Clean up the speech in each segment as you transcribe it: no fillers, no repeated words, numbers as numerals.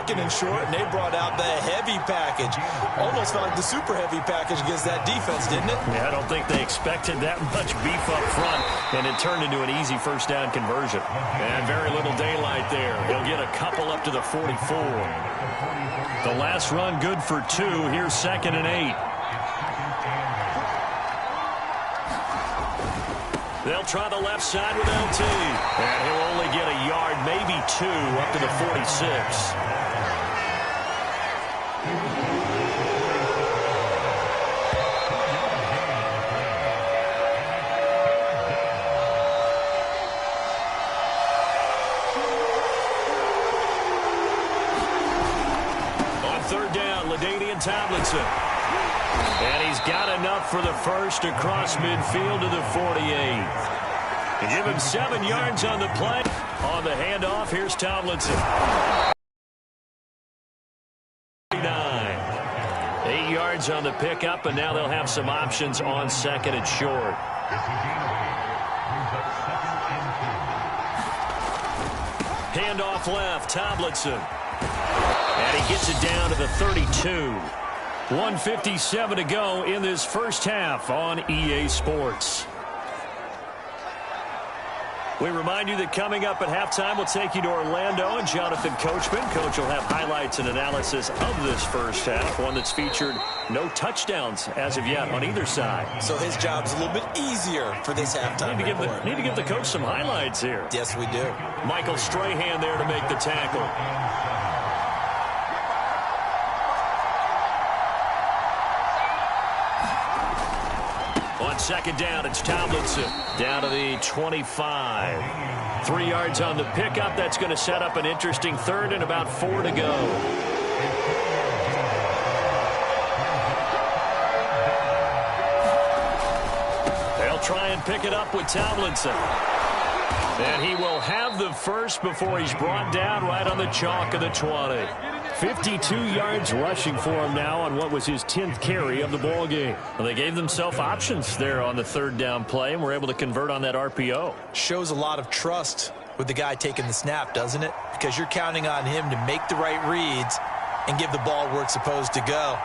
second and short, and they brought out the heavy package. Almost felt like the super heavy package against that defense, didn't it? Yeah, I don't think they expected that much beef up front, and it turned into an easy first down conversion. And very little daylight there. He'll get a couple up to the 44. The last run good for 2. Here's 2nd and 8. They'll try the left side with LT. And he'll only get a yard, maybe 2, up to the 46. On 3rd down, LaDainian Tomlinson. And he's got enough for the first across midfield to the 48. And give him 7 yards on the play. On the handoff, here's Tomlinson. 8 yards on the pickup, and now they'll have some options on 2nd and short. Handoff left, Tomlinson. And he gets it down to the 32. 1:57 to go in this first half on EA Sports. We remind you that coming up at halftime, we'll take you to Orlando and Jonathan Coachman. Coach will have highlights and analysis of this first half, one that's featured no touchdowns as of yet on either side. So his job's a little bit easier for this halftime report. Need to give the coach some highlights here. Yes, we do. Michael Strahan there to make the tackle. On 2nd down, it's Tomlinson down to the 25. 3 yards on the pickup. That's going to set up an interesting 3rd and about 4 to go. They'll try and pick it up with Tomlinson. And he will have the first before he's brought down right on the chalk of the 20. 52 yards rushing for him now on what was his 10th carry of the ball game. Well, they gave themselves options there on the 3rd down play and were able to convert on that RPO. Shows a lot of trust with the guy taking the snap, doesn't it? Because you're counting on him to make the right reads and give the ball where it's supposed to go.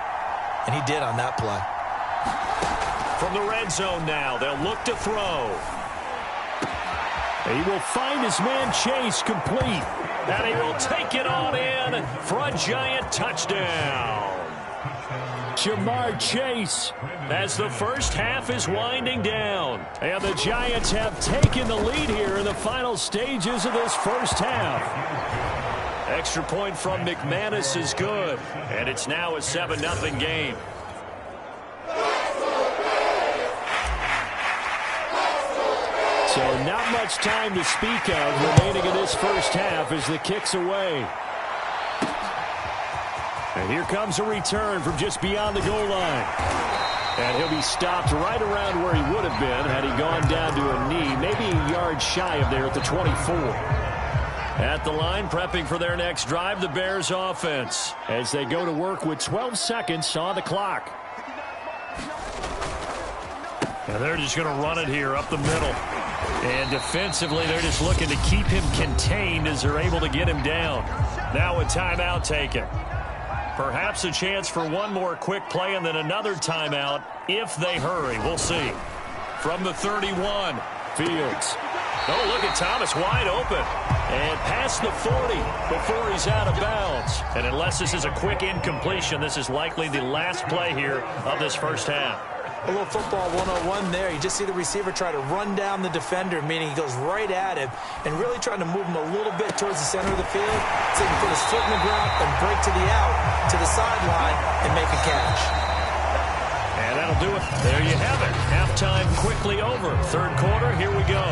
And he did on that play. From the red zone now, they'll look to throw. He will find his man Chase complete. And he will take it on in for a giant touchdown. Jamar Chase as the first half is winding down. And the Giants have taken the lead here in the final stages of this first half. Extra point from McManus is good. And it's now a 7-0 game. So not much time to speak of remaining in this first half as the kick's away. And here comes a return from just beyond the goal line. And he'll be stopped right around where he would have been had he gone down to a knee, maybe a yard shy of there at the 24. At the line, prepping for their next drive, the Bears offense, as they go to work with 12 seconds on the clock. And they're just going to run it here up the middle. And defensively, they're just looking to keep him contained as they're able to get him down. Now a timeout taken. Perhaps a chance for one more quick play and then another timeout if they hurry. We'll see. From the 31, Fields. Oh, look at Thomas wide open. And past the 40 before he's out of bounds. And unless this is a quick incompletion, this is likely the last play here of this first half. A little football 101 there. You just see the receiver try to run down the defender, meaning he goes right at him and really trying to move him a little bit towards the center of the field so he can put his foot in the ground and break to the out, to the sideline, and make a catch. And that'll do it. There you have it. Halftime quickly over. Third quarter, here we go.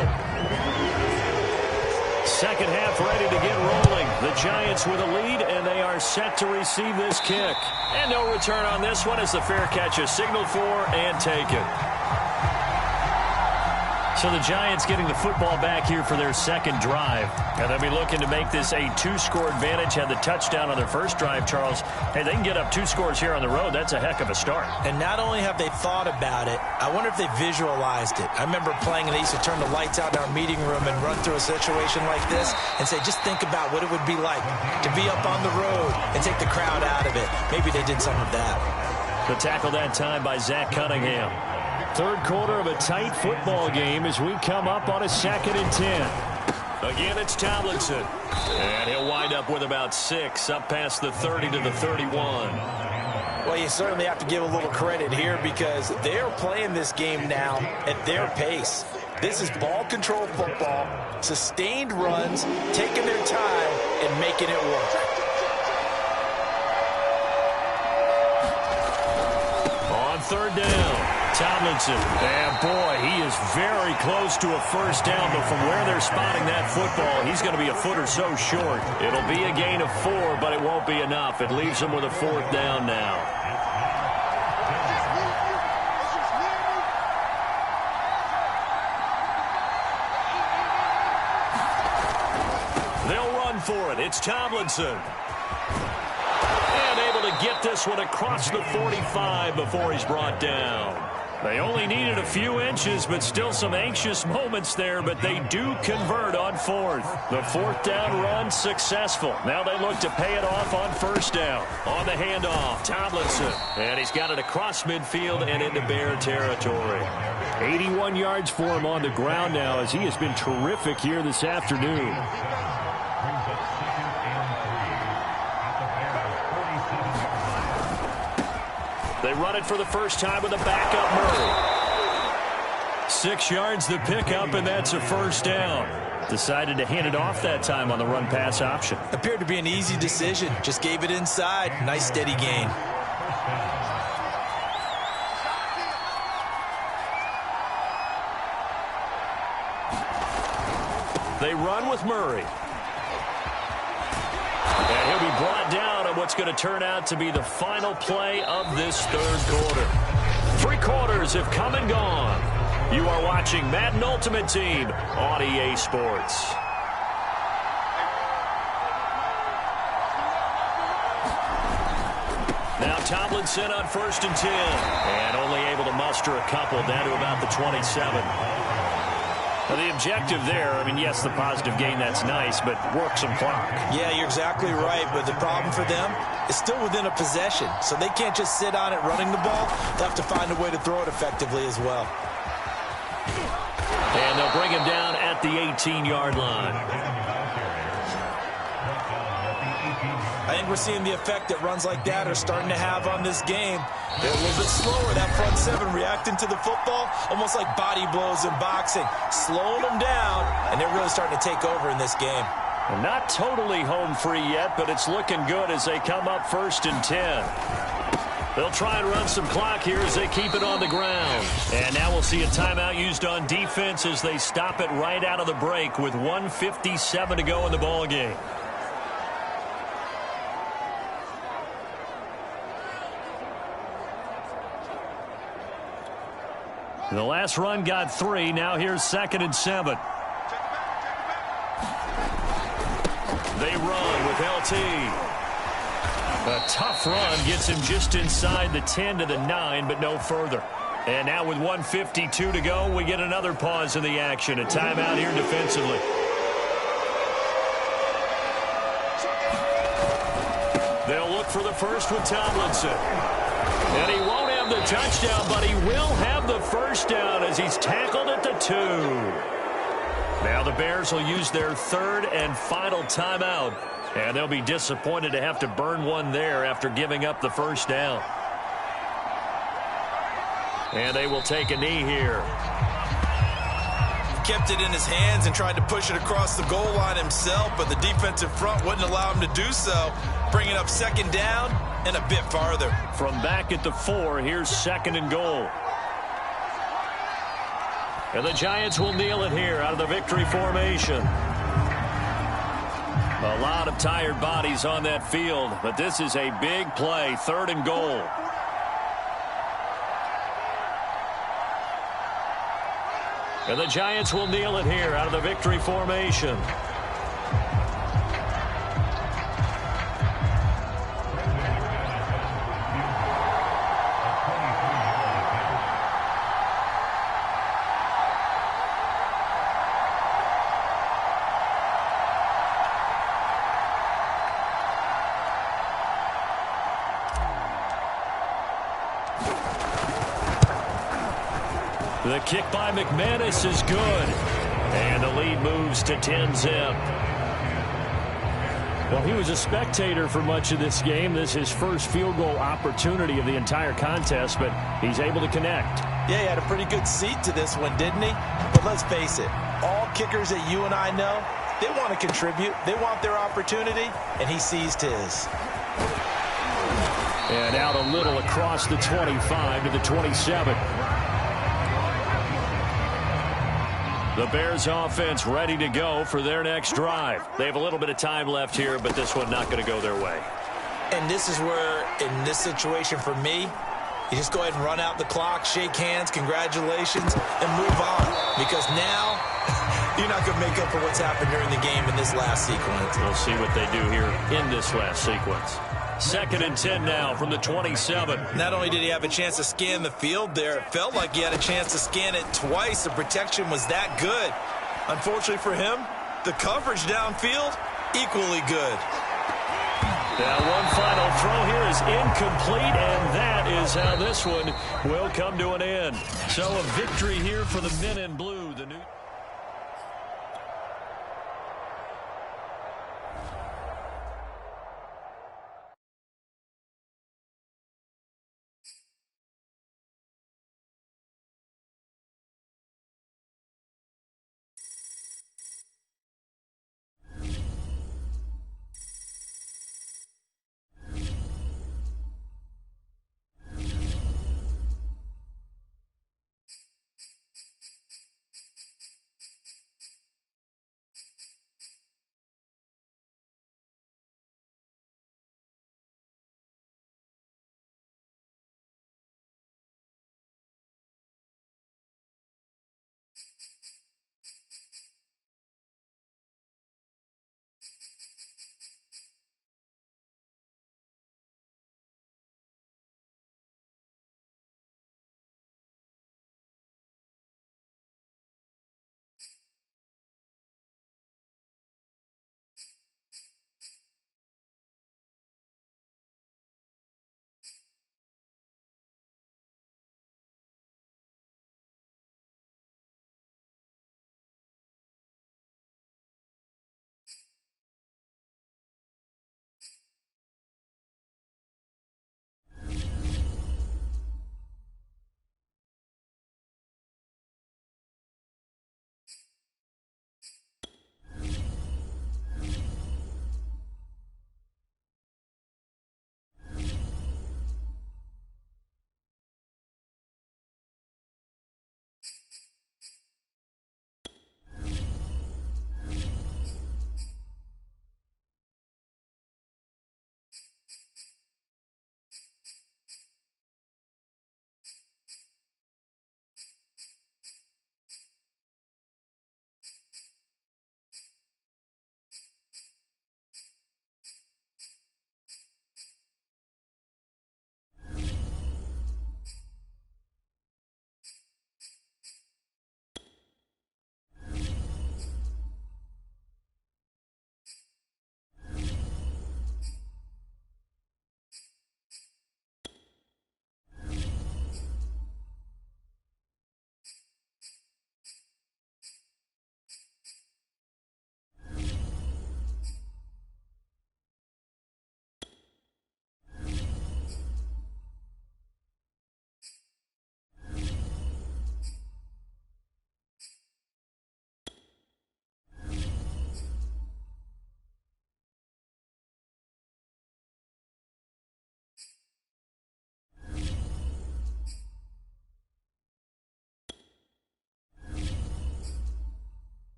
Second half ready to get rolling. The Giants with a lead, and they are set to receive this kick. And no return on this one as the fair catch is signaled for and taken. So the Giants getting the football back here for their second drive. And they'll be looking to make this a 2-score advantage. Had the touchdown on their first drive, Charles. Hey, they can get up 2 scores here on the road. That's a heck of a start. And not only have they thought about it, I wonder if they visualized it. I remember playing and they used to turn the lights out in our meeting room and run through a situation like this and say, just think about what it would be like to be up on the road and take the crowd out of it. Maybe they did some of that. The tackle that time by Zach Cunningham. Third quarter of a tight football game as we come up on a 2nd and 10. Again, it's Tomlinson. And he'll wind up with about 6 up past the 30 to the 31. Well, you certainly have to give a little credit here because they're playing this game now at their pace. This is ball control football, sustained runs, taking their time, and making it work. On 3rd down. Tomlinson, and boy, he is very close to a first down, but from where they're spotting that football, he's going to be a foot or so short. It'll be a gain of 4, but it won't be enough. It leaves him with a 4th down now. They'll run for it. It's Tomlinson. And able to get this one across the 45 before he's brought down. They only needed a few inches, but still some anxious moments there, but they do convert on 4th. The 4th down run successful. Now they look to pay it off on 1st down. On the handoff, Tomlinson. And he's got it across midfield and into Bear territory. 81 yards for him on the ground now as he has been terrific here this afternoon. They run it for the first time with a backup Murray. 6 yards the pickup, and that's a 1st down. Decided to hand it off that time on the run-pass option. Appeared to be an easy decision. Just gave it inside. Nice steady gain. They run with Murray. And he'll be brought down on what's going to turn out to be the final play of this 3rd quarter. 3 quarters have come and gone. You are watching Madden Ultimate Team on EA Sports. Now Tomlinson on 1st and 10. And only able to muster a couple down to about the 27. Well, the objective there, I mean, yes, the positive gain, that's nice, but work some clock. Yeah, you're exactly right, but the problem for them is still within a possession, so they can't just sit on it running the ball. They'll have to find a way to throw it effectively as well. And they'll bring him down at the 18-yard line. I think we're seeing the effect that runs like that are starting to have on this game. They're a little bit slower, that front 7 reacting to the football, almost like body blows in boxing, slowing them down, and they're really starting to take over in this game. Well, not totally home free yet, but it's looking good as they come up 1st and 10. They'll try and run some clock here as they keep it on the ground. And now we'll see a timeout used on defense as they stop it right out of the break with 1:57 to go in the ballgame. The last run got 3. Now here's 2nd and 7. They run with LT. A tough run gets him just inside the 10 to the 9, but no further. And now with 1:52 to go, we get another pause in the action. A timeout here defensively. They'll look for the first with Tomlinson. And he won't have the touchdown, but he will have the first down as he's tackled at the 2. Now the Bears will use their 3rd and final timeout. And they'll be disappointed to have to burn one there after giving up the first down. And they will take a knee here. Kept it in his hands and tried to push it across the goal line himself, but the defensive front wouldn't allow him to do so. Bringing up 2nd down and a bit farther. From back at the 4, here's 2nd and goal. And the Giants will kneel it here out of the victory formation. A lot of tired bodies on that field, but this is a big play, 3rd and goal. And the Giants will kneel it here out of the victory formation. The kick by McManus is good. And the lead moves to 10-zip. Well, he was a spectator for much of this game. This is his first field goal opportunity of the entire contest, but he's able to connect. Yeah, he had a pretty good seat to this one, didn't he? But let's face it, all kickers that you and I know, they want to contribute. They want their opportunity, and he seized his. And out a little across the 25 to the 27. The Bears offense ready to go for their next drive. They have a little bit of time left here, but this one not going to go their way. And this is where, in this situation for me, you just go ahead and run out the clock, shake hands, congratulations, and move on. Because now, you're not going to make up for what's happened during the game in this last sequence. We'll see what they do here in this last sequence. 2nd and 10 now from the 27. Not only did he have a chance to scan the field there, it felt like he had a chance to scan it twice. The protection was that good. Unfortunately for him, the coverage downfield, equally good. Now one final throw here is incomplete, and that is how this one will come to an end. So a victory here for the men in blue. The new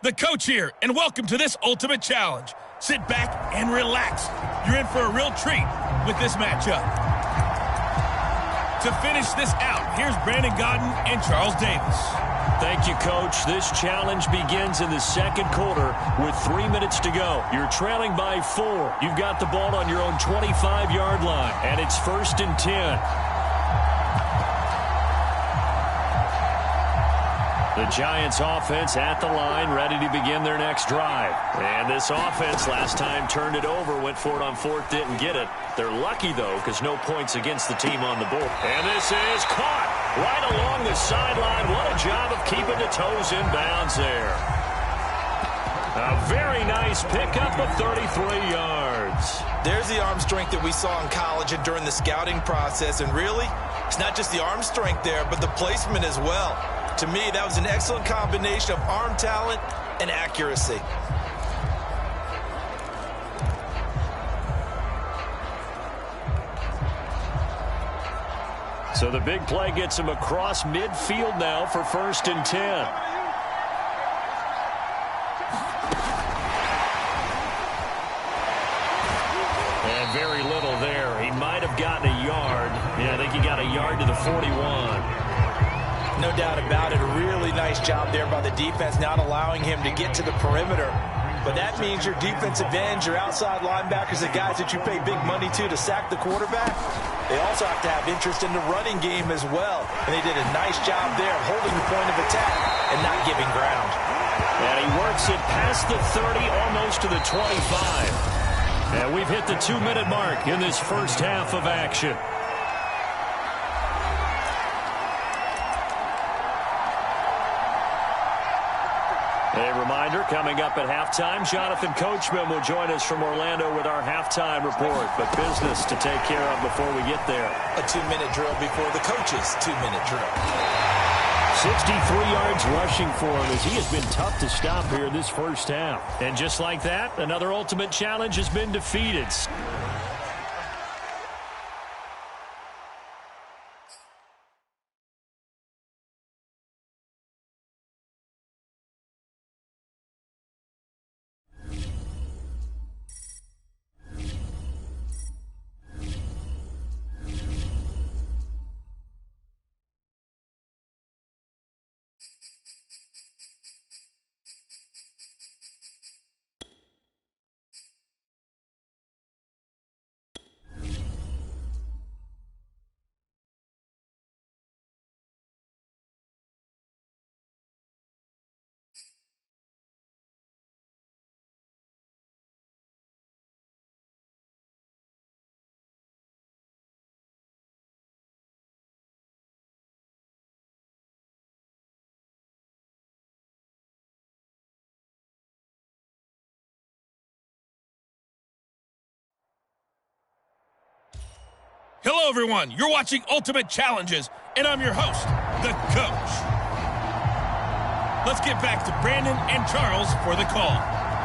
the coach here, and welcome to this Ultimate Challenge. Sit back and relax. You're in for a real treat with this matchup. To finish this out, here's Brandon Gaudin and Charles Davis. Thank you, Coach. This challenge begins in the second quarter with 3 minutes to go. You're trailing by 4. You've got the ball on your own 25-yard line, and it's 1st and 10. The Giants offense at the line, ready to begin their next drive. And this offense last time turned it over, went for it on 4th, didn't get it. They're lucky, though, because no points against the team on the board. And this is caught right along the sideline. What a job of keeping the toes in bounds there. A very nice pickup of 33 yards. There's the arm strength that we saw in college and during the scouting process. And really, it's not just the arm strength there, but the placement as well. To me, that was an excellent combination of arm talent and accuracy. So the big play gets him across midfield now for 1st and 10. And very little there. He might have gotten a yard. Yeah, I think he got a yard to the 41. No doubt about it. A really nice job there by the defense, not allowing him to get to the perimeter. But that means your defensive ends, your outside linebackers, the guys that you pay big money to sack the quarterback, they also have to have interest in the running game as well. And they did a nice job there holding the point of attack and not giving ground. And he works it past the 30, almost to the 25. And we've hit the 2-minute mark in this first half of action. A reminder, coming up at halftime, Jonathan Coachman will join us from Orlando with our halftime report. But business to take care of before we get there. A 2-minute drill before the coach's 2-minute drill. 63 yards rushing for him as he has been tough to stop here this first half. And just like that, another Ultimate Challenge has been defeated. Hello, everyone. You're watching Ultimate Challenges, and I'm your host, the coach. Let's get back to Brandon and Charles for the call.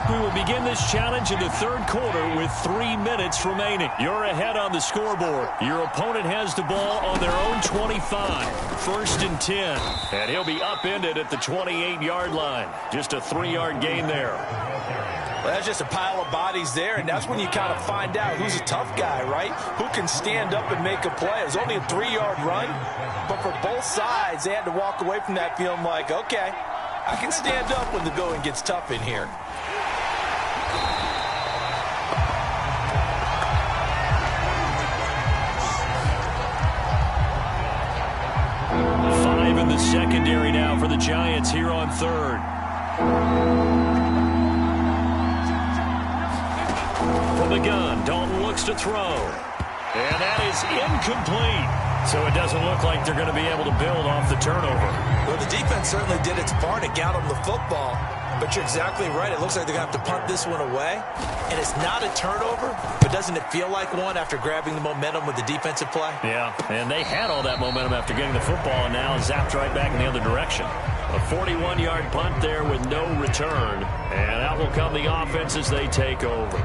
We will begin this challenge in the third quarter with 3 minutes remaining. You're ahead on the scoreboard. Your opponent has the ball on their own 25. 1st and 10. And he'll be upended at the 28-yard line. Just a 3-yard gain there. Well, that's just a pile of bodies there, and that's when you kind of find out who's a tough guy, right? Who can stand up and make a play. It was only a 3-yard run, but for both sides, they had to walk away from that feeling like, okay, I can stand up when the going gets tough in here. Five in the secondary now for the Giants here on third. From the gun, Dalton looks to throw. And that is incomplete. So it doesn't look like they're going to be able to build off the turnover. Well, the defense certainly did its part. It got them the football. But you're exactly right. It looks like they're going to have to punt this one away. And it's not a turnover, but doesn't it feel like one after grabbing the momentum with the defensive play? Yeah, and they had all that momentum after getting the football and now zapped right back in the other direction. A 41-yard punt there with no return. And out will come the offense as they take over.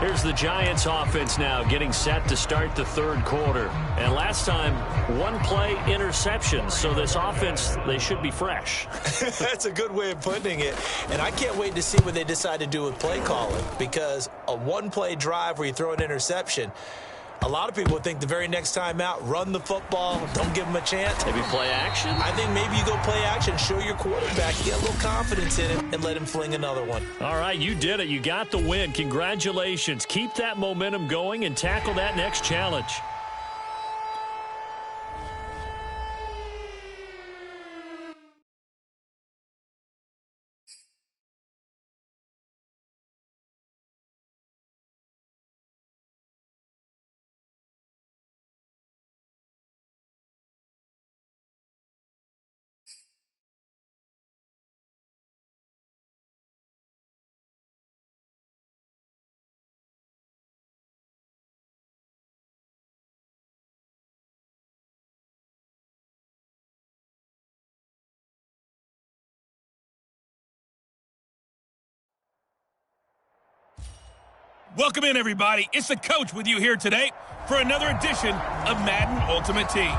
Here's the Giants offense now getting set to start the third quarter. And last time, one play interception. So this offense, they should be fresh. That's a good way of putting it. And I can't wait to see what they decide to do with play calling, because a one-play drive where you throw an interception, a lot of people think the very next time out, run the football, don't give them a chance. Maybe play action? I think maybe you go play action, show your quarterback, get a little confidence in him, and let him fling another one. All right, you did it. You got the win. Congratulations. Keep that momentum going and tackle that next challenge. Welcome in, everybody. It's the coach with you here today for another edition of Madden Ultimate Team.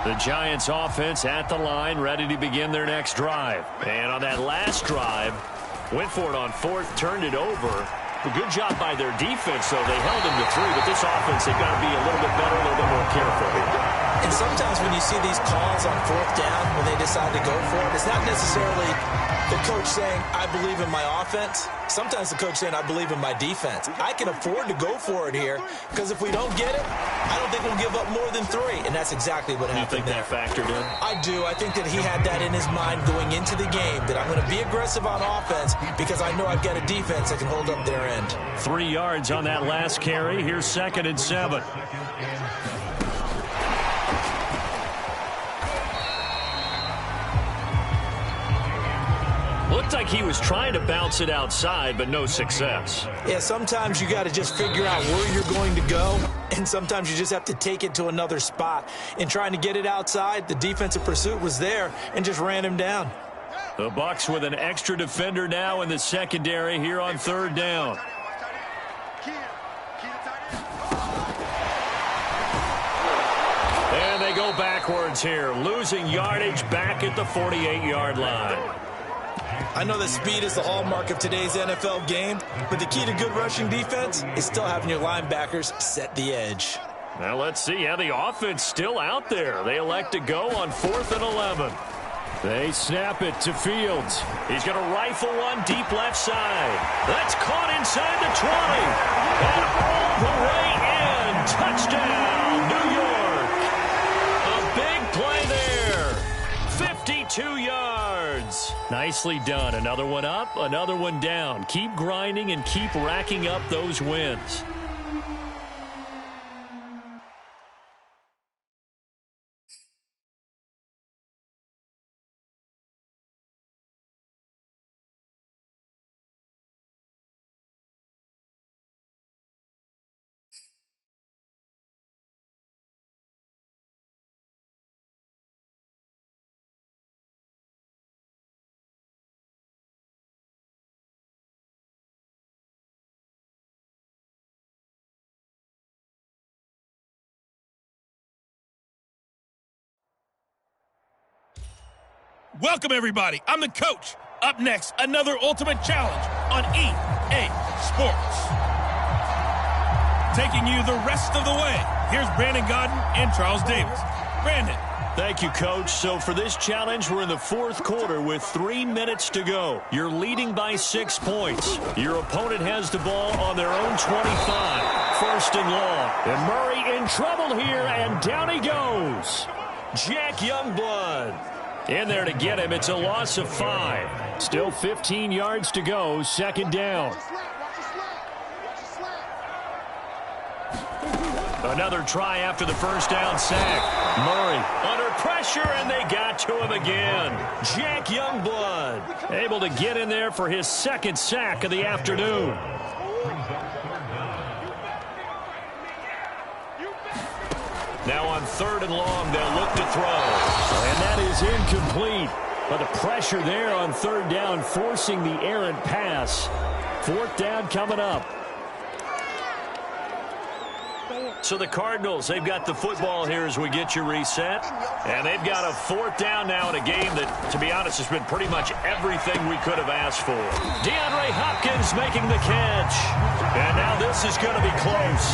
The Giants offense at the line, ready to begin their next drive. And on that last drive, went for it on fourth, turned it over. A good job by their defense, though. They held them to 3, but this offense, they've got to be a little bit better, a little bit more careful. And sometimes when you see these calls on fourth down, when they decide to go for it, it's not necessarily the coach saying, I believe in my offense. Sometimes the coach saying, I believe in my defense. I can afford to go for it here, because if we don't get it, I don't think we'll give up more than 3. And that's exactly what happened there. You think that factored in? I do. I think that he had that in his mind going into the game, that I'm going to be aggressive on offense because I know I've got a defense that can hold up their end. 3 yards on that last carry. Here's 2nd and 7. Looked like he was trying to bounce it outside, but no success. Yeah, sometimes you got to just figure out where you're going to go, and sometimes you just have to take it to another spot. In trying to get it outside, the defensive pursuit was there and just ran him down. The Bucs with an extra defender now in the secondary here on 3rd down. And they go backwards here, losing yardage back at the 48-yard line. I know that speed is the hallmark of today's NFL game, but the key to good rushing defense is still having your linebackers set the edge. Now let's see how the offense still out there. They elect to go on 4th and 11. They snap it to Fields. He's going to rifle one deep left side. That's caught inside the 20. And all the way in. Touchdown, New York. A big play there. 52 yards. Nicely done. Another one up, another one down. Keep grinding and keep racking up those wins. Welcome, everybody. I'm the coach. Up next, another ultimate challenge on EA Sports. Taking you the rest of the way, here's Brandon Godden and Charles Davis. Brandon. Thank you, Coach. So for this challenge, we're in the 4th quarter with 3 minutes to go. You're leading by 6 points. Your opponent has the ball on their own 25. 1st and long. And Murray in trouble here, and down he goes. Jack Youngblood in there to get him. It's a loss of 5. Still 15 yards to go. 2nd down. Another try after the 1st down sack. Murray under pressure, and they got to him again. Jack Youngblood able to get in there for his 2nd sack of the afternoon. Now on 3rd and long, they'll look to throw. And that is incomplete. But the pressure there on third down, forcing the errant pass. Fourth down coming up. So the Cardinals, they've got the football here as we get you reset. And they've got a fourth down now in a game that, to be honest, has been pretty much everything we could have asked for. DeAndre Hopkins making the catch. And now this is going to be close.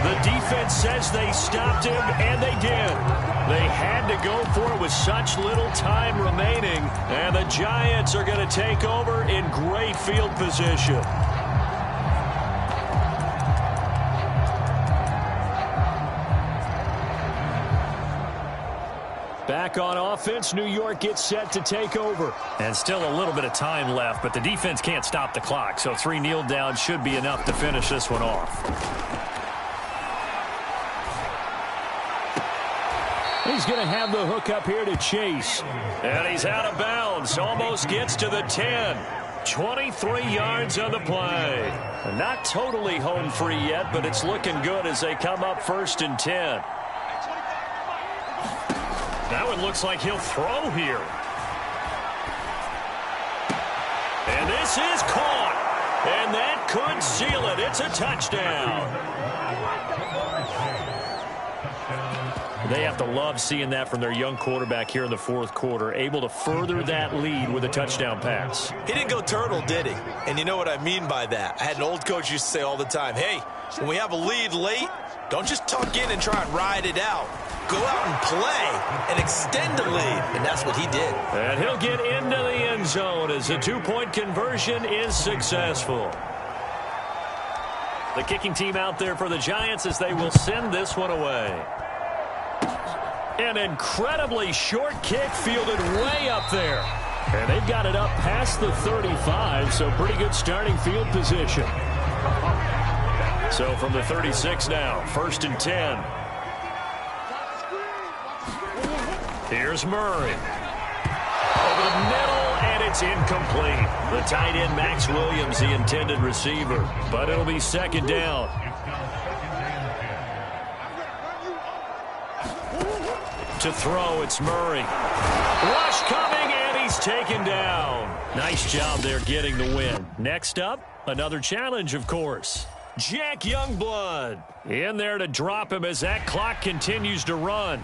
The defense says they stopped him, and they did. They had to go for it with such little time remaining. And the Giants are going to take over in great field position. Back on offense, New York gets set to take over. And still a little bit of time left, but the defense can't stop the clock, so 3 kneel downs should be enough to finish this one off. He's going to have the hook up here to Chase. And he's out of bounds, almost gets to the 10. 23 yards on the play. Not totally home free yet, but it's looking good as they come up 1st and 10. Now it looks like he'll throw here. And this is caught. And that could seal it. It's a touchdown. They have to love seeing that from their young quarterback here in the fourth quarter, able to further that lead with a touchdown pass. He didn't go turtle, did he? And you know what I mean by that. I had an old coach used to say all the time, hey, when we have a lead late, don't just tuck in and try and ride it out. Go out and play and extend the lead. And that's what he did. And he'll get into the end zone as the 2-point conversion is successful. The kicking team out there for the Giants as they will send this one away. An incredibly short kick fielded way up there. And they've got it up past the 35, so pretty good starting field position. So from the 36 now, 1st and 10. Here's Murray. Over the middle, and it's incomplete. The tight end, Max Williams, the intended receiver. But it'll be 2nd down. To throw, it's Murray. Rush coming, and he's taken down. Nice job there getting the win. Next up, another challenge, of course. Jack Youngblood in there to drop him as that clock continues to run.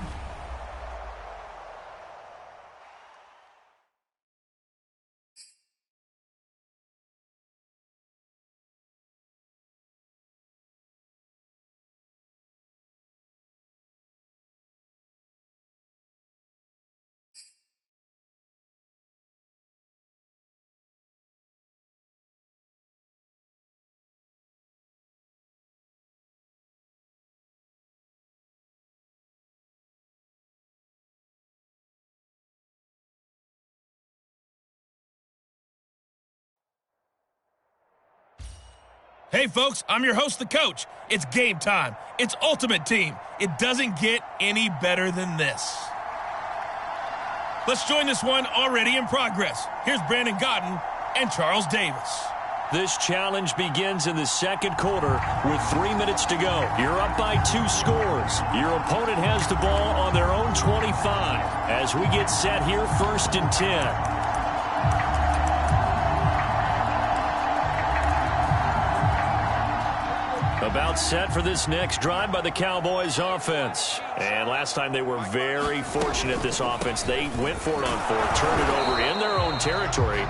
Hey, folks, I'm your host, the coach. It's game time. It's Ultimate Team. It doesn't get any better than this. Let's join this one already in progress. Here's Brandon Godden and Charles Davis. This challenge begins in the 2nd quarter with 3 minutes to go. You're up by 2 scores. Your opponent has the ball on their own 25 as we get set here 1st and 10. About set for this next drive by the Cowboys offense. And last time they were very fortunate, this offense. They went for it on 4th, turned it over in their own territory,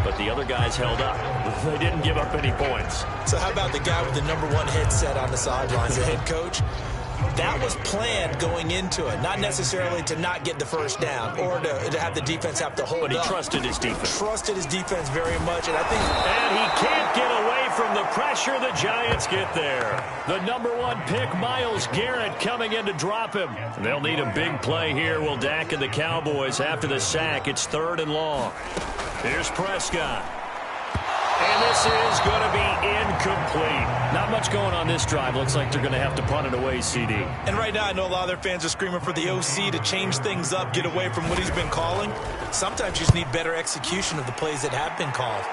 but the other guys held up. They didn't give up any points. So how about the guy with the #1 headset on the sidelines, the head coach? That was planned going into it, not necessarily to not get the first down or to have the defense have to hold up. But he trusted his defense. Trusted his defense very much, and I think... And he can't get away from the pressure. The Giants get there. The #1 pick, Myles Garrett, coming in to drop him. They'll need a big play here. Will Dak and the Cowboys after the sack. It's 3rd and long. Here's Prescott. And this is going to be incomplete. Not much going on this drive. Looks like they're going to have to punt it away, CD. And right now, I know a lot of their fans are screaming for the OC to change things up, get away from what he's been calling. Sometimes you just need better execution of the plays that have been called.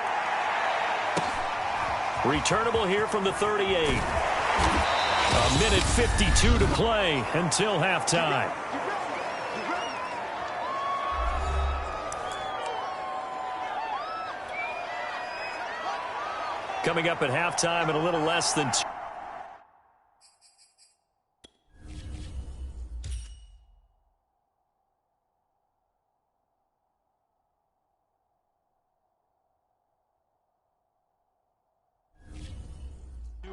Returnable here from the 38. A minute 52 to play until halftime. Coming up at halftime in a little less than 2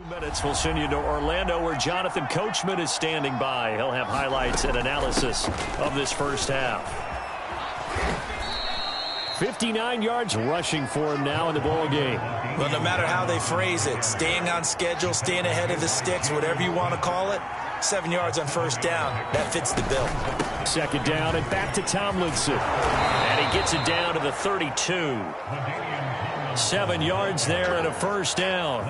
minutes. We'll send you to Orlando, where Jonathan Coachman is standing by. He'll have highlights and analysis of this first half. 59 yards rushing for him now in the ball game. Well, no matter how they phrase it, staying on schedule, staying ahead of the sticks, whatever you want to call it, 7 yards on first down, that fits the bill. Second down and back to Tomlinson. And he gets it down to the 32. 7 yards there and a first down.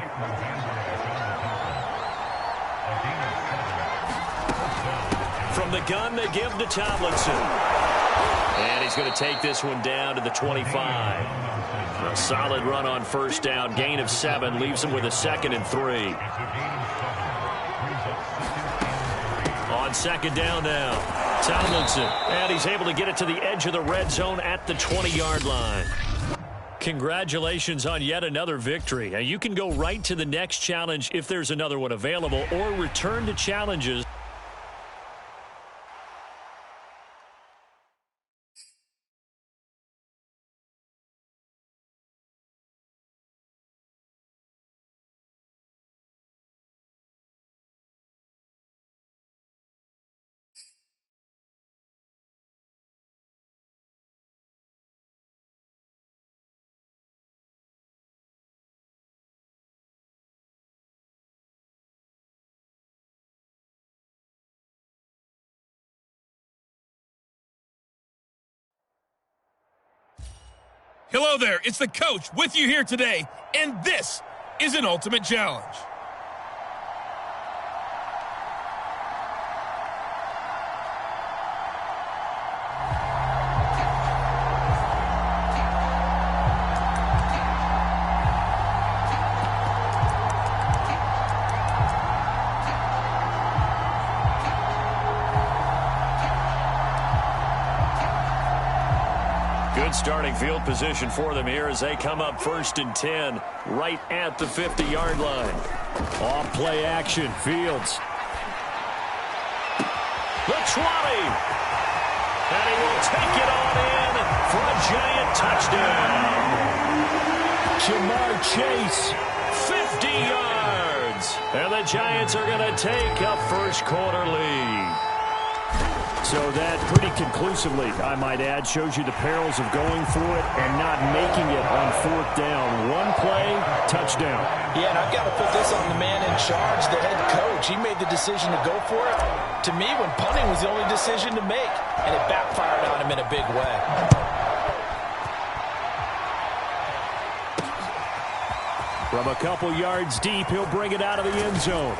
From the gun, they give to Tomlinson. And he's going to take this one down to the 25. A solid run on first down. Gain of 7 leaves him with a 2nd and 3. On second down now, Tomlinson. And he's able to get it to the edge of the red zone at the 20-yard line. Congratulations on yet another victory. Now, you can go right to the next challenge if there's another one available, or return to challenges. Hello there, it's the coach with you here today, and this is an ultimate challenge. Starting field position for them here as they come up 1st and 10 right at the 50-yard line. Off play action, Fields. The 20. And he will take it on in for a giant touchdown. Jamar Chase, 50 yards. And the Giants are going to take a first quarter lead. So that pretty conclusively, I might add, shows you the perils of going for it and not making it on 4th down. One play, touchdown. Yeah, and I've got to put this on the man in charge, the head coach. He made the decision to go for it. To me, when punting was the only decision to make, and it backfired on him in a big way. From a couple yards deep, he'll bring it out of the end zone.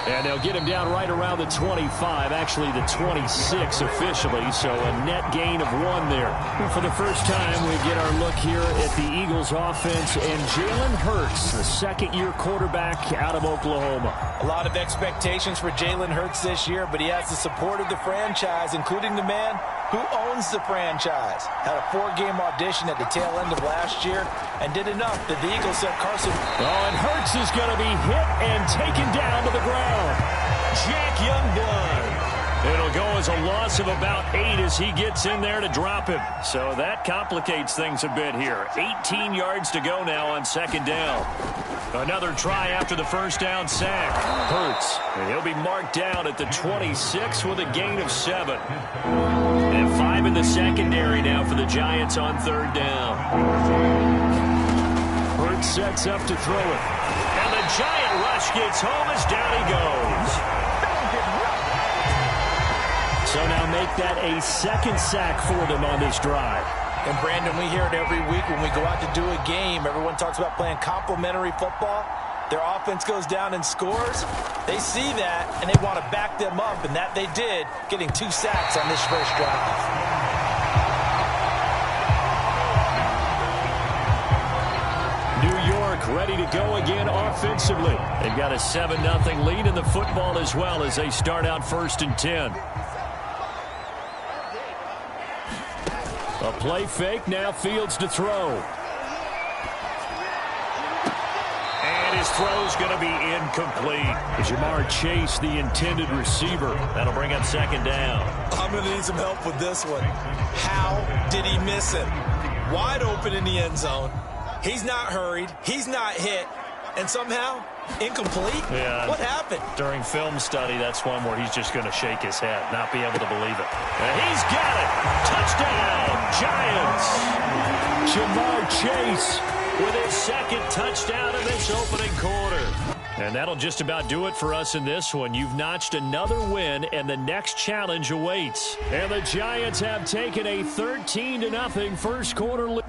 And they'll get him down right around the 25, actually the 26 officially, so a net gain of 1 there. And for the first time, we get our look here at the Eagles offense and Jalen Hurts, the second-year quarterback out of Oklahoma. A lot of expectations for Jalen Hurts this year, but he has the support of the franchise, including the man who owns the franchise. Had a 4-game audition at the tail end of last year and did enough that the Eagles sent Carson. Oh, and Hurts is going to be hit and taken down to the ground. Jack Youngblood. It'll go as a loss of about 8 as he gets in there to drop him. So that complicates things a bit here. 18 yards to go now on second down. Another try after the first down sack. Hurts. And he'll be marked down at the 26 with a gain of 7. And 5 in the secondary now for the Giants on third down. Hurts sets up to throw it. And the giant rush gets home as down he goes. So now make that a second sack for them on this drive. And Brandon, we hear it every week when we go out to do a game. Everyone talks about playing complementary football. Their offense goes down and scores. They see that, and they want to back them up, and that they did, getting 2 sacks on this first drive. Ready to go again offensively. They've got a 7-0 lead in the football as well as they start out 1st and 10. A play fake, now Fields to throw. And his throw's going to be incomplete. Jamar Chase, the intended receiver. That'll bring up second down. I'm going to need some help with this one. How did he miss him? Wide open in the end zone. He's not hurried. He's not hit. And somehow, incomplete? Yeah. What happened? During film study, that's one where he's just going to shake his head, not be able to believe it. And he's got it. Touchdown, Giants. Jamar Chase with his second touchdown in this opening quarter. And that'll just about do it for us in this one. You've notched another win, and the next challenge awaits. And the Giants have taken a 13-0 first quarter lead.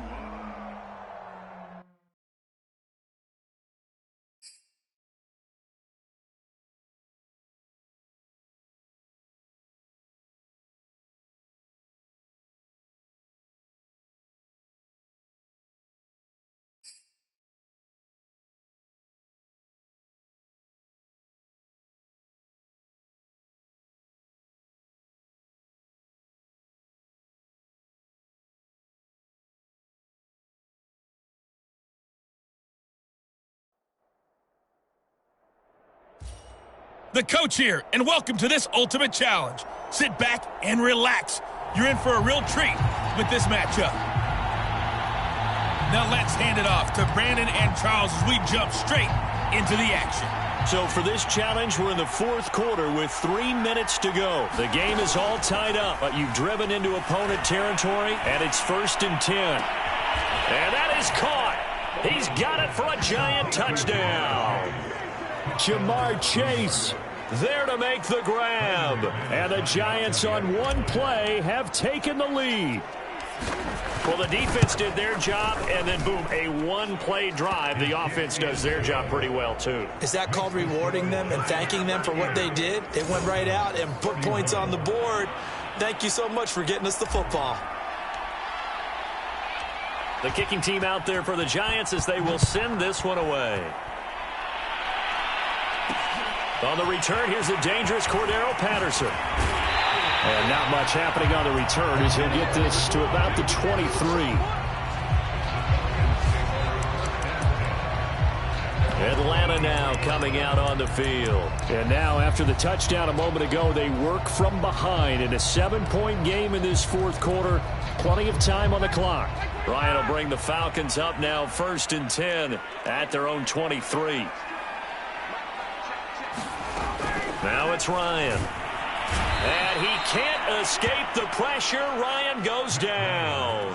The coach here, and welcome to this ultimate challenge. Sit back and relax. You're in for a real treat with this matchup. Now let's hand it off to Brandon and Charles as we jump straight into the action. So for this challenge, we're in the fourth quarter with 3 minutes to go. The game is all tied up, but you've driven into opponent territory, and it's 1st and 10. And that is caught. He's got it for a Giant touchdown. Jamar Chase there to make the grab. And the Giants on one play have taken the lead. Well, the defense did their job, and then, boom, a one-play drive. The offense does their job pretty well, too. Is that called rewarding them and thanking them for what they did? They went right out and put points on the board. Thank you so much for getting us the football. The kicking team out there for the Giants as they will send this one away. On the return, here's the dangerous Cordero Patterson. And not much happening on the return as he'll get this to about the 23. Atlanta now coming out on the field. And now, after the touchdown a moment ago, they work from behind in a 7-point game in this fourth quarter. Plenty of time on the clock. Ryan will bring the Falcons up now 1st and 10 at their own 23. Now it's Ryan. And he can't escape the pressure. Ryan goes down.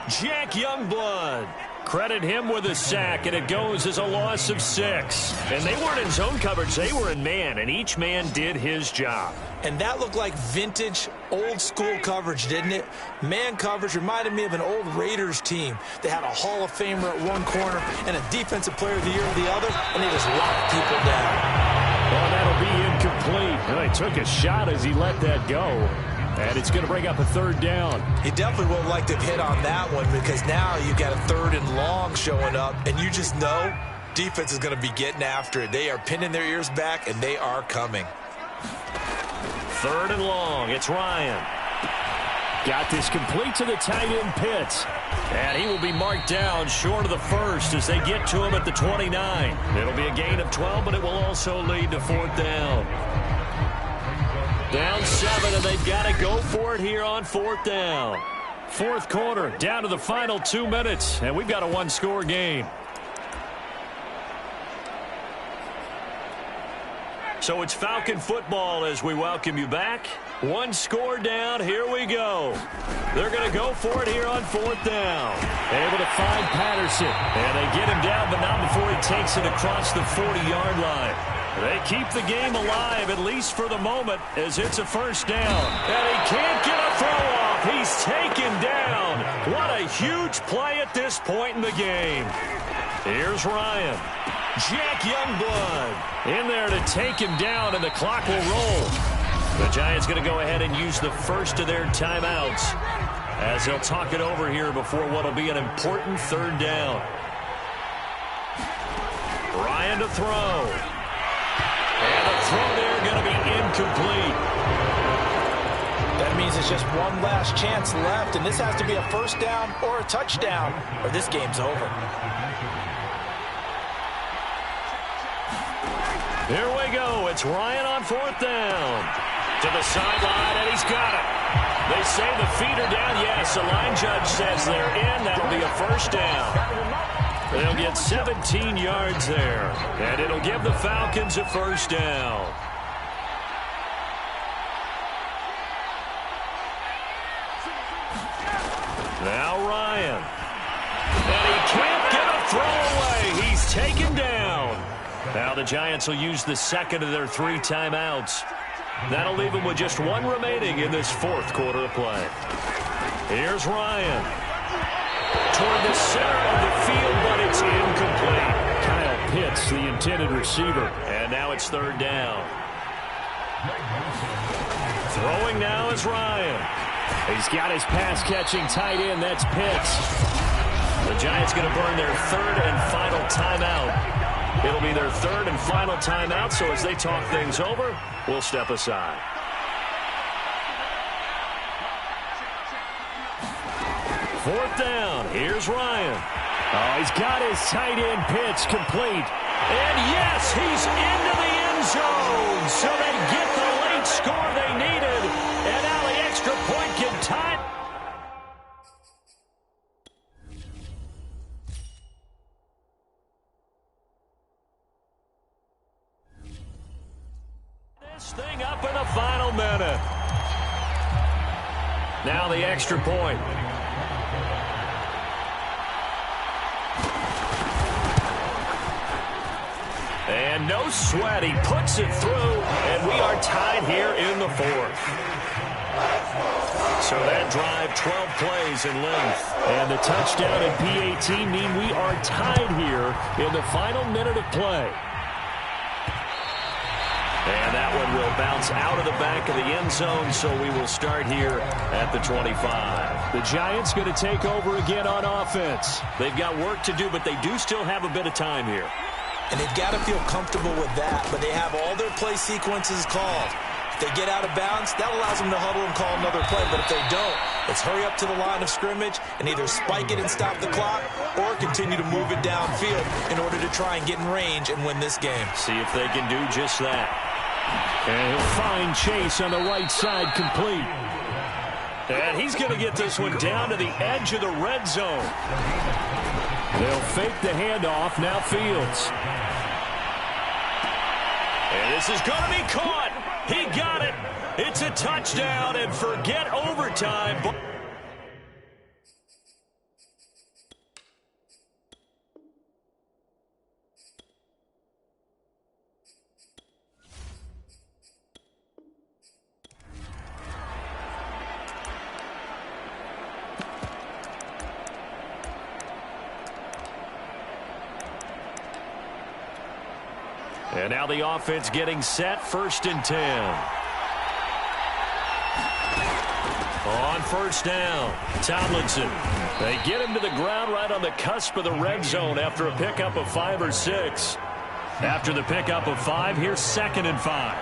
Jack Youngblood. Credit him with a sack, and it goes as a loss of 6. And they weren't in zone coverage. They were in man, and each man did his job. And that looked like vintage, old-school coverage, didn't it? Man coverage reminded me of an old Raiders team. They had a Hall of Famer at one corner and a Defensive Player of the Year at the other, and they just locked people down. Well, that'll be incomplete. And he took a shot as he let that go. And it's going to bring up a 3rd down. He definitely would have liked to have hit on that one because now you've got a 3rd and long showing up, and you just know defense is going to be getting after it. They are pinning their ears back, and they are coming. 3rd and long. It's Ryan. Got this complete to the tight end Pitts. And he will be marked down short of the 1st as they get to him at the 29. It'll be a gain of 12, but it will also lead to 4th down. Down 7, and they've got to go for it here on 4th down. Fourth quarter, down to the final 2 minutes, and we've got a one-score game. So it's Falcon football as we welcome you back. One score down. Here we go. They're going to go for it here on 4th down. Able to find Patterson. And they get him down, but not before he takes it across the 40-yard line. They keep the game alive, at least for the moment, as it's a 1st down. And he can't get a throw off. He's taken down. What a huge play at this point in the game. Here's Ryan. Jack Youngblood in there to take him down, and the clock will roll. The Giants going to go ahead and use the first of their timeouts as they'll talk it over here before what will be an important 3rd down. Ryan to throw. And the throw there going to be incomplete. That means it's just one last chance left, and this has to be a 1st down or a touchdown, or this game's over. Here we go. It's Ryan on fourth down. To the sideline, and he's got it. They say the feet are down. Yes, the line judge says they're in. That'll be a first down. They'll get 17 yards there, and it'll give the Falcons a first down. Now Ryan. And he can't get a throw away. He's taken down. Now the Giants will use the second of their 3 timeouts. That'll leave them with just 1 remaining in this fourth quarter of play. Here's Ryan. Toward the center of the field, but it's incomplete. Kyle Pitts, the intended receiver. And now it's third down. Throwing now is Ryan. He's got his pass-catching tight end. That's Pitts. The Giants going to burn their third and final timeout. It'll be their third and final timeout, so as they talk things over, we'll step aside. Fourth down. Here's Ryan. Oh, he's got his tight end pitch complete. And yes, he's into the end zone. So they get the late score they needed. And now the extra point can tie it. This thing up in the final minute. Now the extra point. And no sweat. He puts it through, and we are tied here in the fourth. So that drive, 12 plays in length. And the touchdown and PAT mean we are tied here in the final minute of play. And that one will bounce out of the back of the end zone, so we will start here at the 25. The Giants going to take over again on offense. They've got work to do, but they do still have a bit of time here. And they've got to feel comfortable with that, but they have all their play sequences called. If they get out of bounds, that allows them to huddle and call another play. But if they don't, it's hurry up to the line of scrimmage and either spike it and stop the clock or continue to move it downfield in order to try and get in range and win this game. See if they can do just that. And he'll find Chase on the right side complete. And he's going to get this one down to the edge of the red zone. They'll fake the handoff. Now Fields. And this is going to be caught. He got it. It's a touchdown, and forget overtime. And now the offense getting set, 1st and 10. On first down, Tomlinson. They get him to the ground right on the cusp of the red zone after a pickup of 5 or 6. After the pickup of 5, here's 2nd and 5.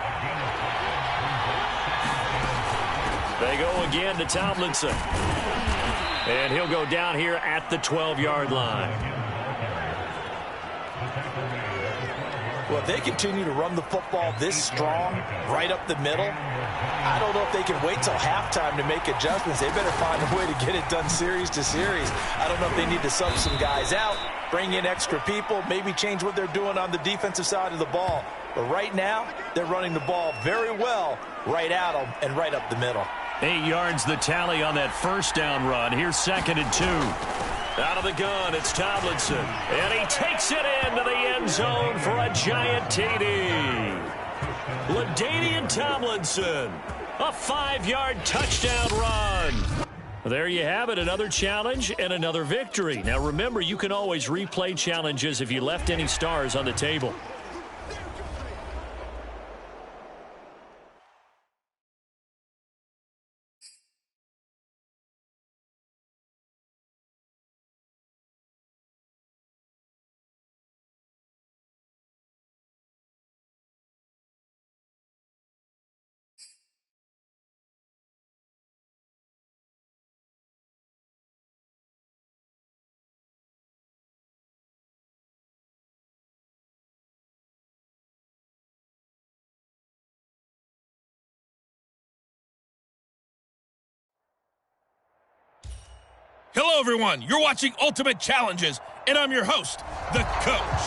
They go again to Tomlinson. And he'll go down here at the 12-yard line. Well, if they continue to run the football this strong, right up the middle, I don't know if they can wait till halftime to make adjustments. They better find a way to get it done series to series. I don't know if they need to sub some guys out, bring in extra people, maybe change what they're doing on the defensive side of the ball. But right now, they're running the ball very well right at them and right up the middle. 8 yards the tally on that first down run. Here's 2nd and 2. Out of the gun, it's Tomlinson. And he takes it into the end zone for a giant TD. LaDainian Tomlinson, a 5-yard touchdown run. There you have it, another challenge and another victory. Now remember, you can always replay challenges if you left any stars on the table. Hello, everyone. You're watching Ultimate Challenges, and I'm your host, the Coach.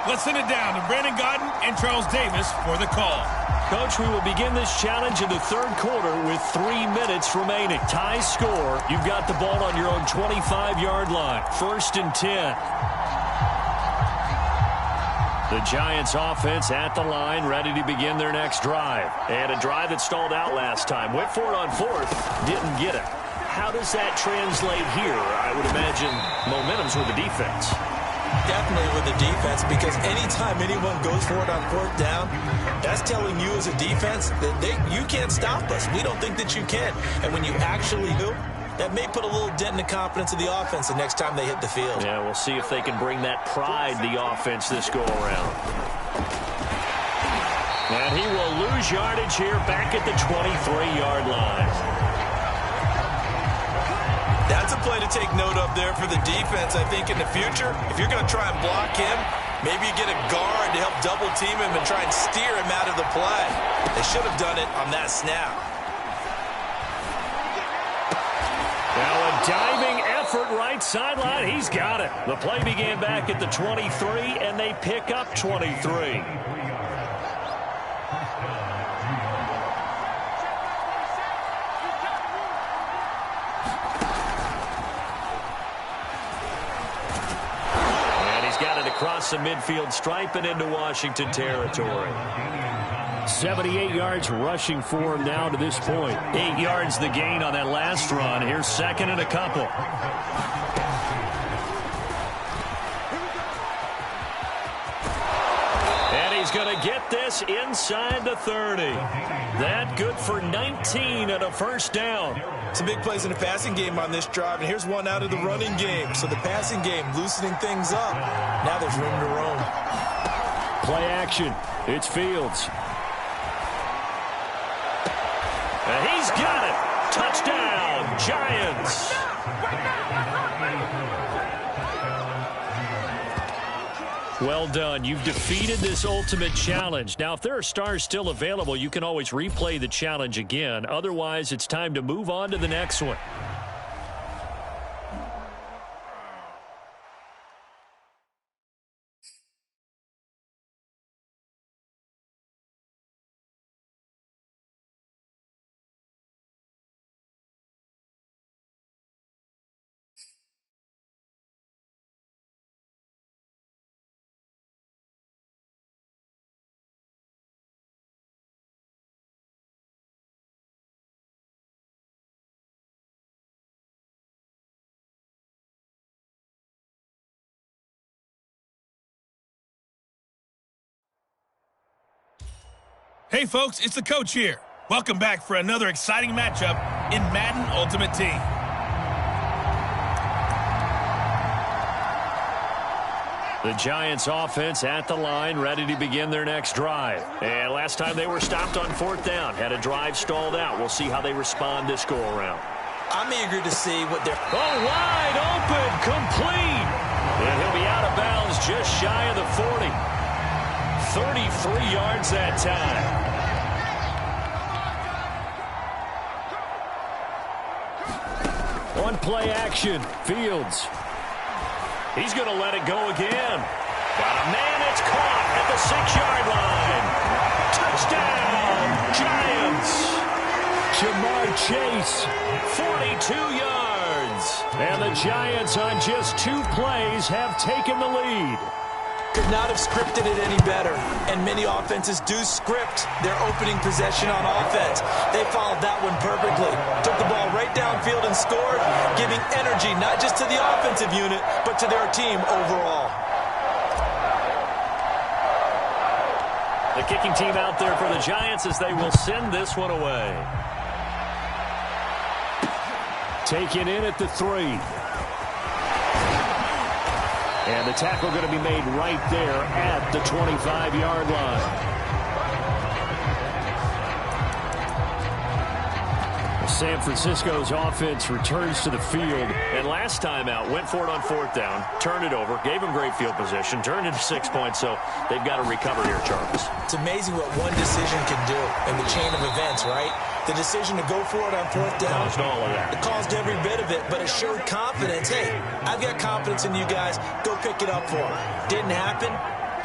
Let's send it down to Brandon Godden and Charles Davis for the call. Coach, we will begin this challenge in the third quarter with 3 minutes remaining. Tie score. You've got the ball on your own 25-yard line. 1st and 10. The Giants offense at the line, ready to begin their next drive. And a drive that stalled out last time. Went for it on 4th, didn't get it. How does that translate here? I would imagine momentum's with the defense. Definitely with the defense, because anytime anyone goes for it on 4th down, that's telling you as a defense that you can't stop us. We don't think that you can. And when you actually do, that may put a little dent in the confidence of the offense the next time they hit the field. Yeah, we'll see if they can bring that pride to the offense this go-around. And he will lose yardage here back at the 23-yard line. That's a play to take note of there for the defense. I think in the future, if you're going to try and block him, maybe you get a guard to help double team him and try and steer him out of the play. They should have done it on that snap. Now a diving effort right sideline. He's got it. The play began back at the 23, and they pick up 23. Across the midfield stripe and into Washington territory. 78 yards rushing for him now to this point. 8 yards the gain on that last run. Here's 2nd and a couple. And he's going to get this inside the 30. That good for 19 and a 1st down. Some big plays in the passing game on this drive, and here's one out of the running game. So the passing game loosening things up. Now there's room to roam. Play action. It's Fields. And he's got it. Touchdown, Giants. Well done. You've defeated this ultimate challenge. Now, if there are stars still available, you can always replay the challenge again. Otherwise, it's time to move on to the next one. Hey, folks, it's the Coach here. Welcome back for another exciting matchup in Madden Ultimate Team. The Giants offense at the line, ready to begin their next drive. And last time they were stopped on 4th down, had a drive stalled out. We'll see how they respond this go-around. I'm eager to see what they're... Oh, wide open, complete. And he'll be out of bounds just shy of the 40. 33 yards that time. On play action, Fields. He's going to let it go again. Got a man that's caught at the 6-yard line. Touchdown, Giants. Jamar Chase, 42 yards. And the Giants on just 2 plays have taken the lead. Could not have scripted it any better. And many offenses do script their opening possession on offense. They followed that one perfectly. Took the ball right downfield and scored, giving energy not just to the offensive unit, but to their team overall. The kicking team out there for the Giants as they will send this one away. Taken in at the 3. And the tackle going to be made right there at the 25-yard line. San Francisco's offense returns to the field. And last time out, went for it on 4th down, turned it over, gave them great field position, turned into 6 points, so they've got to recover here, Charles. It's amazing what one decision can do in the chain of events, right? The decision to go for it on fourth down, Caused all of that. it caused every bit of it, but it showed confidence. Hey, I've got confidence in you guys. Go pick it up for them. Didn't happen.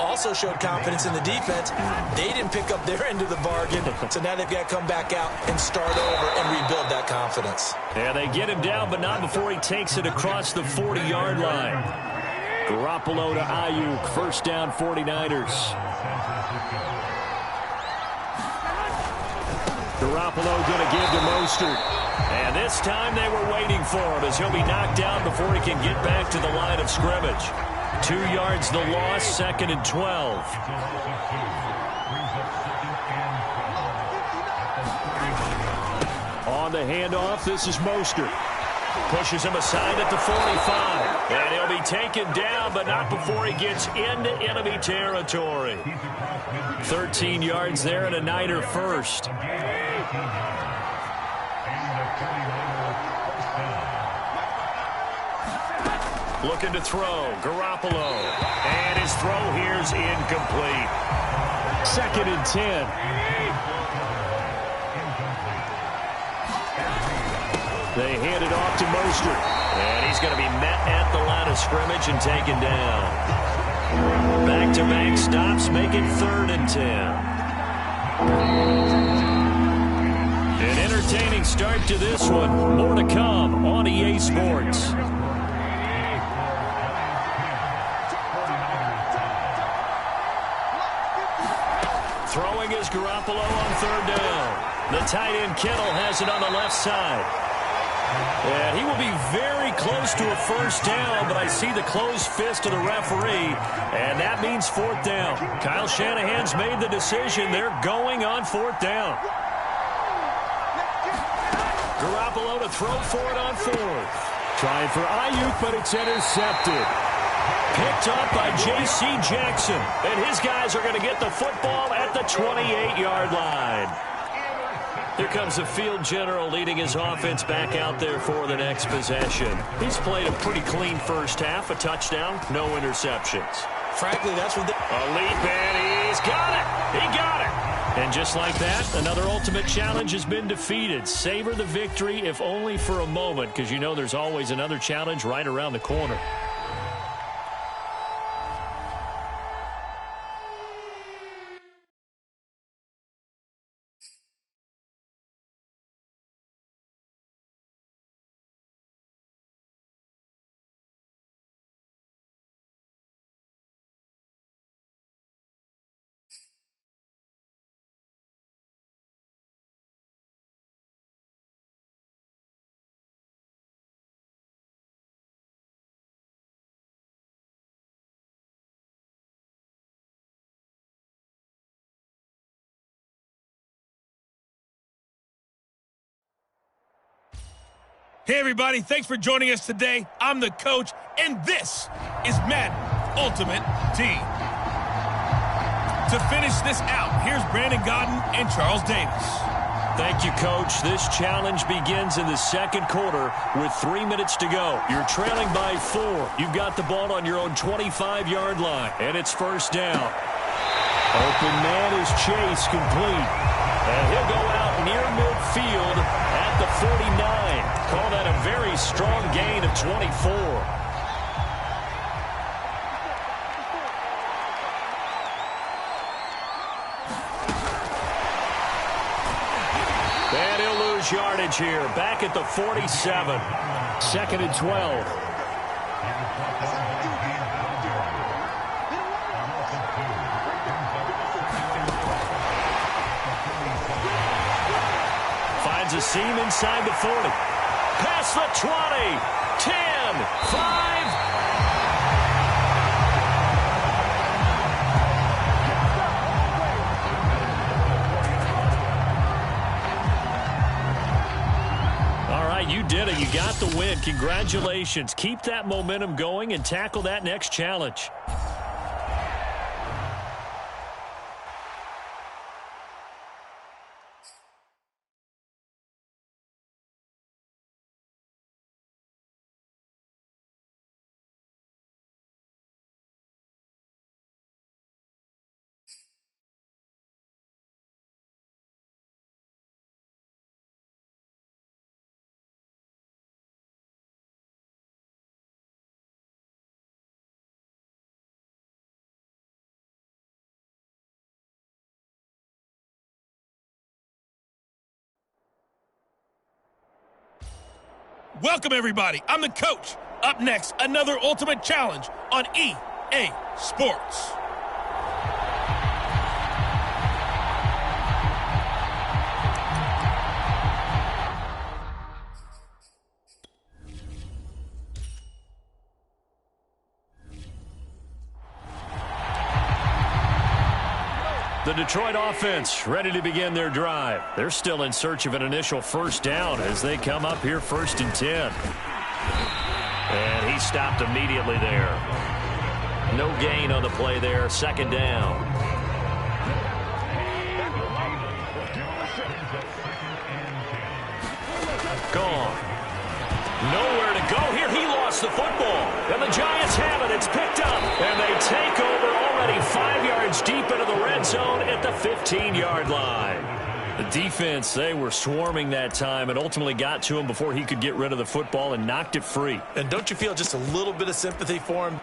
Also showed confidence in the defense. They didn't pick up their end of the bargain, so now they've got to come back out and start over and rebuild that confidence. Yeah, they get him down, but not before he takes it across the 40-yard line. Garoppolo to Ayuk, first down 49ers. Garoppolo going to give to Mostert. And this time they were waiting for him as he'll be knocked down before he can get back to the line of scrimmage. 2 yards the loss, 2nd and 12. On the handoff, this is Mostert. Pushes him aside at the 45. And he'll be taken down, but not before he gets into enemy territory. 13 yards there and a Niner first. Looking to throw, Garoppolo. And his throw here's incomplete. 2nd and 10. They hand it off to Mostert. And he's going to be met at the line of scrimmage and taken down. Back-to-back stops make it 3rd and 10. An entertaining start to this one. More to come on EA Sports. Throwing is Garoppolo on 3rd down. The tight end Kittle has it on the left side. And he will be very close to a first down, but I see the closed fist of the referee, and that means 4th down. Kyle Shanahan's made the decision. They're going on 4th down. Garoppolo to throw for it on 4th. Trying for Ayuk, but it's intercepted. Picked up by J.C. Jackson. And his guys are going to get the football at the 28-yard line. Here comes the field general leading his offense back out there for the next possession. He's played a pretty clean first half, a touchdown, no interceptions. Frankly, that's what A leap, and he's got it. He got it. And just like that, another ultimate challenge has been defeated. Savor the victory, if only for a moment, because you know there's always another challenge right around the corner. Hey, everybody. Thanks for joining us today. I'm the coach, and this is Madden Ultimate Team. To finish this out, here's Brandon Godden and Charles Davis. Thank you, Coach. This challenge begins in the 2nd quarter with 3 minutes to go. You're trailing by 4. You've got the ball on your own 25-yard line, and it's first down. Open man is Chase, complete. And he'll go out near midfield at the 49. Call that a very strong gain of 24. And he'll lose yardage here. Back at the 47. 2nd and 12. Finds a seam inside the 40. Past the 20. 10. 5. All right, you did it. You got the win. Congratulations. Keep that momentum going and tackle that next challenge. Welcome, everybody. I'm the coach. Up next, another Ultimate Challenge on EA Sports. The Detroit offense ready to begin their drive. They're still in search of an initial first down as they come up here 1st and 10. And he stopped immediately there. No gain on the play there. 2nd down. Gone. Nowhere to go here. He lost the football. And the Giants have it. It's picked up. And they take over already 5 yards deep into the red zone at the 15-yard line. The defense, they were swarming that time and ultimately got to him before he could get rid of the football and knocked it free. And don't you feel just a little bit of sympathy for him?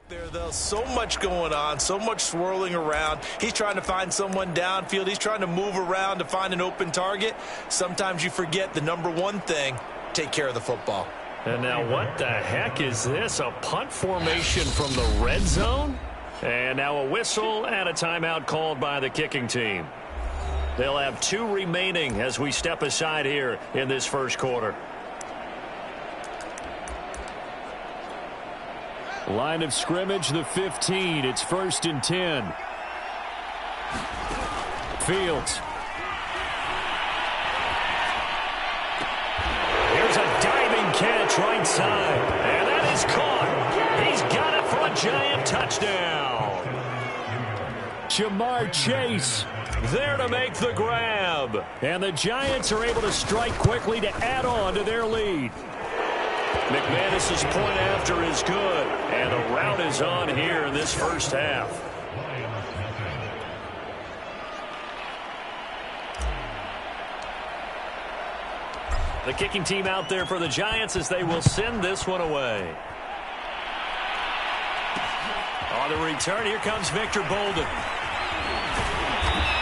There, though, so much going on, so much swirling around. He's trying to find someone downfield. He's trying to move around to find an open target. Sometimes you forget the number one thing, take care of the football. And now what the heck is this? A punt formation from the red zone? And now a whistle and a timeout called by the kicking team. They'll have 2 remaining as we step aside here in this first quarter. Line of scrimmage, the 15. It's 1st and 10. Fields. Here's a diving catch right side. And that is caught. He's got it for a Giant touchdown. Jamar Chase there to make the grab. And the Giants are able to strike quickly to add on to their lead. McManus's point after is good, and the rout is on here in this first half. The kicking team out there for the Giants as they will send this one away. On the return, here comes Victor Bolden.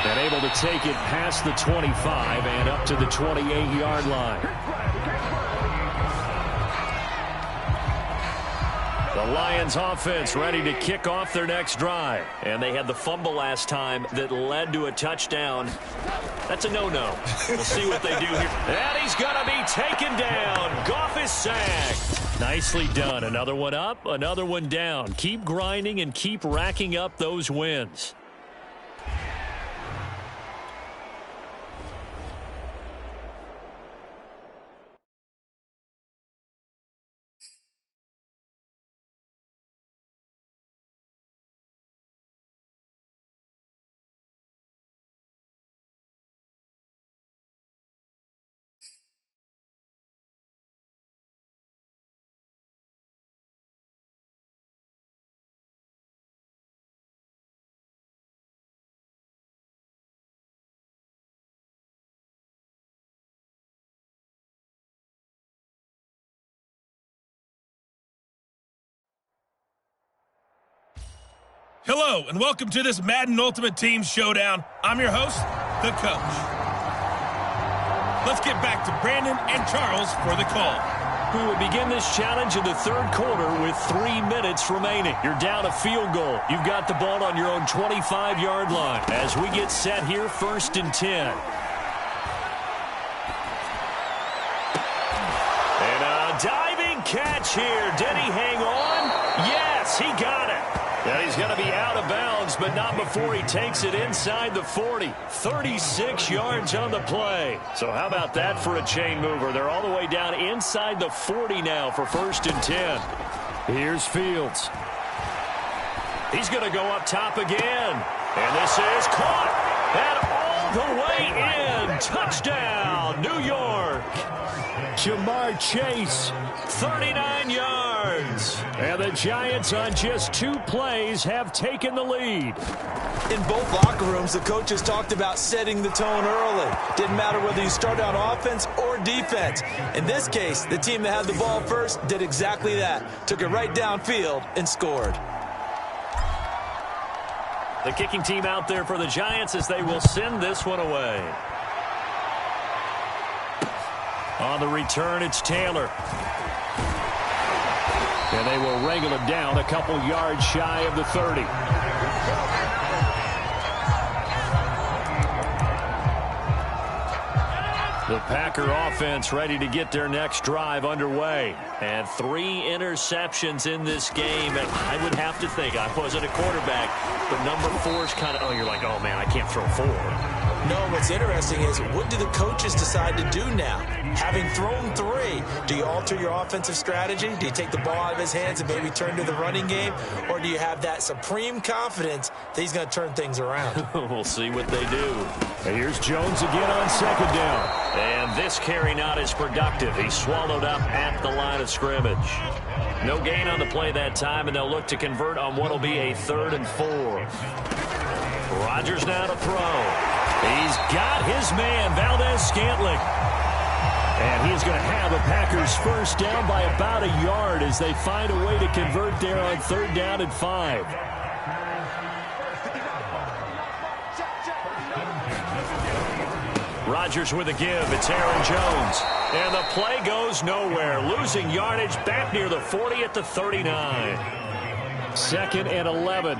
And able to take it past the 25 and up to the 28-yard line. The Lions offense ready to kick off their next drive. And they had the fumble last time that led to a touchdown. That's a no-no. We'll see what they do here. And he's going to be taken down. Goff is sacked. Nicely done. Another one up, another one down. Keep grinding and keep racking up those wins. Hello, and welcome to this Madden Ultimate Team Showdown. I'm your host, the coach. Let's get back to Brandon and Charles for the call. We will begin this challenge in the third quarter with 3 minutes remaining. You're down a field goal. You've got the ball on your own 25-yard line. As we get set here, 1st and 10. And a diving catch here. Did he hang on? Yes, he got it. Yeah, he's going to be out of bounds, but not before he takes it inside the 40. 36 yards on the play. So how about that for a chain mover? They're all the way down inside the 40 now for 1st and 10. Here's Fields. He's going to go up top again. And this is caught. And all the way in. Touchdown, New York. Jamar Chase, 39 yards. And the Giants on just 2 plays have taken the lead. In both locker rooms, the coaches talked about setting the tone early. Didn't matter whether you started on offense or defense. In this case, the team that had the ball first did exactly that. Took it right downfield and scored. The kicking team out there for the Giants as they will send this one away. On the return, it's Taylor. And they will wrangle it down a couple yards shy of the 30. The Packer offense ready to get their next drive underway. And 3 interceptions in this game. And I would have to think, I wasn't a quarterback, but number 4 is kind of, you're like, oh, man, I can't throw 4. No, what's interesting is, what do the coaches decide to do now? Having thrown 3, do you alter your offensive strategy? Do you take the ball out of his hands and maybe turn to the running game? Or do you have that supreme confidence that he's going to turn things around? We'll see what they do. And here's Jones again on 2nd down. And this carry not as productive. He's swallowed up at the line of scrimmage. No gain on the play that time, and they'll look to convert on what will be a 3rd and 4. Rodgers now to throw. He's got his man, Valdez-Scantling. And he's going to have the Packers first down by about a yard as they find a way to convert there on 3rd down and 5. Rodgers with a give. It's Aaron Jones. And the play goes nowhere. Losing yardage back near the 40 at the 39. 2nd and 11.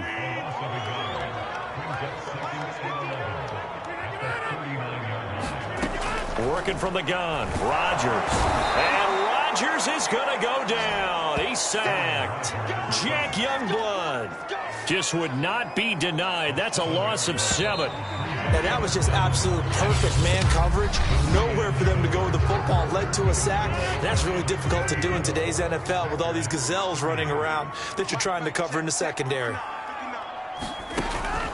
Working from the gun. Rodgers. And Rodgers is going to go down. He's sacked. Jack Youngblood just would not be denied. That's a loss of 7. And that was just absolute perfect man coverage. Nowhere for them to go with the football. Led to a sack. And that's really difficult to do in today's NFL with all these gazelles running around that you're trying to cover in the secondary.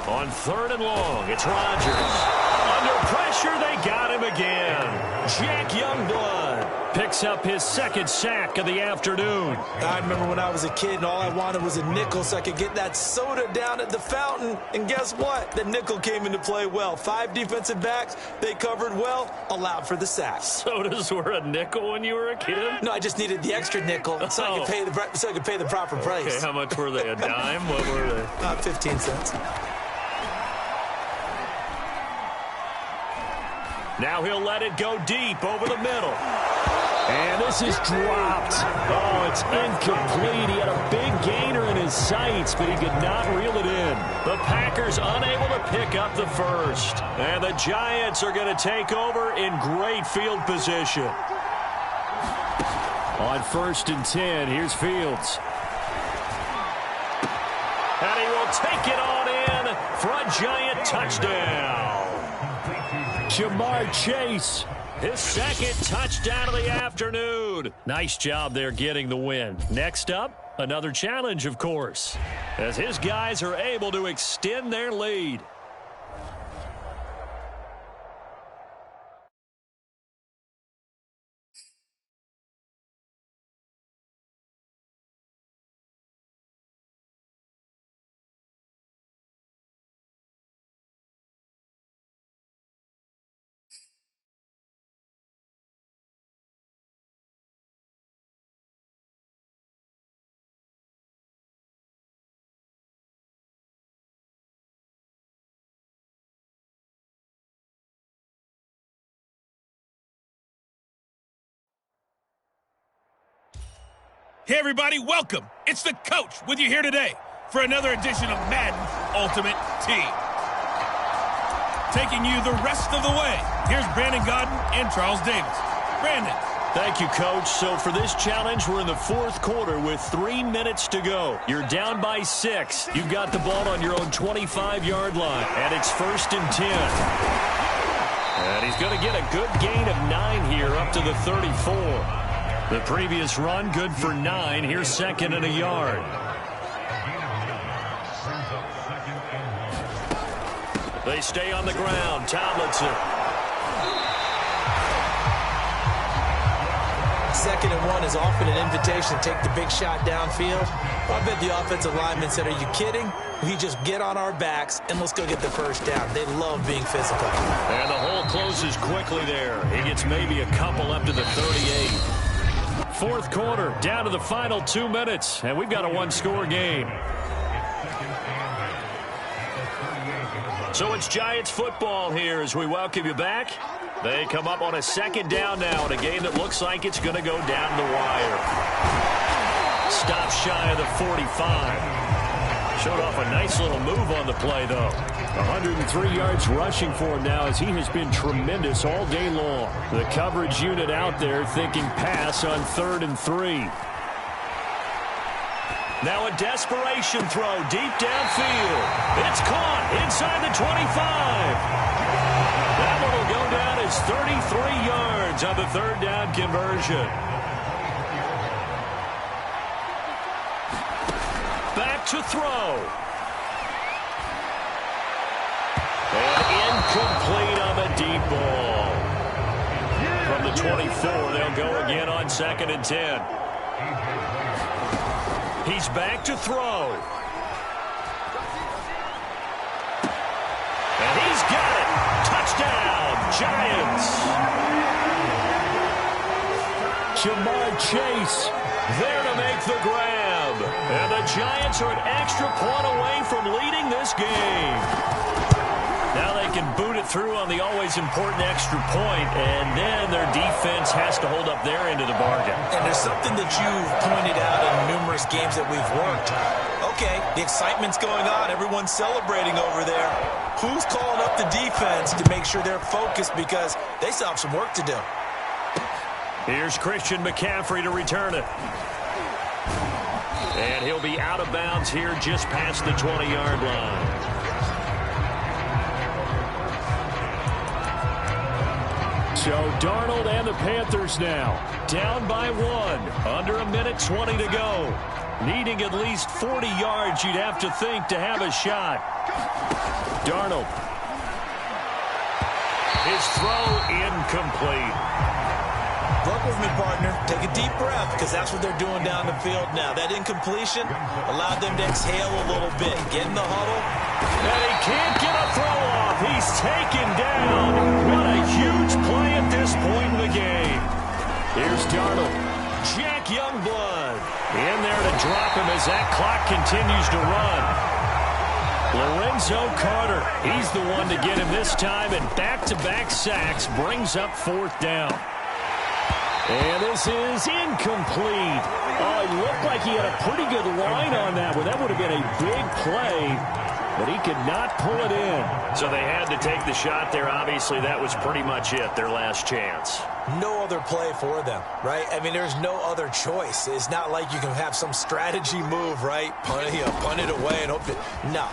On 3rd and long, it's Rodgers. Under pressure, they got him again. Jack Youngblood picks up his 2nd sack of the afternoon. I remember when I was a kid and all I wanted was a nickel so I could get that soda down at the fountain. And guess what? The nickel came into play well. 5 defensive backs, they covered well, allowed for the sack. Sodas were a nickel when you were a kid? No, I just needed the extra nickel so I could pay the proper price. Okay, how much were they? A dime? What were they? 15 cents. Now he'll let it go deep over the middle. And this is dropped. Oh, it's incomplete. He had a big gainer in his sights, but he could not reel it in. The Packers unable to pick up the first. And the Giants are going to take over in great field position. On 1st and 10, here's Fields. And he will take it on in for a Giant touchdown. Jamar Chase. His 2nd touchdown of the afternoon. Nice job there getting the win. Next up, another challenge, of course, as his guys are able to extend their lead. Hey, everybody, welcome. It's the coach with you here today for another edition of Madden Ultimate Team. Taking you the rest of the way, here's Brandon Gaudin and Charles Davis. Brandon. Thank you, Coach. So for this challenge, we're in the 4th quarter with 3 minutes to go. You're down by 6. You've got the ball on your own 25-yard line, and it's 1st and 10. And he's going to get a good gain of 9 here up to the 34. The previous run, good for 9. Here's 2nd and a yard. They stay on the ground. Tomlinson. 2nd and 1 is often an invitation to take the big shot downfield. I bet the offensive lineman said, are you kidding? We just get on our backs and let's go get the first down. They love being physical. And the hole closes quickly there. He gets maybe a couple up to the 38. 4th quarter, down to the final 2 minutes, and we've got a one-score game. So it's Giants football here as we welcome you back. They come up on a 2nd down now in a game that looks like it's going to go down the wire. Stop shy of the 45. Showed off a nice little move on the play, though. 103 yards rushing for him now as he has been tremendous all day long. The coverage unit out there thinking pass on 3rd and 3. Now a desperation throw deep downfield. It's caught inside the 25. That one will go down as 33 yards on the 3rd down conversion. Back to throw. And incomplete on the deep ball. From the 24, they'll go again on 2nd and 10. He's back to throw. And he's got it. Touchdown, Giants. Jamar Chase there to make the grab. And the Giants are an extra point away from leading this game. Now they can boot it through on the always important extra point, and then their defense has to hold up their end of the bargain. And there's something that you've pointed out in numerous games that we've worked. Okay, the excitement's going on. Everyone's celebrating over there. Who's calling up the defense to make sure they're focused because they still have some work to do? Here's Christian McCaffrey to return it. And he'll be out of bounds here just past the 20-yard line. So Darnold and the Panthers now down by 1. Under a minute 20 to go. Needing at least 40 yards, you'd have to think, to have a shot. Darnold. His throw incomplete. Work with me, partner. Take a deep breath because that's what they're doing down the field now. That incompletion allowed them to exhale a little bit. Get in the huddle. And he can't get a throw off. He's taken down. What a huge play at this point in the game. Here's Darnold. Jack Youngblood in there to drop him as that clock continues to run. Lorenzo Carter, he's the one to get him this time, and back-to-back sacks brings up 4th down. And this is incomplete. Oh, it looked like he had a pretty good line on that one. That would have been a big play, but he could not pull it in. So they had to take the shot there. Obviously, that was pretty much it, their last chance. No other play for them, right? I mean, there's no other choice. It's not like you can have some strategy move, right? Punt it away and hope it. No,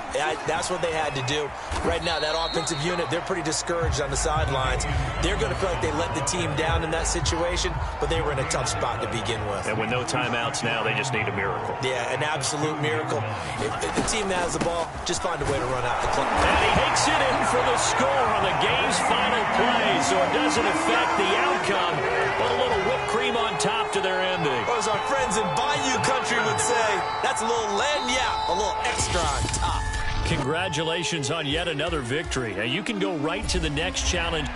that's what they had to do. Right now, that offensive unit, they're pretty discouraged on the sidelines. They're going to feel like they let the team down in that situation, but they were in a tough spot to begin with. And with no timeouts now, they just need a miracle. Yeah, an absolute miracle. If the team that has the ball, just find a way to run out the clock. And he takes it in for the score on the game's final play, so it doesn't affect the outcome. But a little whipped cream on top to their ending. Or as our friends in Bayou Country would say, that's a little lagniappe, a little extra on top. Congratulations on yet another victory. Now you can go right to the next challenge.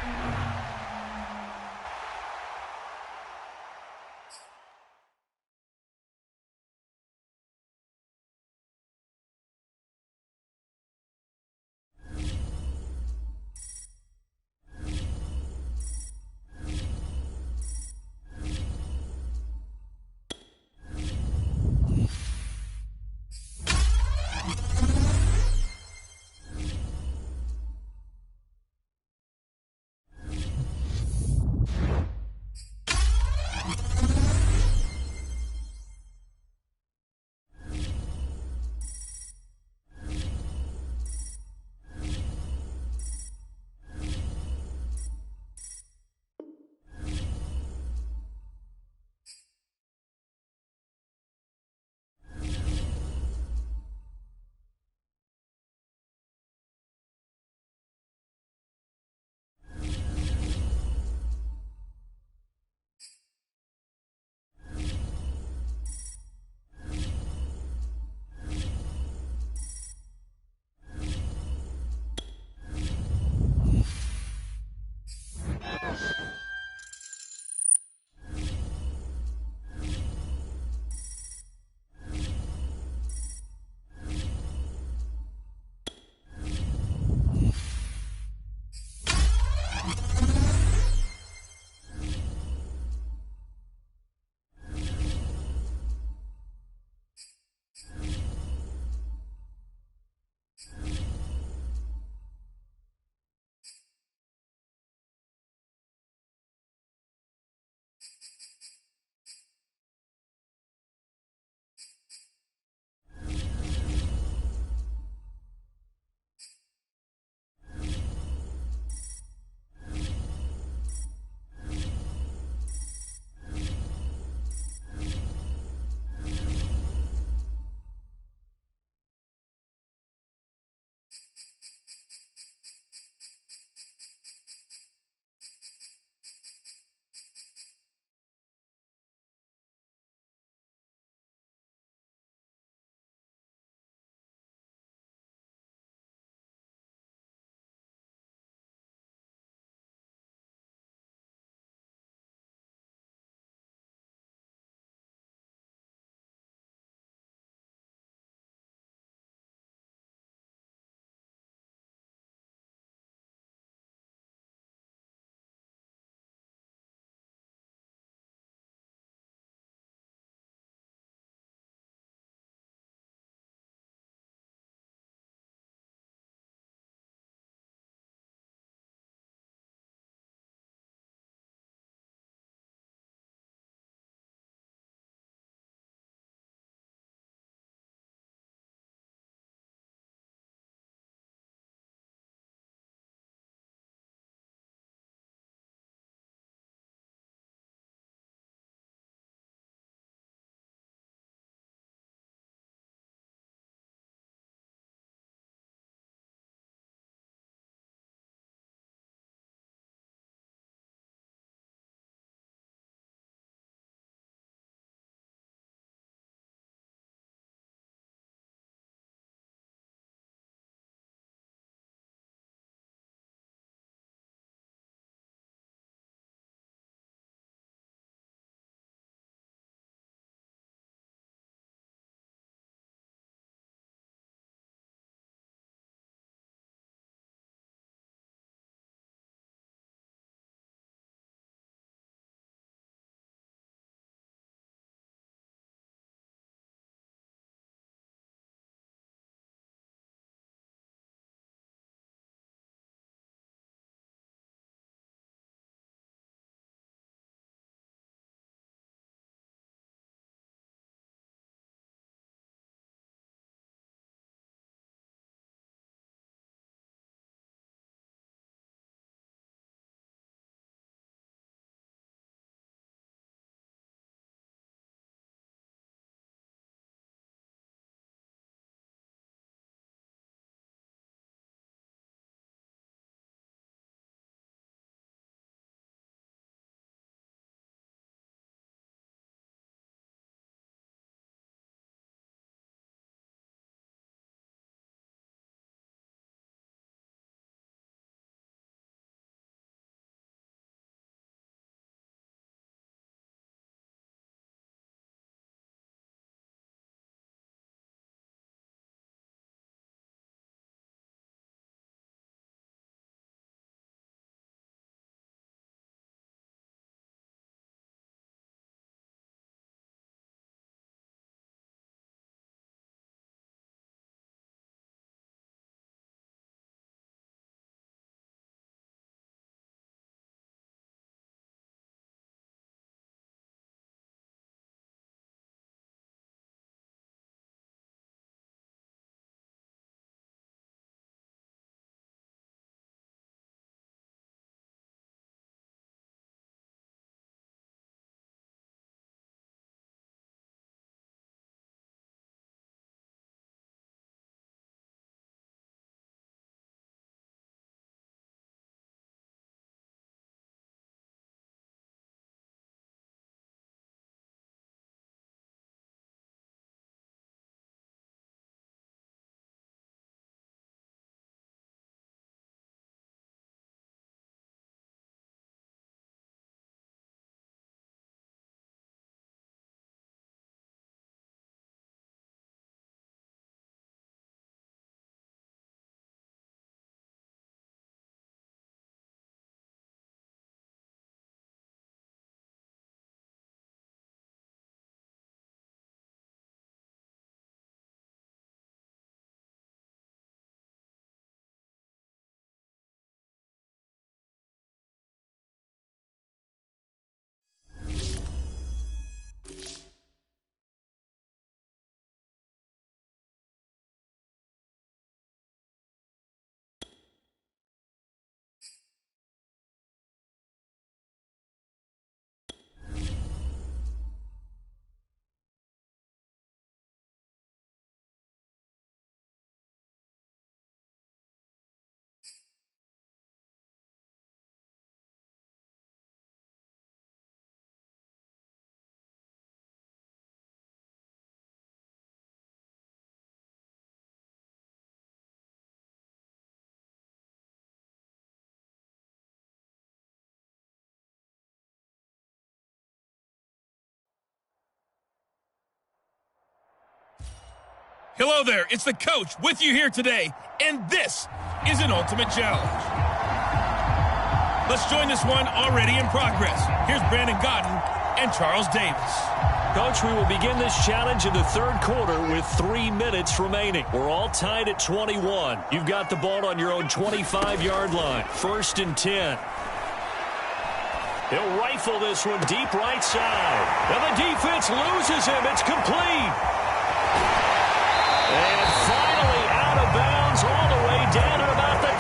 Hello there, it's the coach with you here today, and this is an Ultimate Challenge. Let's join this one already in progress. Here's Brandon Godden and Charles Davis. Coach, we will begin this challenge in the third quarter with 3 minutes remaining. We're all tied at 21. You've got the ball on your own 25-yard line. 1st and 10. He'll rifle this one deep right side. And the defense loses him. It's complete. And finally out of bounds all the way down at about the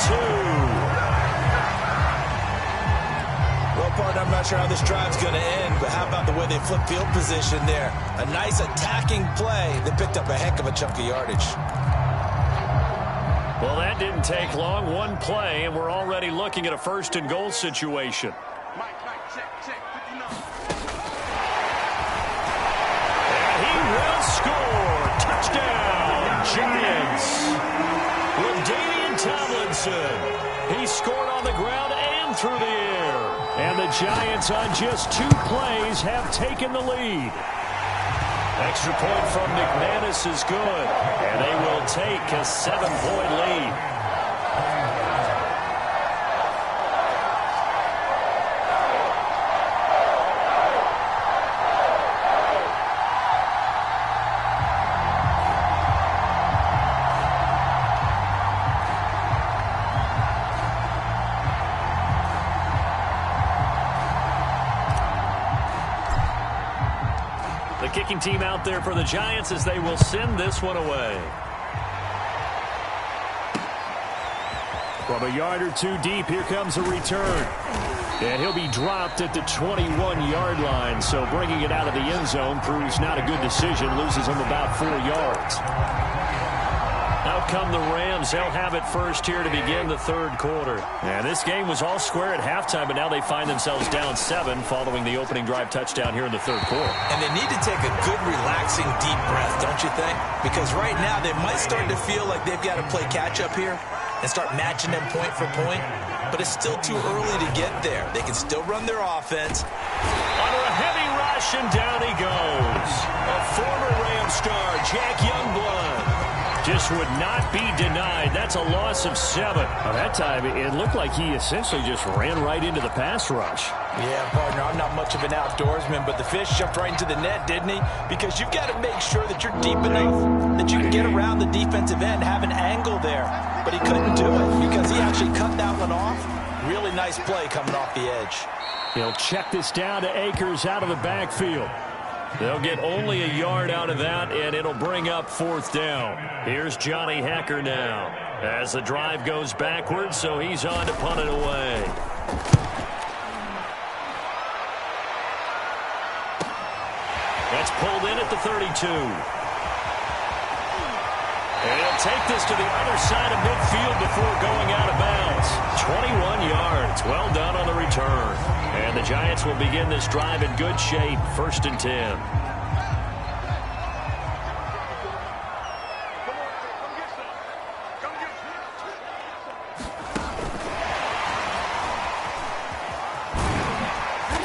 2. Well, partner, I'm not sure how this drive's going to end, but how about the way they flip field position there? A nice attacking play that picked up a heck of a chunk of yardage. Well, that didn't take long. One play, and we're already looking at a 1st and goal situation. And he will score. Touchdown, Giants. With Damian Tomlinson. He scored on the ground and through the air. And the Giants on just 2 plays have taken the lead. Extra point from McManus is good. And they will take a 7-point lead. Kicking team out there for the Giants as they will send this one away. From a yard or 2 deep, here comes a return. And he'll be dropped at the 21-yard line, so bringing it out of the end zone proves not a good decision. Loses him about 4 yards. Out come the Rams. They'll have it first here to begin the third quarter. And this game was all square at halftime, but now they find themselves down 7 following the opening drive touchdown here in the third quarter. And they need to take a good, relaxing, deep breath, don't you think? Because right now they might start to feel like they've got to play catch-up here and start matching them point for point. But it's still too early to get there. They can still run their offense. Under a heavy rush, and down he goes. A former Ram star, Jack Youngblood. Just would not be denied. That's a loss of 7. Well, that time, it looked like he essentially just ran right into the pass rush. Yeah, partner, I'm not much of an outdoorsman, but the fish jumped right into the net, didn't he? Because you've got to make sure that you're deep enough that you can get around the defensive end, have an angle there. But he couldn't do it because he actually cut that one off. Really nice play coming off the edge. He'll check this down to Akers out of the backfield. They'll get only a yard out of that, and it'll bring up 4th down. Here's Johnny Hekker now as the drive goes backwards, so he's on to punt it away. That's pulled in at the 32. And he'll take this to the other side of midfield before going out of bounds. 21 yards. Well done on the return. And the Giants will begin this drive in good shape. 1st and 10.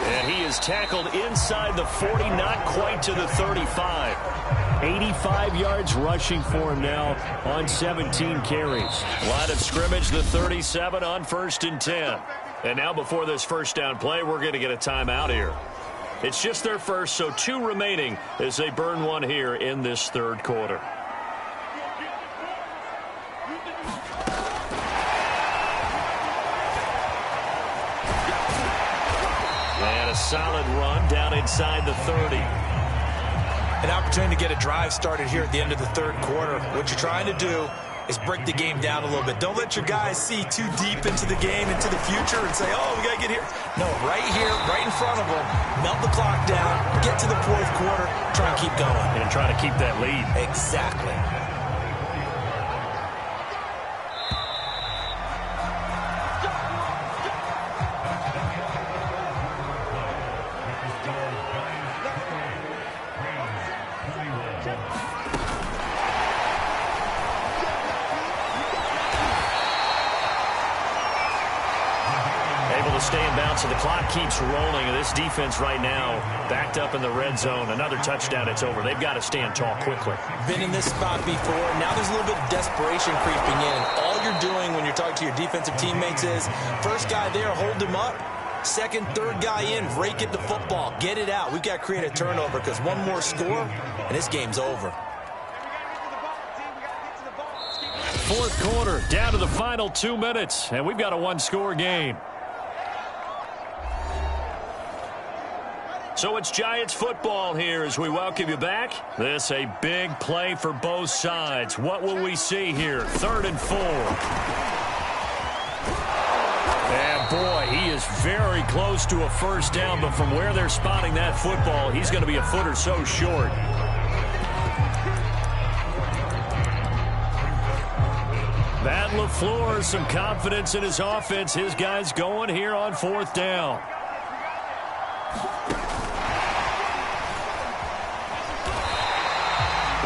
And he is tackled inside the 40, not quite to the 35. 85 yards rushing for him now on 17 carries. Line of scrimmage, the 37 on 1st and 10. And now before this first down play, we're going to get a timeout here. It's just their first, so 2 remaining as they burn one here in this third quarter. And a solid run down inside the 30. An opportunity to get a drive started here at the end of the third quarter. What you're trying to do is break the game down a little bit. Don't let your guys see too deep into the game, into the future, and say, oh, we got to get here. No, right here, right in front of them, melt the clock down, get to the 4th quarter, try and keep going. And try to keep that lead. Exactly. Stay in bounds So the clock keeps rolling, and this defense right now backed up in the red zone. Another touchdown, it's over. They've got to stand tall quickly. Been in this spot before. Now there's a little bit of desperation creeping in. All you're doing when you're talking to your defensive teammates is, first guy there, hold him up. Second, third guy in, rake at the football. Get it out. We've got to create a turnover because one more score, and this game's over. Fourth quarter, down to the final 2 minutes, and we've got a one-score game. So it's Giants football here as we welcome you back. This a big play for both sides. What will we see here? 3rd and 4. And boy, he is very close to a first down, but from where they're spotting that football, he's going to be a foot or so short. Matt LaFleur, some confidence in his offense. His guys going here on 4th down.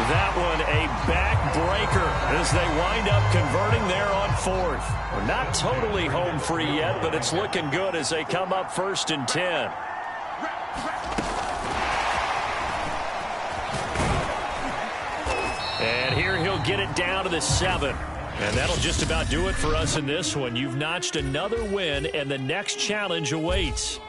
That one a backbreaker as they wind up converting there on 4th. We're not totally home free yet, but it's looking good as they come up 1st and 10. And here he'll get it down to the 7. And that'll just about do it for us in this one. You've notched another win, and the next challenge awaits.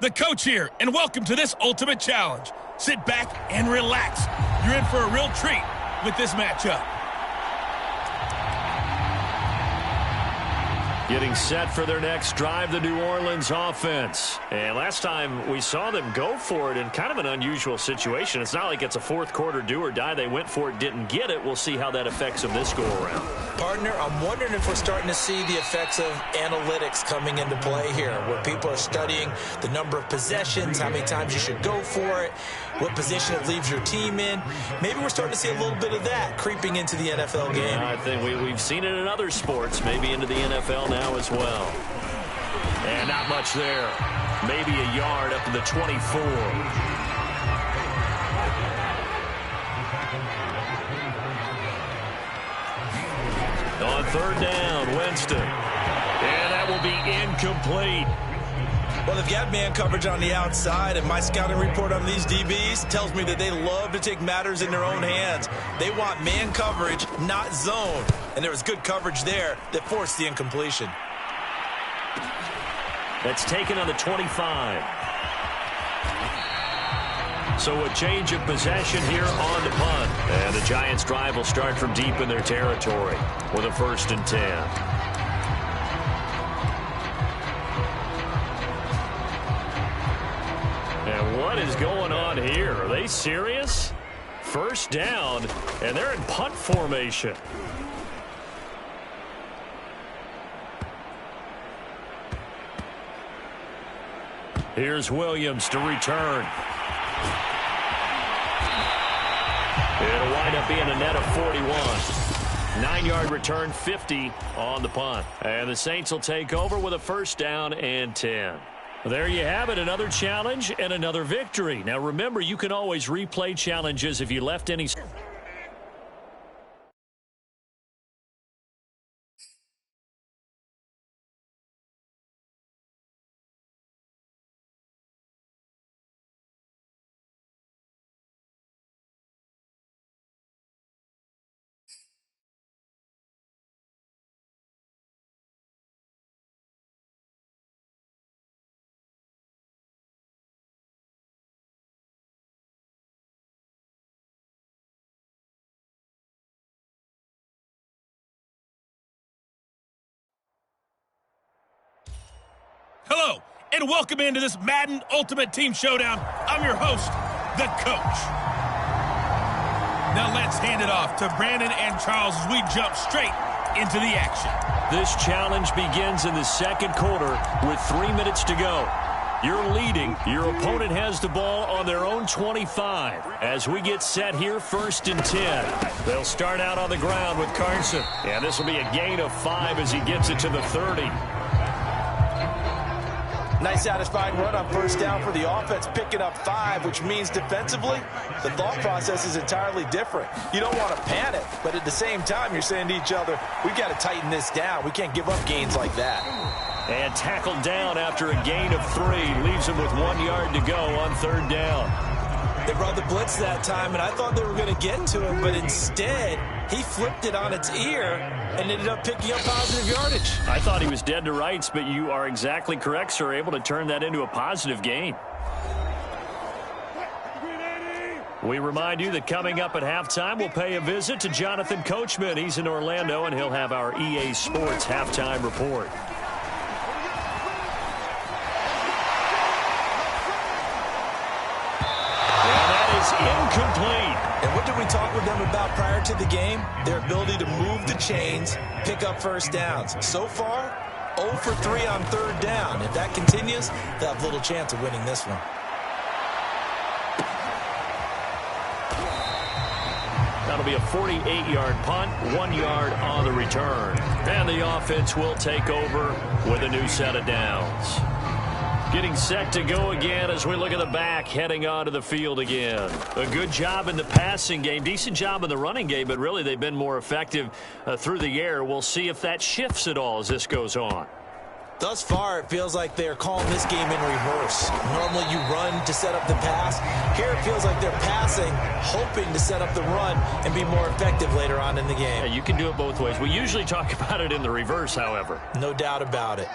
The coach here, and welcome to this ultimate challenge. Sit back and relax. You're in for a real treat with this matchup. Getting set for their next drive, the New Orleans offense. And last time we saw them go for it in kind of an unusual situation. It's not like it's a fourth quarter do or die. They went for it, didn't get it. We'll see how that affects them this go-around. Partner, I'm wondering if we're starting to see the effects of analytics coming into play here, where people are studying the number of possessions, how many times you should go for it, what position it leaves your team in. Maybe we're starting to see a little bit of that creeping into the NFL game. Yeah, I think we've seen it in other sports, maybe into the NFL now as well. And not much there. Maybe a yard up to the 24. On 3rd down, Winston. And that will be incomplete. Well, they've got man coverage on the outside, and my scouting report on these DBs tells me that they love to take matters in their own hands. They want man coverage, not zone. And there was good coverage there that forced the incompletion. That's taken on the 25. So a change of possession here on the punt. And the Giants' drive will start from deep in their territory with a 1st and 10. And what is going on here? Are they serious? 1st down, and they're in punt formation. Here's Williams to return. It'll wind up being a net of 41. 9-yard return, 50 on the punt. And the Saints will take over with a 1st down and 10. There you have it, another challenge and another victory. Now remember, you can always replay challenges if you left any... Hello, and welcome into this Madden Ultimate Team Showdown. I'm your host, the Coach. Now let's hand it off to Brandon and Charles as we jump straight into the action. This challenge begins in the second quarter with 3 minutes to go. You're leading. Your opponent has the ball on their own 25. As we get set here, 1st and 10. They'll start out on the ground with Carson. And this will be a gain of 5 as he gets it to the 30. Nice satisfying run on 1st down for the offense, picking up 5, which means defensively, the thought process is entirely different. You don't want to panic, but at the same time, you're saying to each other, we've got to tighten this down. We can't give up gains like that. And tackled down after a gain of 3. Leaves him with 1 yard to go on 3rd down. They brought the blitz that time, and I thought they were going to get to him, but instead, he flipped it on its ear and ended up picking up positive yardage. I thought he was dead to rights, but you are exactly correct, sir. Able to turn that into a positive gain. We remind you that coming up at halftime, we'll pay a visit to Jonathan Coachman. He's in Orlando, and he'll have our EA Sports halftime report. Incomplete. And what did we talk with them about prior to the game? Their ability to move the chains, pick up 1st downs. So far, 0 for 3 on 3rd down. If that continues, they'll have little chance of winning this one. That'll be a 48-yard punt, 1 yard on the return. And the offense will take over with a new set of downs. Getting set to go again as we look at the back, heading onto the field again. A good job in the passing game, decent job in the running game, but really they've been more effective through the air. We'll see if that shifts at all as this goes on. Thus far, it feels like they're calling this game in reverse. Normally you run to set up the pass. Here it feels like they're passing, hoping to set up the run and be more effective later on in the game. Yeah, you can do it both ways. We usually talk about it in the reverse, however. No doubt about it.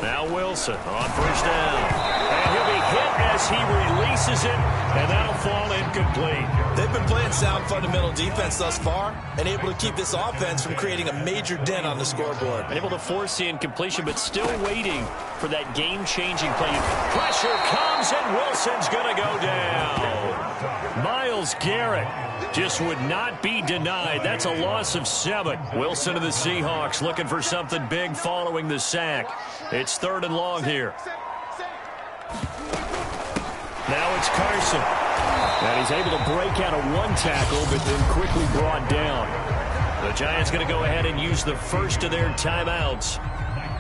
Now Wilson on 1st down. And he'll be hit as he releases it, and that'll fall incomplete. They've been playing sound fundamental defense thus far and able to keep this offense from creating a major dent on the scoreboard. Able to force the incompletion, but still waiting for that game-changing play. Pressure comes, and Wilson's going to go down. Myles Garrett just would not be denied. That's a loss of 7. Wilson of the Seahawks looking for something big following the sack. It's 3rd and long here. Now it's Carson. And he's able to break out of 1 tackle, but then quickly brought down. The Giants going to go ahead and use the first of their timeouts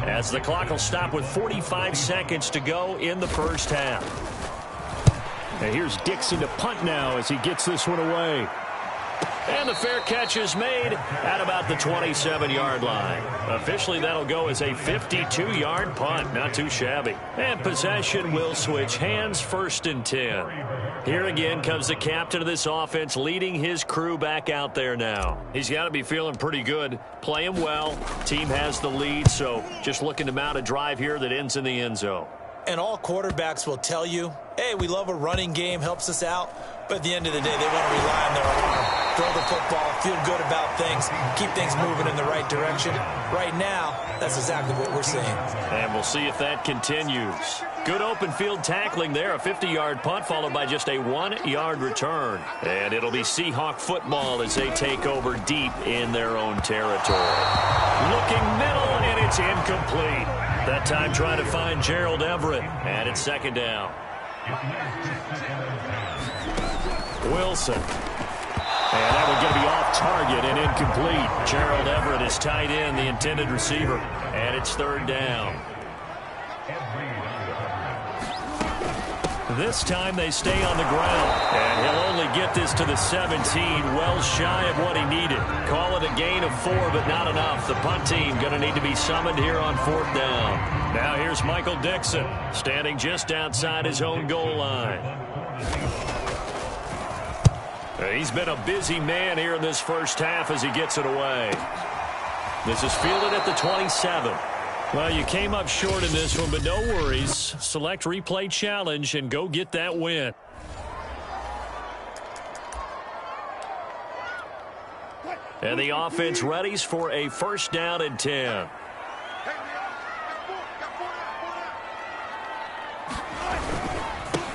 as the clock will stop with 45 seconds to go in the 1st half. And here's Dixon to punt now as he gets this one away. And the fair catch is made at about the 27-yard line. Officially, that'll go as a 52-yard punt. Not too shabby. And possession will switch hands, 1st and 10. Here again comes the captain of this offense leading his crew back out there now. He's got to be feeling pretty good. Playing well. Team has the lead, so just looking to mount a drive here that ends in the end zone. And all quarterbacks will tell you, hey, we love a running game, helps us out. But at the end of the day, they want to rely on their arm, throw the football, feel good about things, keep things moving in the right direction. Right now, that's exactly what we're seeing. And we'll see if that continues. Good open field tackling there, a 50-yard punt followed by just a 1-yard return. And it'll be Seahawk football as they take over deep in their own territory. Looking middle, and it's incomplete. That time trying to find Gerald Everett. And it's 2nd down. Wilson. And that one going to be off target and incomplete. Gerald Everett is tight end, the intended receiver. And it's 3rd down. This time they stay on the ground. And he'll only get this to the 17, well shy of what he needed. Call it a gain of 4, but not enough. The punt team going to need to be summoned here on 4th down. Now here's Michael Dixon, standing just outside his own goal line. He's been a busy man here in this 1st half as he gets it away. This is fielded at the 27. Well, you came up short in this one, but no worries. Select replay challenge and go get that win. And the offense readies for a 1st down and 10.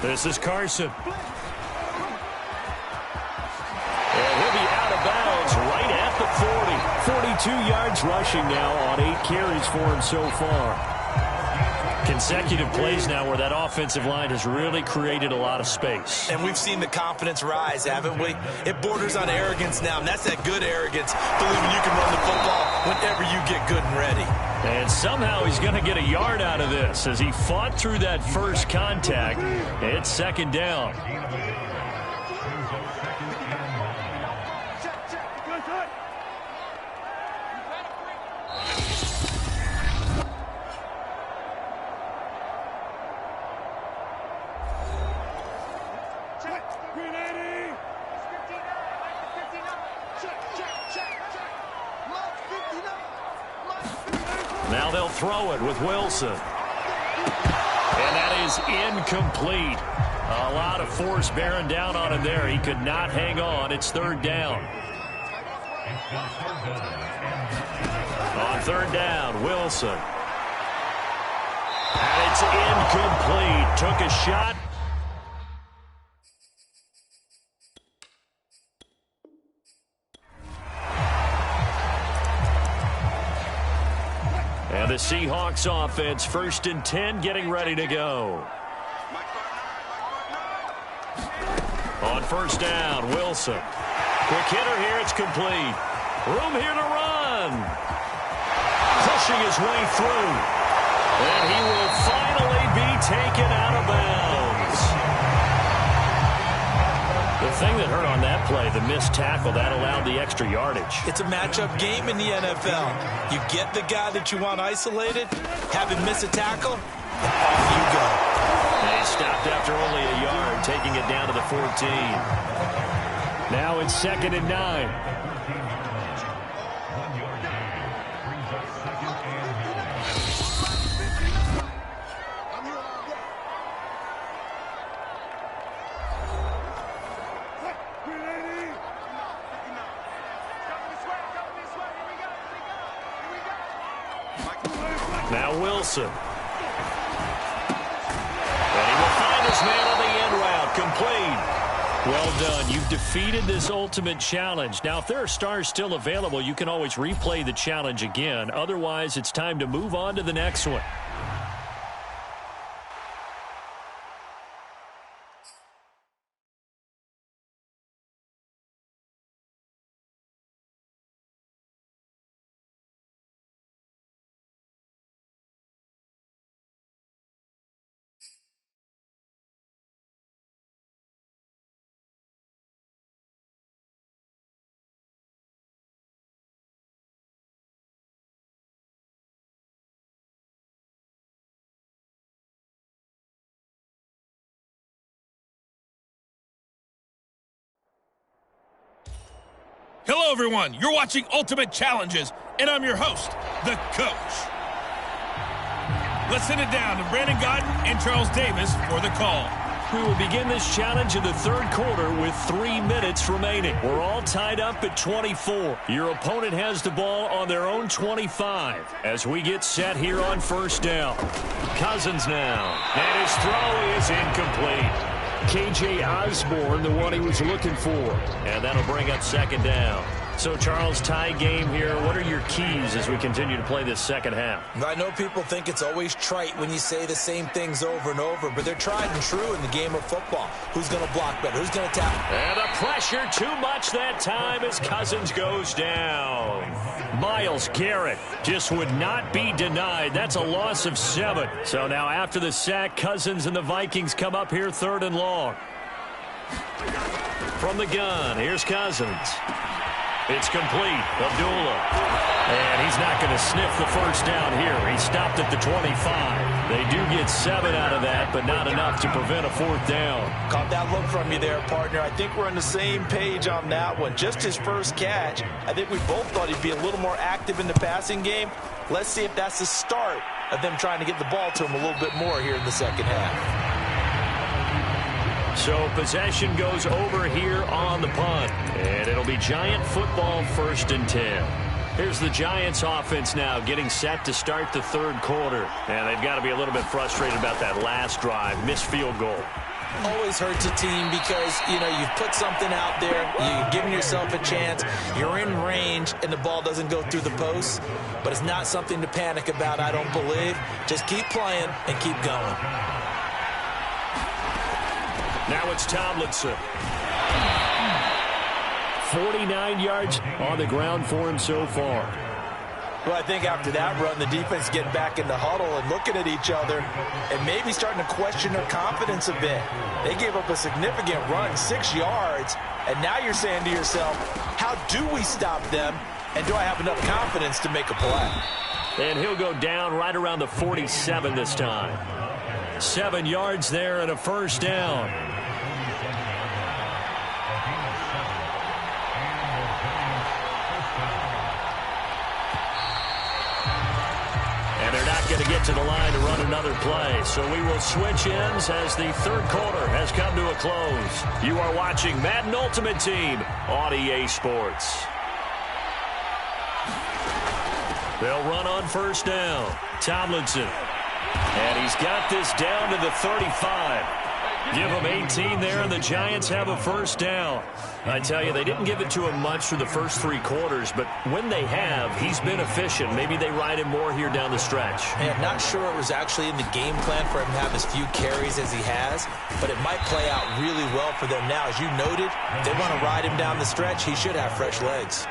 This is Carson. And he'll be out of bounds right at the 40. 42 yards rushing now on 8 carries for him so far. Consecutive plays now where that offensive line has really created a lot of space. And we've seen the confidence rise, haven't we? It borders on arrogance now, and that's that good arrogance, believing you can run the football whenever you get good and ready. And somehow he's going to get a yard out of this as he fought through that first contact. It's second down. Now they'll throw it with Wilson. And that is incomplete. A lot of force bearing down on him there. He could not hang on. It's third down. On third down, Wilson. And it's incomplete. Took a shot. And the Seahawks offense, 1st and 10, getting ready to go. On first down, Wilson. Quick hitter here, it's complete. Room here to run. Pushing his way through. And he will finally be taken out of bounds. The thing that hurt on that play, the missed tackle, that allowed the extra yardage. It's a matchup game in the NFL. You get the guy that you want isolated, have him miss a tackle, and off you go. And he stopped after only a yard, taking it down to the 14. Now it's 2nd and 9. Now Wilson. And he will find his man on the end route. Complete. Well done. You've defeated this ultimate challenge. Now, if there are stars still available, you can always replay the challenge again. Otherwise, it's time to move on to the next one. Hello, everyone. You're watching Ultimate Challenges, and I'm your host, the Coach. Let's send it down to Brandon Godden and Charles Davis for the call. We will begin this challenge in the third quarter with 3 minutes remaining. We're all tied up at 24. Your opponent has the ball on their own 25 as we get set here on first down. Cousins now. And his throw is incomplete. K.J. Osborne, the one he was looking for. And that'll bring up second down. So, Charles, tie game here. What are your keys as we continue to play this second half? I know people think it's always trite when you say the same things over and over, but they're tried and true in the game of football. Who's going to block better? Who's going to tackle? And the pressure too much that time as Cousins goes down. Myles Garrett just would not be denied. That's a loss of 7. So now after the sack, Cousins and the Vikings come up here 3rd and long. From the gun, here's Cousins. It's complete. Abdullah. And he's not going to sniff the first down here. He stopped at the 25. They do get 7 out of that, but not enough to prevent a 4th down. Caught that look from you there, partner. I think we're on the same page on that one. Just his first catch. I think we both thought he'd be a little more active in the passing game. Let's see if that's the start of them trying to get the ball to him a little bit more here in the second half. So possession goes over here on the punt. And it'll be Giant football 1st and 10. Here's the Giants offense now getting set to start the third quarter. And they've got to be a little bit frustrated about that last drive. Missed field goal. always hurts a team because, you've put something out there, you're giving yourself a chance, you're in range, and the ball doesn't go through the post. But it's not something to panic about, I don't believe. Just keep playing and keep going. Now it's Tomlinson. 49 yards on the ground for him so far. Well, I think after that run, the defense getting back in the huddle and looking at each other and maybe starting to question their confidence a bit. They gave up a significant run, 6 yards, and now you're saying to yourself, how do we stop them, and do I have enough confidence to make a play? And he'll go down right around the 47 this time. 7 yards there and a first down. And they're not going to get to the line to run another play. So we will switch ends as the third quarter has come to a close. You are watching Madden Ultimate Team on EA Sports. They'll run on first down. Tomlinson. And he's got this down to the 35. Give him 18 there, and the Giants have a first down. I tell you, they didn't give it to him much through the first 3 quarters, but when they have, he's been efficient. Maybe they ride him more here down the stretch. Man, not sure it was actually in the game plan for him to have as few carries as he has, but it might play out really well for them now. As you noted, if they want to ride him down the stretch, he should have fresh legs.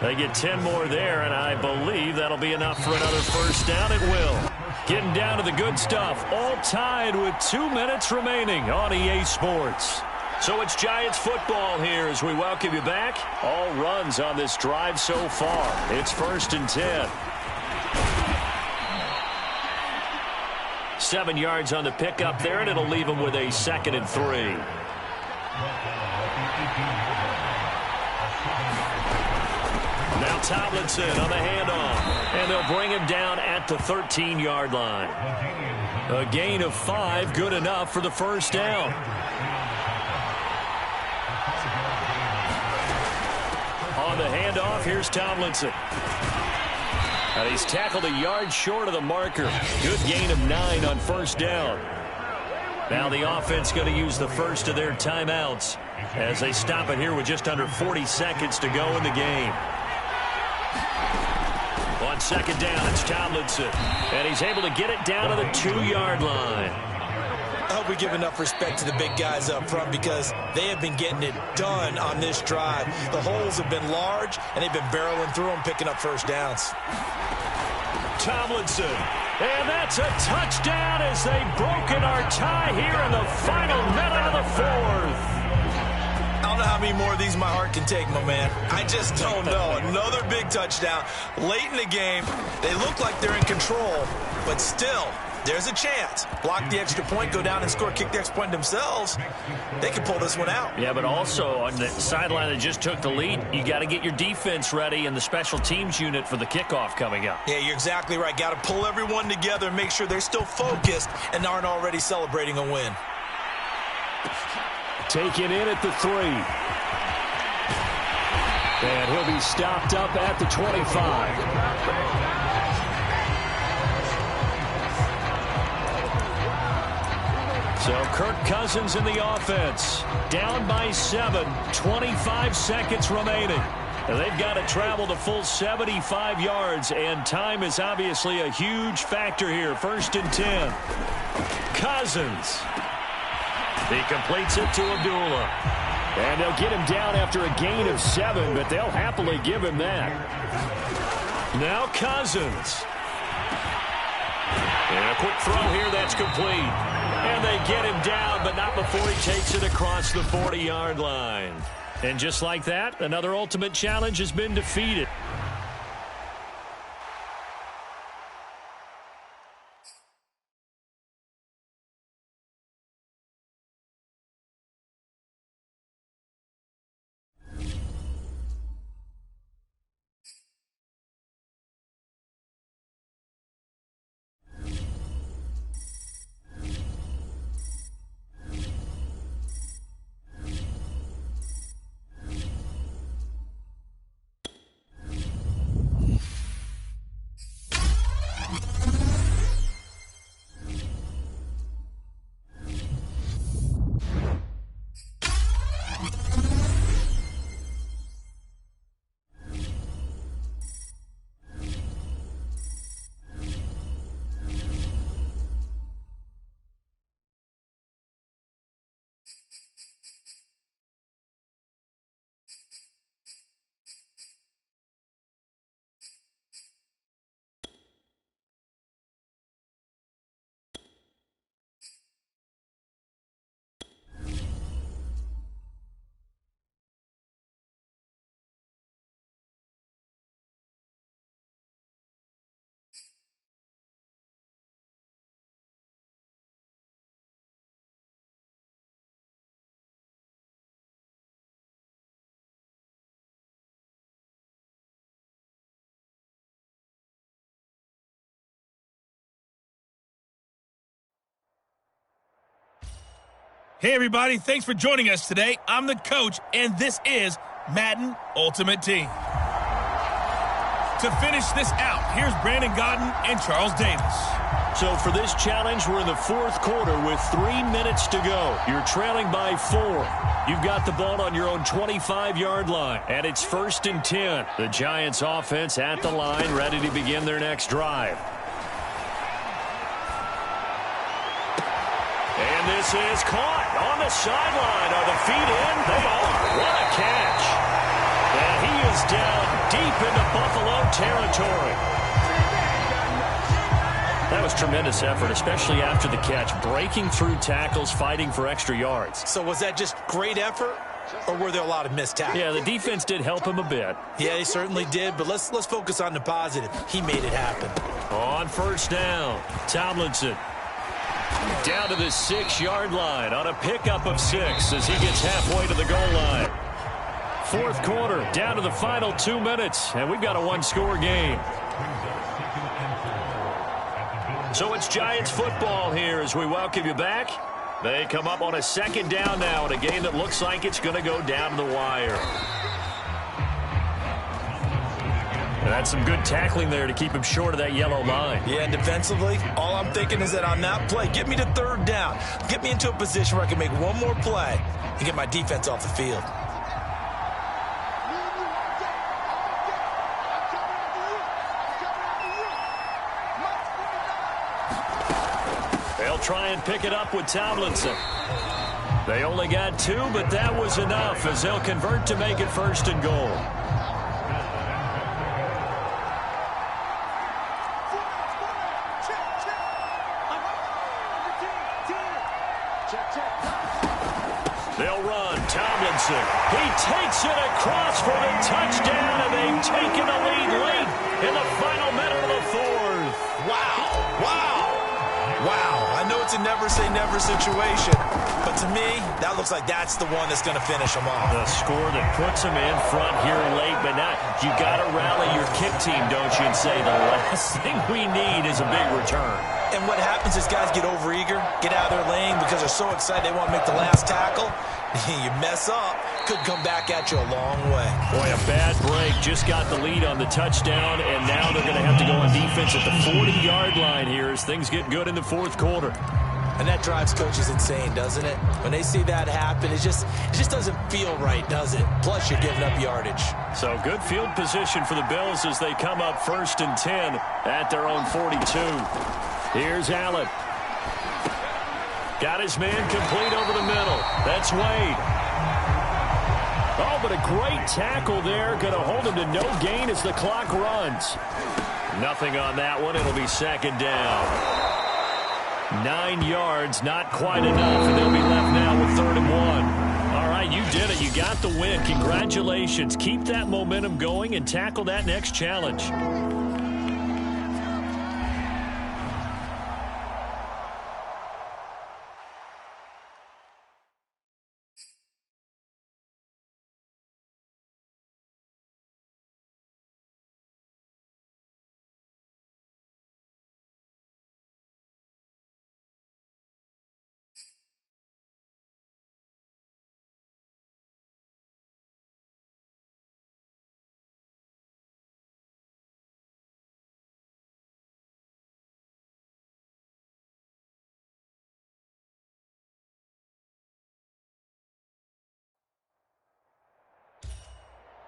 They get 10 more there, and I believe that'll be enough for another first down. It will. Getting down to the good stuff, all tied with 2 minutes remaining on EA Sports. So it's Giants football here as we welcome you back. All runs on this drive so far. It's 1st and 10. 7 yards on the pickup there, and it'll leave them with a 2nd and 3. Now Tomlinson on the handoff, and they'll bring him down at the 13-yard line. A gain of 5, good enough for the first down. On the handoff, here's Tomlinson. And he's tackled a yard short of the marker. Good gain of 9 on first down. Now the offense going to use the first of their timeouts as they stop it here with just under 40 seconds to go in the game. On second down, it's Tomlinson. And he's able to get it down to the 2-yard line. I hope we give enough respect to the big guys up front because they have been getting it done on this drive. The holes have been large, and they've been barreling through them, picking up first downs. Tomlinson. And that's a touchdown as they've broken our tie here in the final minute of the 4th. I don't know how many more of these my heart can take, my man. I just don't know. Another big touchdown. Late in the game, they look like they're in control, but still, there's a chance. Block the extra point, go down and score, kick the extra point themselves. They can pull this one out. Yeah, but also on the sideline that just took the lead, you got to get your defense ready and the special teams unit for the kickoff coming up. Yeah, you're exactly right. Got to pull everyone together and make sure they're still focused and aren't already celebrating a win. Taken in at the 3. And he'll be stopped up at the 25. So Kirk Cousins in the offense. Down by 7, 25 seconds remaining. And they've got to travel the full 75 yards, and time is obviously a huge factor here. 1st and 10. Cousins. He completes it to Abdullah. And they'll get him down after a gain of 7, but they'll happily give him that. Now Cousins. And a quick throw here that's complete. And they get him down, but not before he takes it across the 40-yard line. And just like that, another ultimate challenge has been defeated. Hey, everybody. Thanks for joining us today. I'm the coach, and this is Madden Ultimate Team. To finish this out, here's Brandon Gaudin and Charles Davis. So for this challenge, we're in the fourth quarter with 3 minutes to go. You're trailing by 4. You've got the ball on your own 25-yard line, and it's 1st and 10. The Giants offense at the line, ready to begin their next drive. And this is caught on the sideline. Are the feet in? They are. What a catch. And he is down deep into Buffalo territory. That was tremendous effort, especially after the catch. Breaking through tackles, fighting for extra yards. So was that just great effort, or were there a lot of missed tackles? Yeah, the defense did help him a bit. Yeah, he certainly did, but let's focus on the positive. He made it happen. On 1st down, Tomlinson. Down to the 6-yard line on a pickup of 6 as he gets halfway to the goal line. Fourth quarter, down to the final 2 minutes, and we've got a one-score game. So it's Giants football here as we welcome you back. They come up on a 2nd down now in a game that looks like it's going to go down to the wire. And that's some good tackling there to keep him short of that yellow line. Yeah, and defensively, all I'm thinking is that on that play, get me to 3rd down. Get me into a position where I can make one more play and get my defense off the field. They'll try and pick it up with Tomlinson. They only got 2, but that was enough as they'll convert to make it 1st and goal. They'll run. Tomlinson. He takes it across for the touchdown, and they've taken the lead late in the final minute of the 4th. Wow. Wow. Wow. I know it's a never-say-never situation, but to me, that looks like that's the one that's going to finish them off. The score that puts them in front here late, but now you got to rally your kick team, don't you, and say the last thing we need is a big return. And what happens is guys get overeager, get out of their lane because they're so excited they want to make the last tackle. You mess up, could come back at you a long way. Boy, a bad break. Just got the lead on the touchdown, and now they're going to have to go on defense at the 40-yard line here as things get good in the fourth quarter. And that drives coaches insane, doesn't it? When they see that happen, it just doesn't feel right, does it? Plus, you're giving up yardage. So good field position for the Bills as they come up 1st and 10 at their own 42. Here's Allen. Got his man complete over the middle. That's Wade. Oh, but a great tackle there. Going to hold him to no gain as the clock runs. Nothing on that one. It'll be 2nd down. 9 yards, not quite enough, and they'll be left now with 3rd and 1. All right, you did it. You got the win. Congratulations. Keep that momentum going and tackle that next challenge.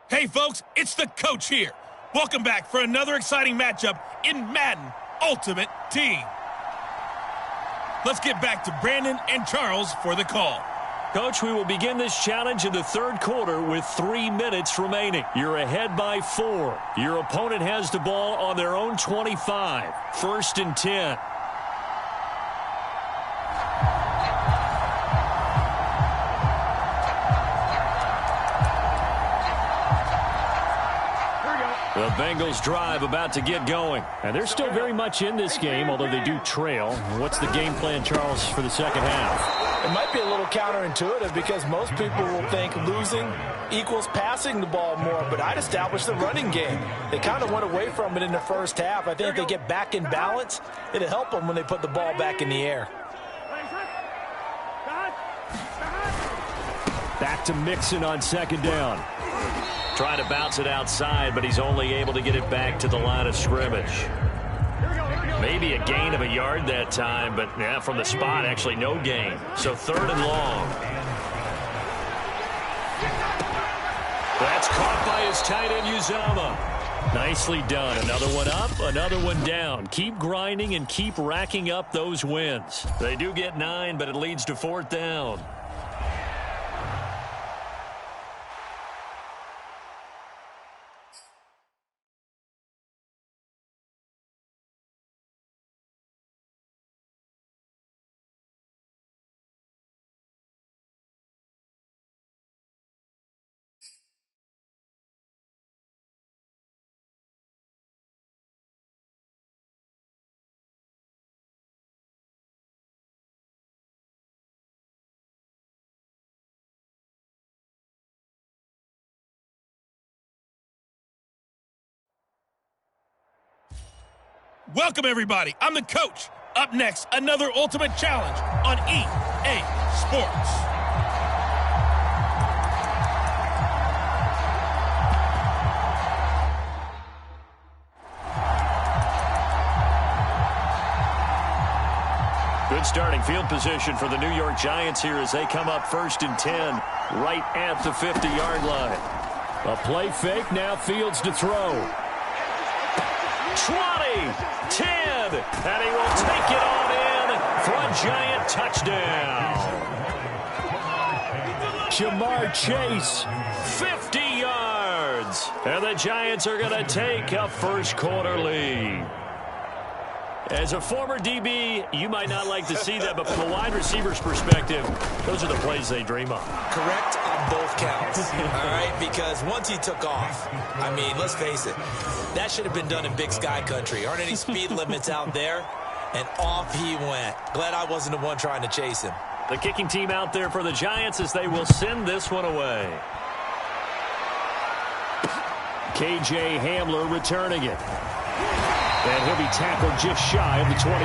Hey, folks, it's the coach here. Welcome back for another exciting matchup in Madden Ultimate Team. Let's get back to Brandon and Charles for the call. Coach, we will begin this challenge in the 3rd quarter with 3 minutes remaining. You're ahead by 4. Your opponent has the ball on their own 25. 1st and 10. The Bengals drive about to get going. And they're still very much in this game, although they do trail. What's the game plan, Charles, for the 2nd half? It might be a little counterintuitive because most people will think losing equals passing the ball more, but I'd establish the running game. They kind of went away from it in the first half. I think if they get back in balance, it'll help them when they put the ball back in the air. back to Mixon on second down. Trying to bounce it outside, but he's only able to get it back to the line of scrimmage. Maybe a gain of a yard that time, but yeah, from the spot, actually no gain. So 3rd and long. That's caught by his tight end, Uzama. Nicely done. Another one up, another one down. Keep grinding and keep racking up those wins. They do get 9, but it leads to 4th down. Welcome, everybody. I'm the coach. Up next, another ultimate challenge on EA Sports. Good starting field position for the New York Giants here as they come up 1st and 10 right at the 50-yard line. A play fake, now Fields to throw. 20, 10, and he will take it on in for a Giant touchdown. Jamar Chase. 50 yards, and the Giants are going to take a first-quarter lead. As a former DB, you might not like to see that, but from a wide receiver's perspective, those are the plays they dream of. Correct on both counts, all right? Because once he took off, I mean, let's face it, that should have been done in Big Sky Country. Aren't any speed limits out there? And off he went. Glad I wasn't the one trying to chase him. The kicking team out there for the Giants as they will send this one away. KJ Hamler returning it. And he'll be tackled just shy of the 25.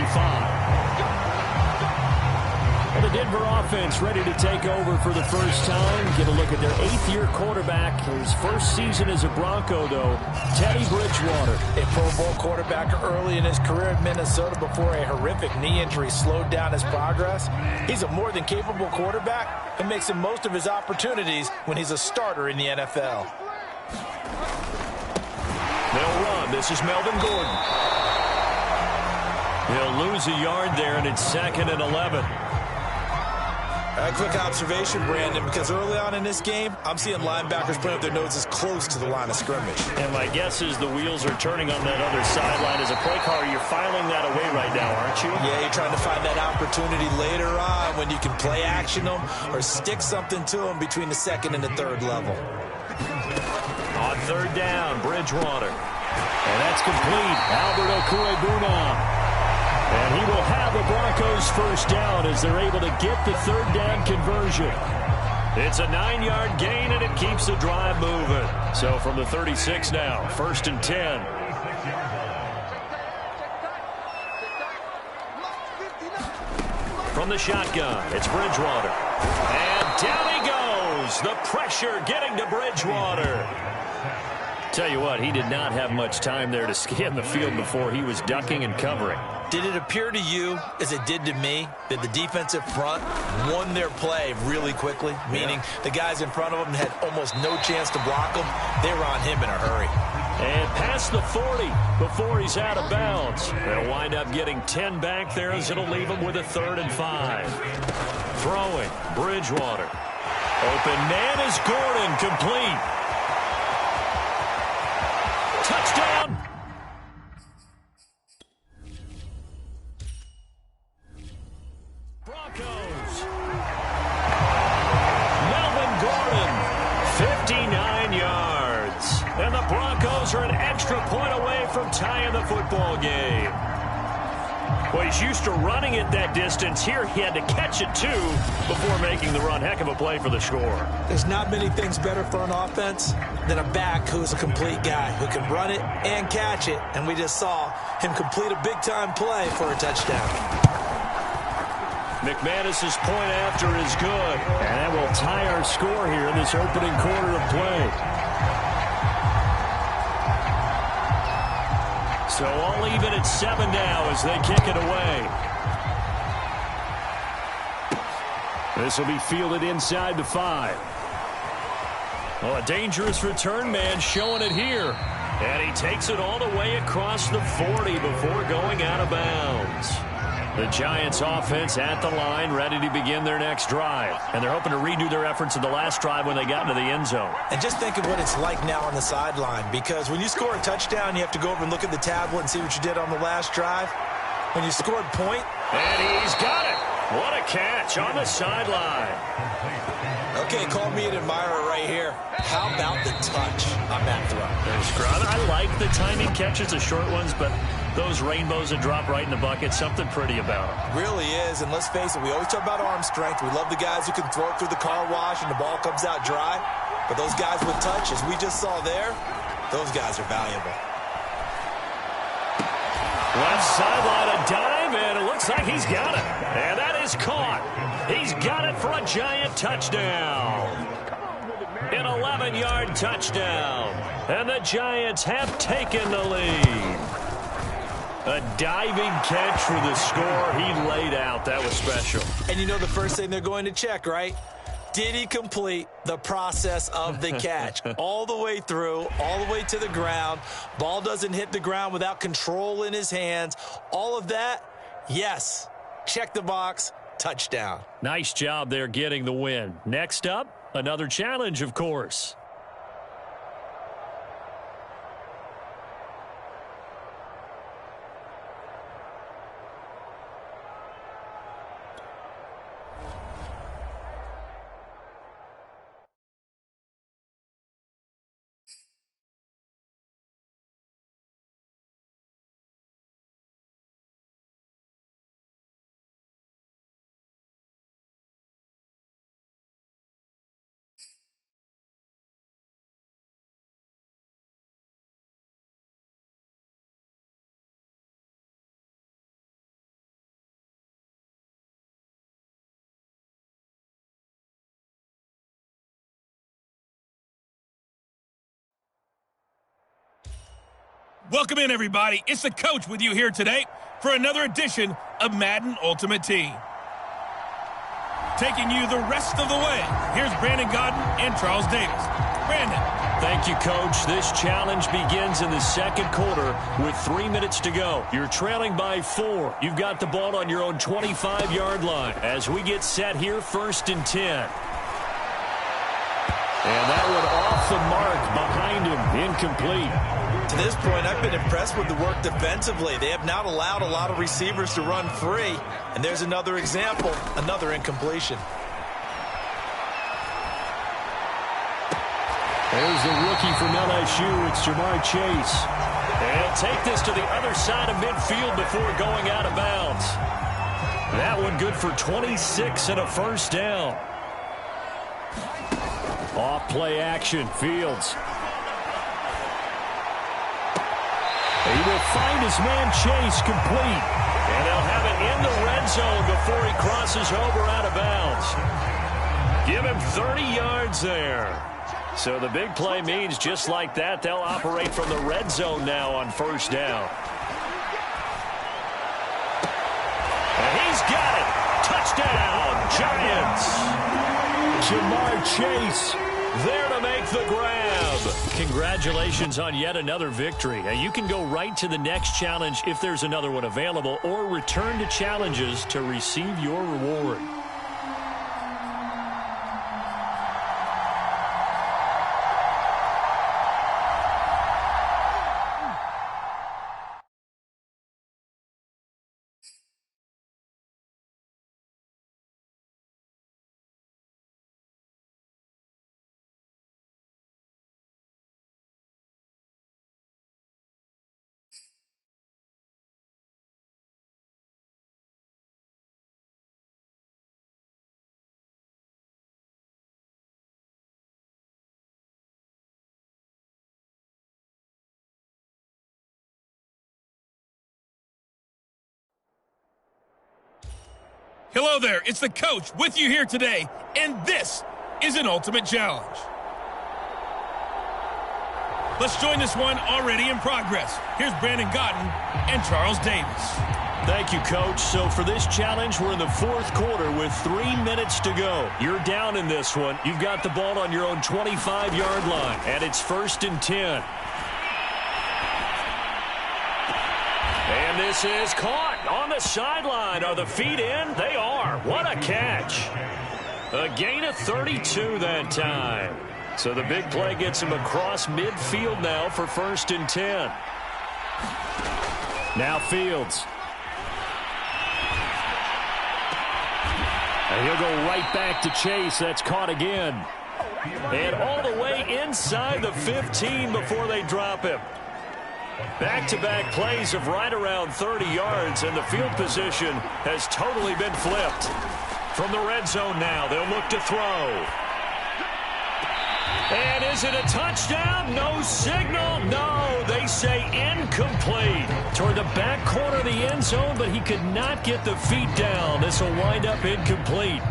And the Denver offense ready to take over for the first time. Get a look at their 8th-year quarterback. His first season as a Bronco, though, Teddy Bridgewater. A Pro Bowl quarterback early in his career in Minnesota before a horrific knee injury slowed down his progress. He's a more than capable quarterback and makes the most of his opportunities when he's a starter in the NFL. They'll run. This is Melvin Gordon. He'll lose a yard there, and it's 2nd and 11. A quick observation, Brandon, because early on in this game, I'm seeing linebackers putting up their noses close to the line of scrimmage. And my guess is the wheels are turning on that other sideline. As a play caller, you're filing that away right now, aren't you? Yeah, you're trying to find that opportunity later on when you can play action them or stick something to them between the 2nd and the 3rd level. On 3rd down, Bridgewater. And that's complete. Albert Okwuegbunam. And he will have the Broncos first down as they're able to get the 3rd down conversion. It's a 9-yard gain, and it keeps the drive moving. So from the 36 now, 1st and 10. From the shotgun, it's Bridgewater. And down he goes. The pressure getting to Bridgewater. Tell you what, he did not have much time there to scan the field before he was ducking and covering. Did it appear to you, as it did to me, that the defensive front won their play really quickly? Meaning the guys in front of them had almost no chance to block him. They were on him in a hurry. And past the 40 before he's out of bounds. They'll wind up getting 10 back there as it'll leave him with a 3rd and 5. Throwing, Bridgewater. Open man is Gordon, complete. Touchdown! Broncos. Melvin Gordon, 59 yards. And the Broncos are an extra point away from tying the football game. Well, he's used to running it that distance. Here he had to catch it, too, before making the run. Heck of a play for the score. There's not many things better for an offense than a back who's a complete guy who can run it and catch it. And we just saw him complete a big-time play for a touchdown. McManus's point after is good. And that will tie our score here in this opening quarter of play. So all even at 7 now as they kick it away. This will be fielded inside the 5. Oh, a dangerous return man showing it here. And he takes it all the way across the 40 before going out of bounds. The Giants offense at the line, ready to begin their next drive. And they're hoping to redo their efforts in the last drive when they got into the end zone. And just think of what it's like now on the sideline, because when you score a touchdown, you have to go over and look at the tablet and see what you did on the last drive. When you scored point. And he's got it. What a catch on the sideline. Okay, call me an admirer right here. How about the touch on that throw? I like the timing catches, the short ones, but those rainbows that drop right in the bucket, something pretty about them. Really is, and let's face it, we always talk about arm strength. We love the guys who can throw it through the car wash and the ball comes out dry. But those guys with touch, as we just saw there, those guys are valuable. Left sideline, a dive, and it looks like he's got it. And that is caught. He's got it for a Giant touchdown. An 11-yard touchdown. And the Giants have taken the lead. A diving catch for the score. He laid out. That was special. And you know the first thing they're going to check, right? Did he complete the process of the catch? All the way through, all the way to the ground. Ball doesn't hit the ground without control in his hands. All of that, yes. Check the box. Touchdown. Nice job there getting the win. Next up, another challenge, of course. Welcome in, everybody. It's the coach with you here today for another edition of Madden Ultimate Team. Taking you the rest of the way, here's Brandon Godden and Charles Davis. Brandon. Thank you, Coach. This challenge begins in the second quarter with 3 minutes to go. You're trailing by 4. You've got the ball on your own 25-yard line as we get set here, 1st and 10. And that one off the mark behind him, incomplete. To this point, I've been impressed with the work defensively. They have not allowed a lot of receivers to run free. And there's another example, another incompletion. There's the rookie from LSU. It's Jamar Chase. And take this to the other side of midfield before going out of bounds. That one good for 26 and a first down. Off play action, Fields. He will find his man Chase complete. And they'll have it in the red zone before he crosses over out of bounds. Give him 30 yards there. So the big play means just like that, they'll operate from the red zone now on first down. And he's got it. Touchdown, Giants. Jamar Chase there to make the grab. Congratulations on yet another victory. Now you can go right to the next challenge if there's another one available, or return to challenges to receive your reward. Hello there, it's the coach with you here today, and this is an Ultimate Challenge. Let's join this one already in progress. Here's Brandon Godden and Charles Davis. Thank you, Coach. So for this challenge, we're in the fourth quarter with 3 minutes to go. You're down in this one. You've got the ball on your own 25-yard line, and it's 1st and 10. And this is caught on the sideline. Are the feet in? They are. What a catch. A gain of 32 that time. So the big play gets him across midfield now for 1st and 10. Now Fields. And he'll go right back to Chase. That's caught again. And all the way inside the 15 before they drop him. Back-to-back plays of right around 30 yards, and the field position has totally been flipped. From the red zone now, they'll look to throw. And is it a touchdown? No signal. No, they say incomplete. Toward the back corner of the end zone, but he could not get the feet down. This will wind up incomplete.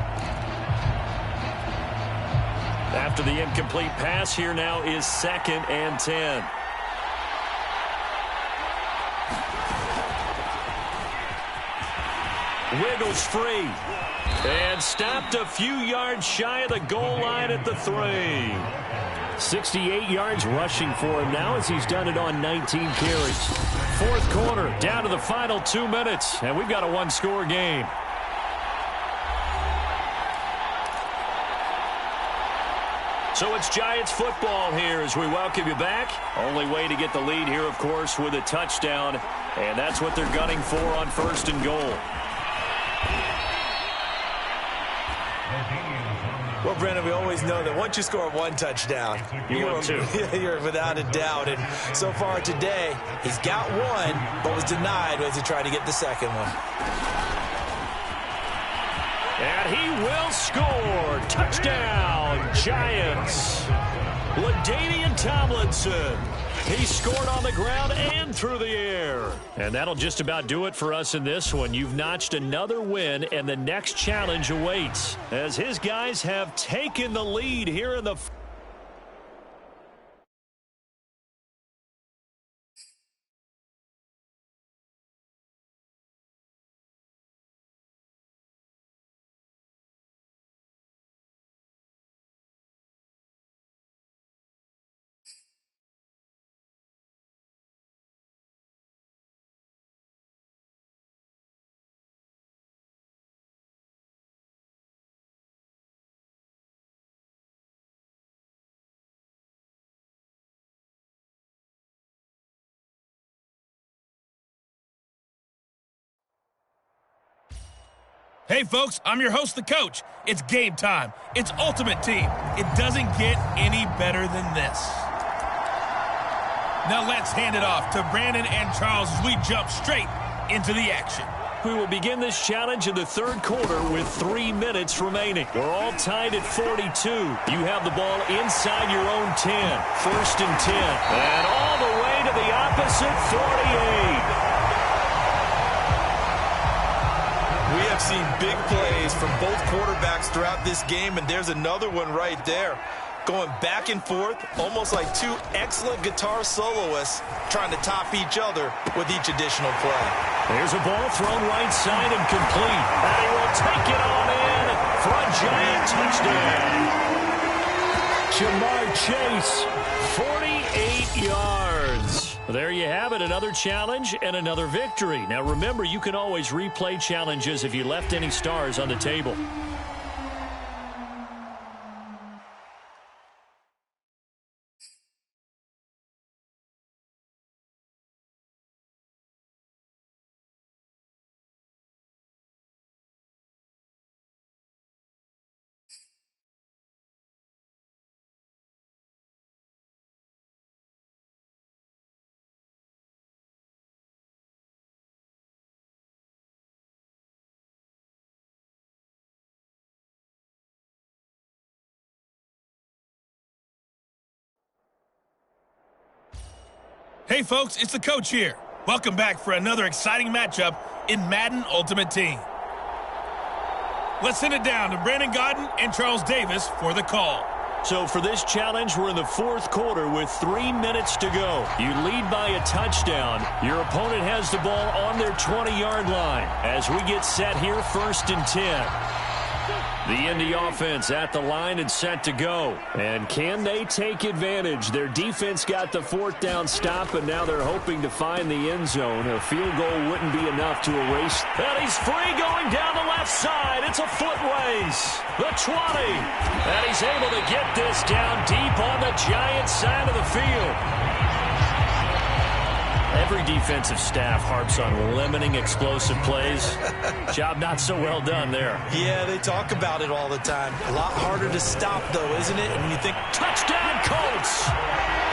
After the incomplete pass, here now is 2nd and 10. Wiggles free. And stopped a few yards shy of the goal line at the 3. 68 yards rushing for him now as he's done it on 19 carries. Fourth quarter, down to the final 2 minutes, and we've got a one-score game. So it's Giants football here as we welcome you back. Only way to get the lead here, of course, with a touchdown, and that's what they're gunning for on 1st and goal. Well, Brandon, we always know that once you score one touchdown, you're without a doubt. And so far today, he's got one, but was denied as he tried to get the second one. And he will score. Touchdown, Giants. LaDainian Tomlinson. He scored on the ground and through the air. And that'll just about do it for us in this one. You've notched another win, and the next challenge awaits as his guys have taken the lead here in the... Hey, folks, I'm your host, the coach. It's game time. It's Ultimate Team. It doesn't get any better than this. Now let's hand it off to Brandon and Charles as we jump straight into the action. We will begin this challenge in the third quarter with 3 minutes remaining. We're all tied at 42. You have the ball inside your own 10. 1st and 10. And all the way to the opposite 48. We have seen big plays from both quarterbacks throughout this game, and there's another one right there. Going back and forth, almost like two excellent guitar soloists trying to top each other with each additional play. There's a ball thrown right side and complete. And he will take it on in for a Giant touchdown. Jamar Chase, 48 yards. There you have it, another challenge and another victory. Now remember, you can always replay challenges if you left any stars on the table. Hey, folks, it's the coach here. Welcome back for another exciting matchup in Madden Ultimate Team. Let's send it down to Brandon Gaudin and Charles Davis for the call. So for this challenge, we're in the fourth quarter with 3 minutes to go. You lead by a touchdown. Your opponent has the ball on their 20-yard line as we get set here, 1st and 10. The Indy offense at the line and set to go. And can they take advantage? Their defense got the 4th down stop, and now they're hoping to find the end zone. A field goal wouldn't be enough to erase. And he's free going down the left side. It's a foot race. The 20. And he's able to get this down deep on the Giants side of the field. Every defensive staff harps on limiting explosive plays. Job not so well done there. Yeah, they talk about it all the time. A lot harder to stop, though, isn't it? And when you think, touchdown, Colts!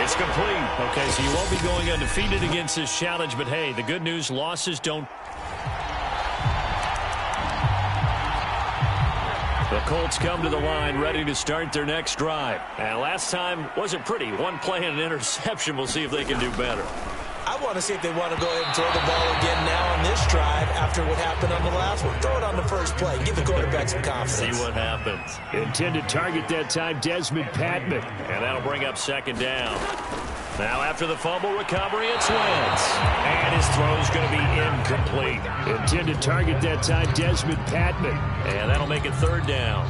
It's complete. Okay, so you won't be going undefeated against this challenge, but hey, the good news, losses don't. The Colts come to the line ready to start their next drive. And last time wasn't pretty. One play and an interception. We'll see if they can do better. I want to see if they want to go ahead and throw the ball again now on this drive after what happened on the last one. Throw it on the first play. Give the quarterback some confidence. See what happens. Intended target that time, Desmond Patman. And that'll bring up 2nd down. Now after the fumble recovery, it's Wentz. And his throw's going to be incomplete. Intended target that time, Desmond Patman. And that'll make it 3rd down.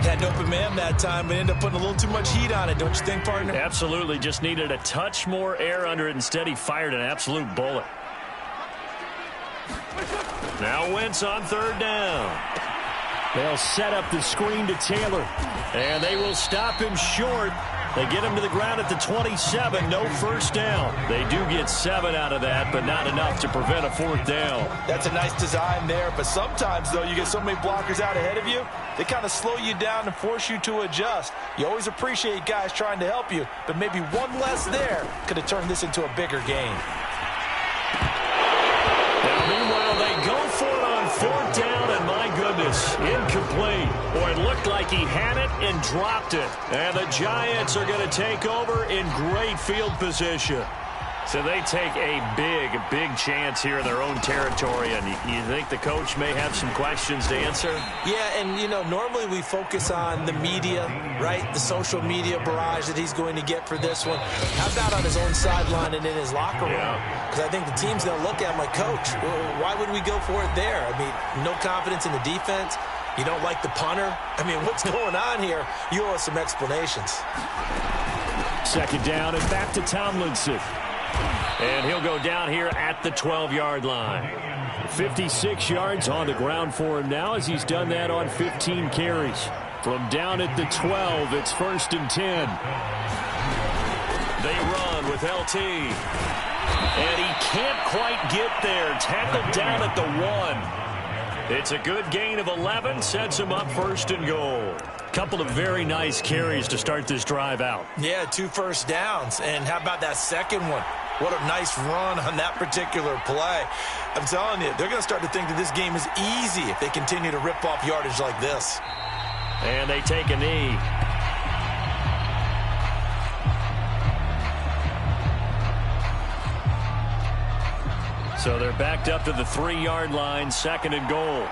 Had an open man that time, but ended up putting a little too much heat on it, don't you think, partner? Absolutely. Just needed a touch more air under it. Instead, he fired an absolute bullet. Now Wentz on 3rd down. They'll set up the screen to Taylor. And they will stop him short. They get him to the ground at the 27. No 1st down. They do get 7 out of that, but not enough to prevent a 4th down. That's a nice design there, but sometimes, though, you get so many blockers out ahead of you, they kind of slow you down and force you to adjust. You always appreciate guys trying to help you, but maybe one less there could have turned this into a bigger game. Now, meanwhile, they go for it on 4th down, and my goodness, incomplete. Boy, it looked like he had it and dropped it. And the Giants are going to take over in great field position. So they take a big chance here in their own territory, and you think the coach may have some questions to answer? Yeah, and, you know, normally we focus on the media, right, the social media barrage that he's going to get for this one. How about on his own sideline and in his locker room? Because I think the team's going to look at him like, Coach, why would we go for it there? I mean, no confidence in the defense. You don't like the punter? I mean, what's going on here? You owe us some explanations. 2nd down and back to Tomlinson. And he'll go down here at the 12-yard line. 56 yards on the ground for him now as he's done that on 15 carries. From down at the 12, it's 1st and 10. They run with LT. And he can't quite get there. Tackled down at the 1. It's a good gain of 11. Sets him up 1st and goal. Couple of very nice carries to start this drive out. Yeah, 2 first downs. And how about that second one? What a nice run on that particular play. I'm telling you, they're going to start to think that this game is easy if they continue to rip off yardage like this. And they take a knee. So they're backed up to the 3-yard line, 2nd and goal.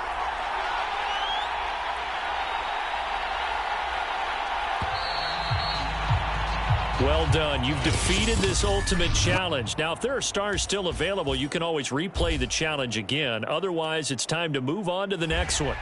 Well done. You've defeated this ultimate challenge. Now, if there are stars still available, you can always replay the challenge again. Otherwise, it's time to move on to the next one.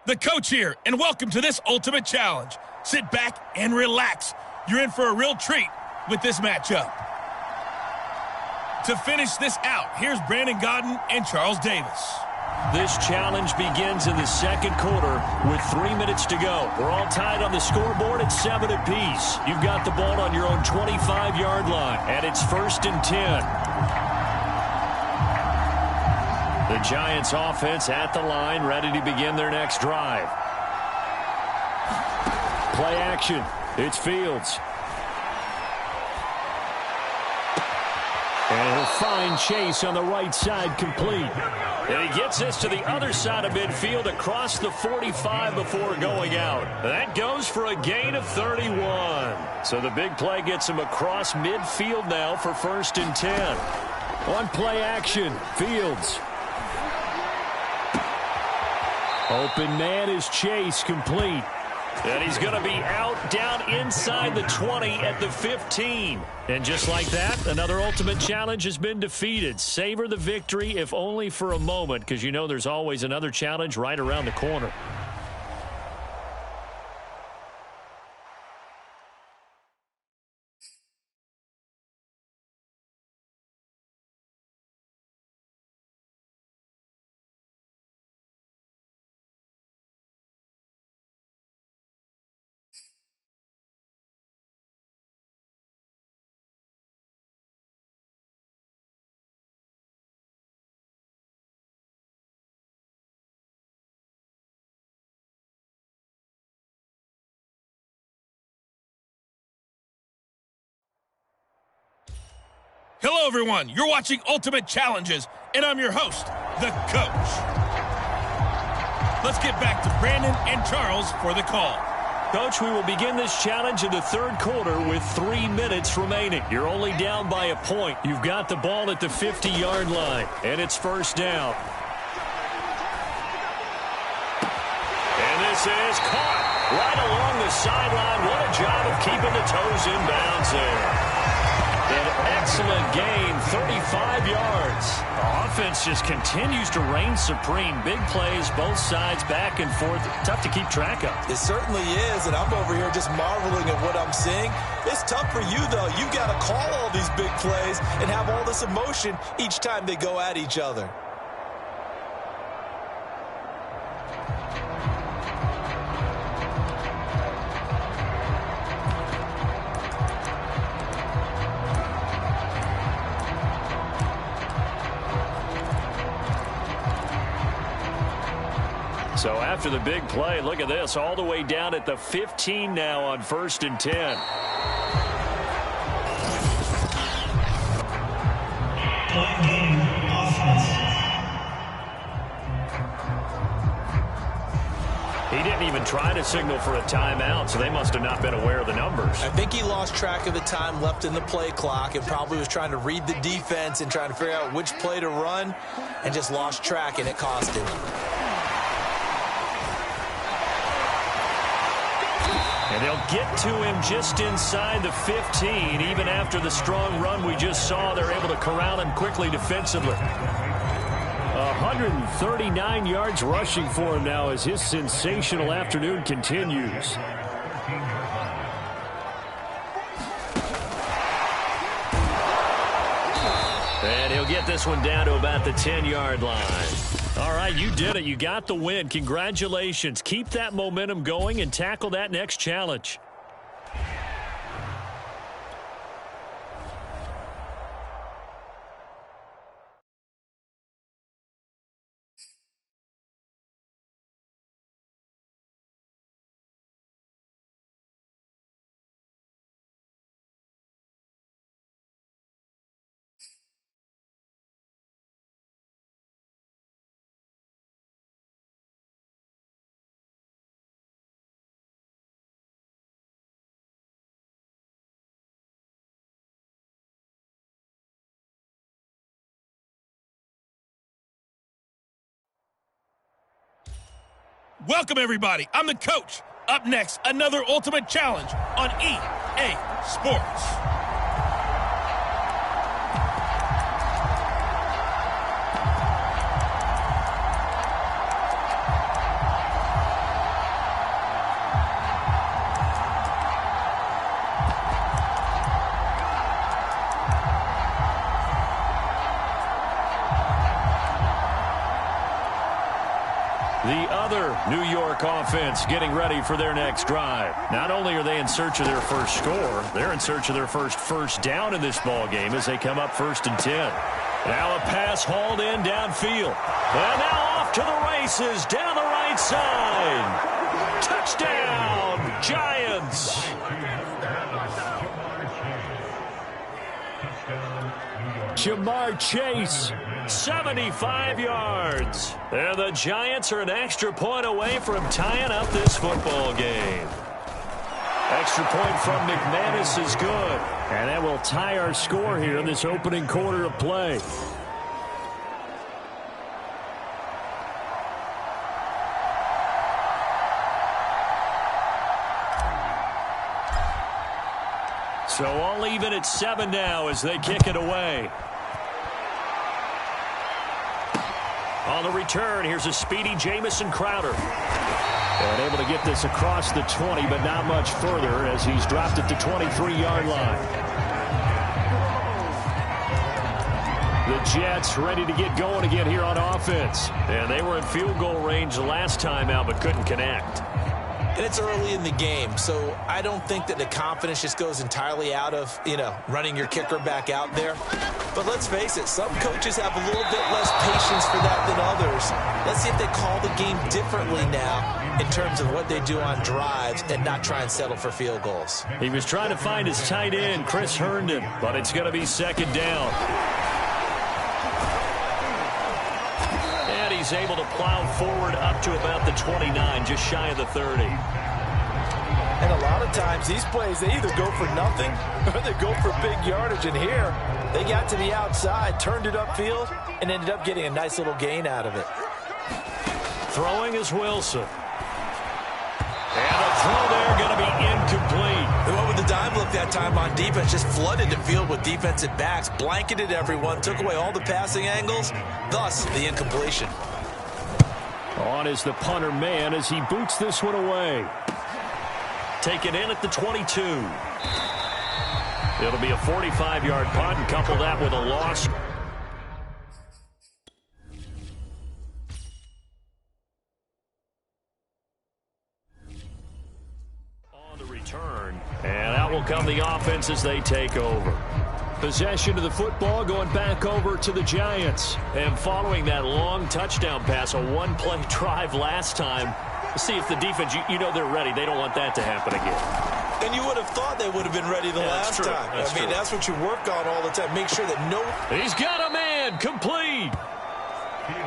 The coach here, and welcome to this ultimate challenge. Sit back and relax. You're in for a real treat with this matchup. To finish this out, here's Brandon Gaudin and Charles Davis. This challenge begins in the second quarter with 3 minutes to go. We're all tied on the scoreboard at 7 apiece. You've got the ball on your own 25-yard line, and it's 1st and 10. The Giants offense at the line, ready to begin their next drive. Play action. It's Fields. And he'll find Chase on the right side, complete. And he gets this to the other side of midfield across the 45 before going out. That goes for a gain of 31. So the big play gets him across midfield now for 1st and 10. On play action, Fields. Open man is Chase, complete. And he's going to be out down inside the 20 at the 15. And just like that, another ultimate challenge has been defeated. Savor the victory, if only for a moment, because you know there's always another challenge right around the corner. Hello, everyone. You're watching Ultimate Challenges, and I'm your host, the Coach. Let's get back to Brandon and Charles for the call. Coach, we will begin this challenge in the third quarter with 3 minutes remaining. You're only down by a point. You've got the ball at the 50-yard line, and it's 1st down. And this is caught right along the sideline. What a job of keeping the toes in bounds there. An excellent gain, 35 yards. The offense just continues to reign supreme. Big plays, both sides, back and forth. Tough to keep track of. It certainly is, and I'm over here just marveling at what I'm seeing. It's tough for you, though. You've got to call all these big plays and have all this emotion each time they go at each other. So after the big play, look at this, all the way down at the 15 now on 1st and 10. He didn't even try to signal for a timeout, so they must have not been aware of the numbers. I think he lost track of the time left in the play clock and probably was trying to read the defense and trying to figure out which play to run and just lost track, and it cost him. And they'll get to him just inside the 15. Even after the strong run we just saw, they're able to corral him quickly defensively. 139 yards rushing for him now as his sensational afternoon continues. And he'll get this one down to about the 10-yard line. All right, you did it. You got the win. Congratulations. Keep that momentum going and tackle that next challenge. Welcome, everybody. I'm the coach. Up next, another Ultimate Challenge on EA Sports. other New York offense getting ready for their next drive. Not only are they in search of their first score, they're in search of their first down in this ball game as they come up 1st and 10. Now a pass hauled in downfield. And now off to the races down the right side. Touchdown, Giants. Jamar Chase, 75 yards. And the Giants are an extra point away from tying up this football game. Extra point from McManus is good. And that will tie our score here in this opening quarter of play. So all even at 7 now as they kick it away. On the return, here's a speedy Jamison Crowder. And able to get this across the 20, but not much further as he's dropped at the 23-yard line. The Jets ready to get going again here on offense. And they were in field goal range the last time out, but couldn't connect. And it's early in the game, so I don't think that the confidence just goes entirely out of, running your kicker back out there. But let's face it, some coaches have a little bit less patience for that than others. Let's see if they call the game differently now in terms of what they do on drives and not try and settle for field goals. He was trying to find his tight end, Chris Herndon, but it's going to be 2nd down. He's able to plow forward up to about the 29, just shy of the 30. And a lot of times these plays, they either go for nothing or they go for big yardage. And here, they got to the outside, turned it upfield, and ended up getting a nice little gain out of it. Throwing is Wilson. And the throw there going to be incomplete. They went with the dime look that time on defense, just flooded the field with defensive backs, blanketed everyone, took away all the passing angles, thus the incompletion. On is the punter man as he boots this one away. Taken in at the 22. It'll be a 45-yard punt and couple that with a loss. On the return. And out will come the offense as they take over. Possession of the football going back over to the Giants. And following that long touchdown pass, a one-play drive last time, let's see if the defense, they're ready. They don't want that to happen again. And you would have thought they would have been ready the last time. That's what you work on all the time. Make sure that He's got a man, complete.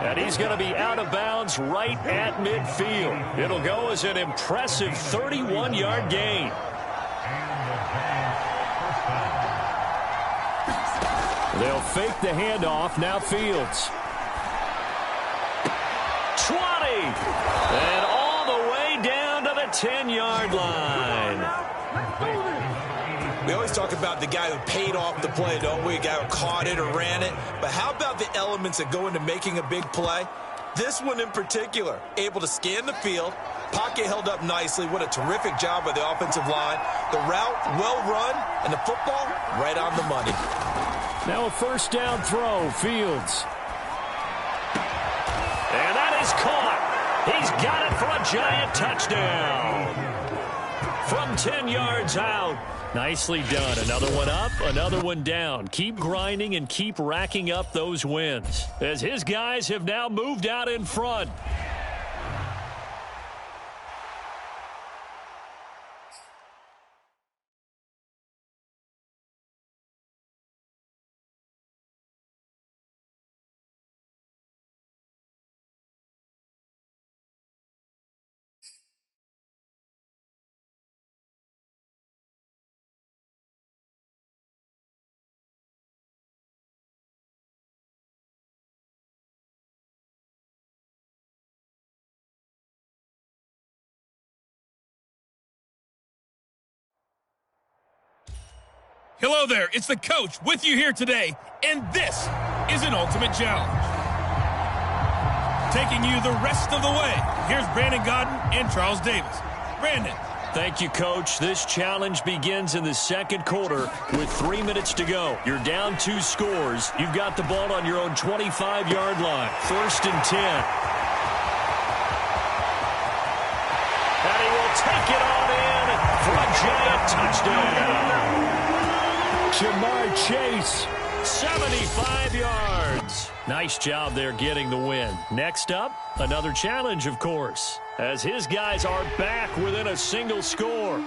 And he's going to be out of bounds right at midfield. It'll go as an impressive 31-yard gain. They'll fake the handoff. Now Fields. 20. And all the way down to the 10-yard line. We always talk about the guy who paid off the play, don't we? A guy who caught it or ran it. But how about the elements that go into making a big play? This one in particular, able to scan the field. Pocket held up nicely. What a terrific job by the offensive line. The route, well run, and the football, right on the money. Now a first down throw, Fields. And that is caught. He's got it for a Giant touchdown. From 10 yards out. Nicely done. Another one up, another one down. Keep grinding and keep racking up those wins as his guys have now moved out in front. Hello there, it's the coach with you here today, and this is an ultimate challenge. Taking you the rest of the way, here's Brandon Godden and Charles Davis. Brandon. Thank you, Coach. This challenge begins in the second quarter with 3 minutes to go. You're down 2 scores. You've got the ball on your own 25-yard line. 1st and 10. touchdown. Jamar Chase, 75 yards. Nice job there getting the win. Next up, another challenge, of course, as his guys are back within a single score.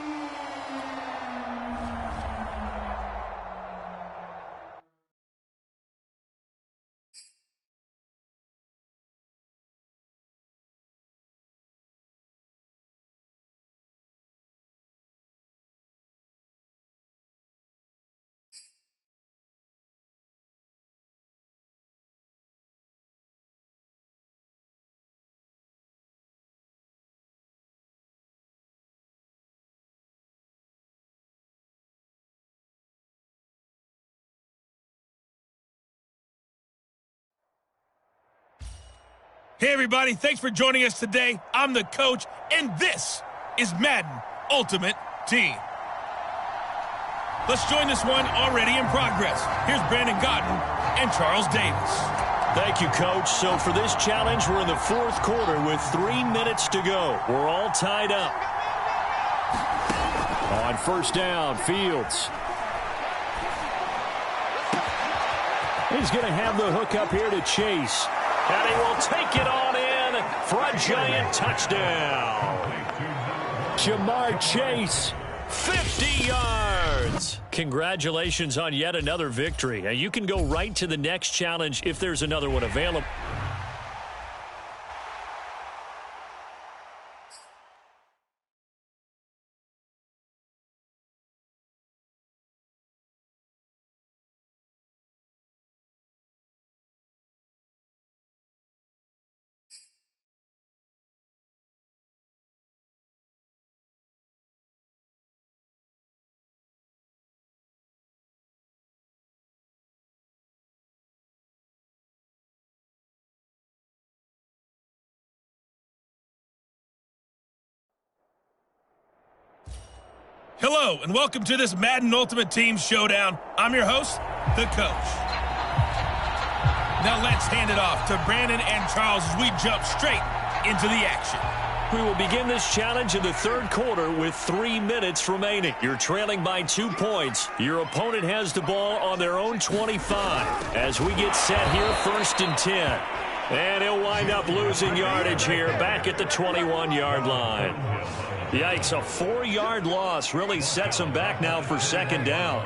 Hey, everybody. Thanks for joining us today. I'm the coach, and this is Madden Ultimate Team. Let's join this one already in progress. Here's Brandon Godden and Charles Davis. Thank you, Coach. So for this challenge, we're in the fourth quarter with 3 minutes to go. We're all tied up. On first down, Fields. He's going to have the hook up here to Chase. And he will take it on in for a giant touchdown. Jamar Chase, 50 yards. Congratulations on yet another victory. Now you can go right to the next challenge if there's another one available. Hello, and welcome to this Madden Ultimate Team Showdown. I'm your host, the coach. Now let's hand it off to Brandon and Charles as we jump straight into the action. We will begin this challenge in the third quarter with 3 minutes remaining. You're trailing by 2 points. Your opponent has the ball on their own 25. As we get set here, 1st and 10. And he'll wind up losing yardage here back at the 21-yard line. Yikes, a 4-yard loss really sets him back now for 2nd down.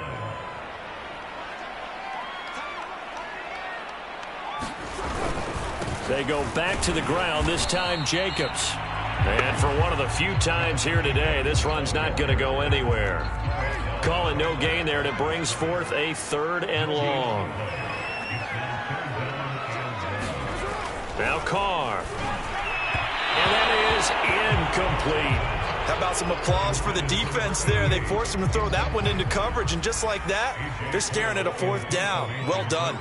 They go back to the ground, this time Jacobs. And for one of the few times here today, this run's not going to go anywhere. Call it no gain there, and it brings forth a 3rd and long. Now Carr. And that is incomplete. How about some applause for the defense there? They forced him to throw that one into coverage, and just like that, they're staring at a 4th down. Well done.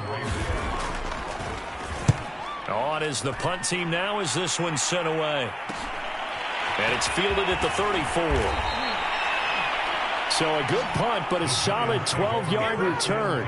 On is the punt team now as this one's sent away. And it's fielded at the 34. So a good punt, but a solid 12-yard return.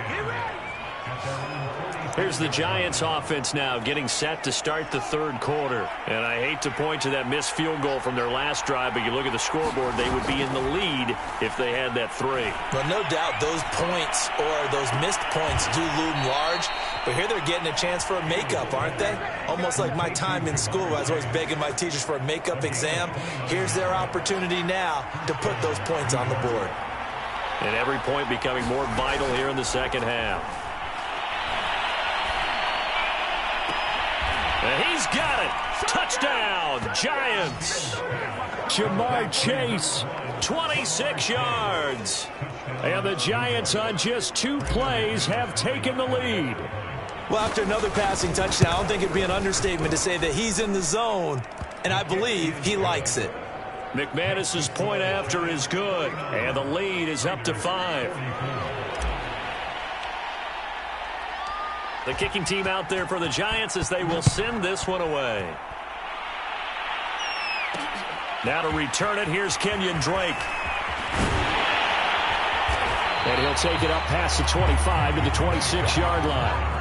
Here's the Giants offense now getting set to start the third quarter. And I hate to point to that missed field goal from their last drive, but you look at the scoreboard, they would be in the lead if they had that 3. Well, no doubt those points or those missed points do loom large. But here they're getting a chance for a makeup, aren't they? Almost like my time in school. I was always begging my teachers for a makeup exam. Here's their opportunity now to put those points on the board. And every point becoming more vital here in the second half. And he's got it. Touchdown, Giants. Jamar Chase, 26 yards. And the Giants on just 2 plays have taken the lead. Well, after another passing touchdown, I don't think it'd be an understatement to say that he's in the zone, and I believe he likes it. McManus's point after is good, and the lead is up to 5. The kicking team out there for the Giants as they will send this one away. Now to return it, here's Kenyon Drake. And he'll take it up past the 25 to the 26-yard line.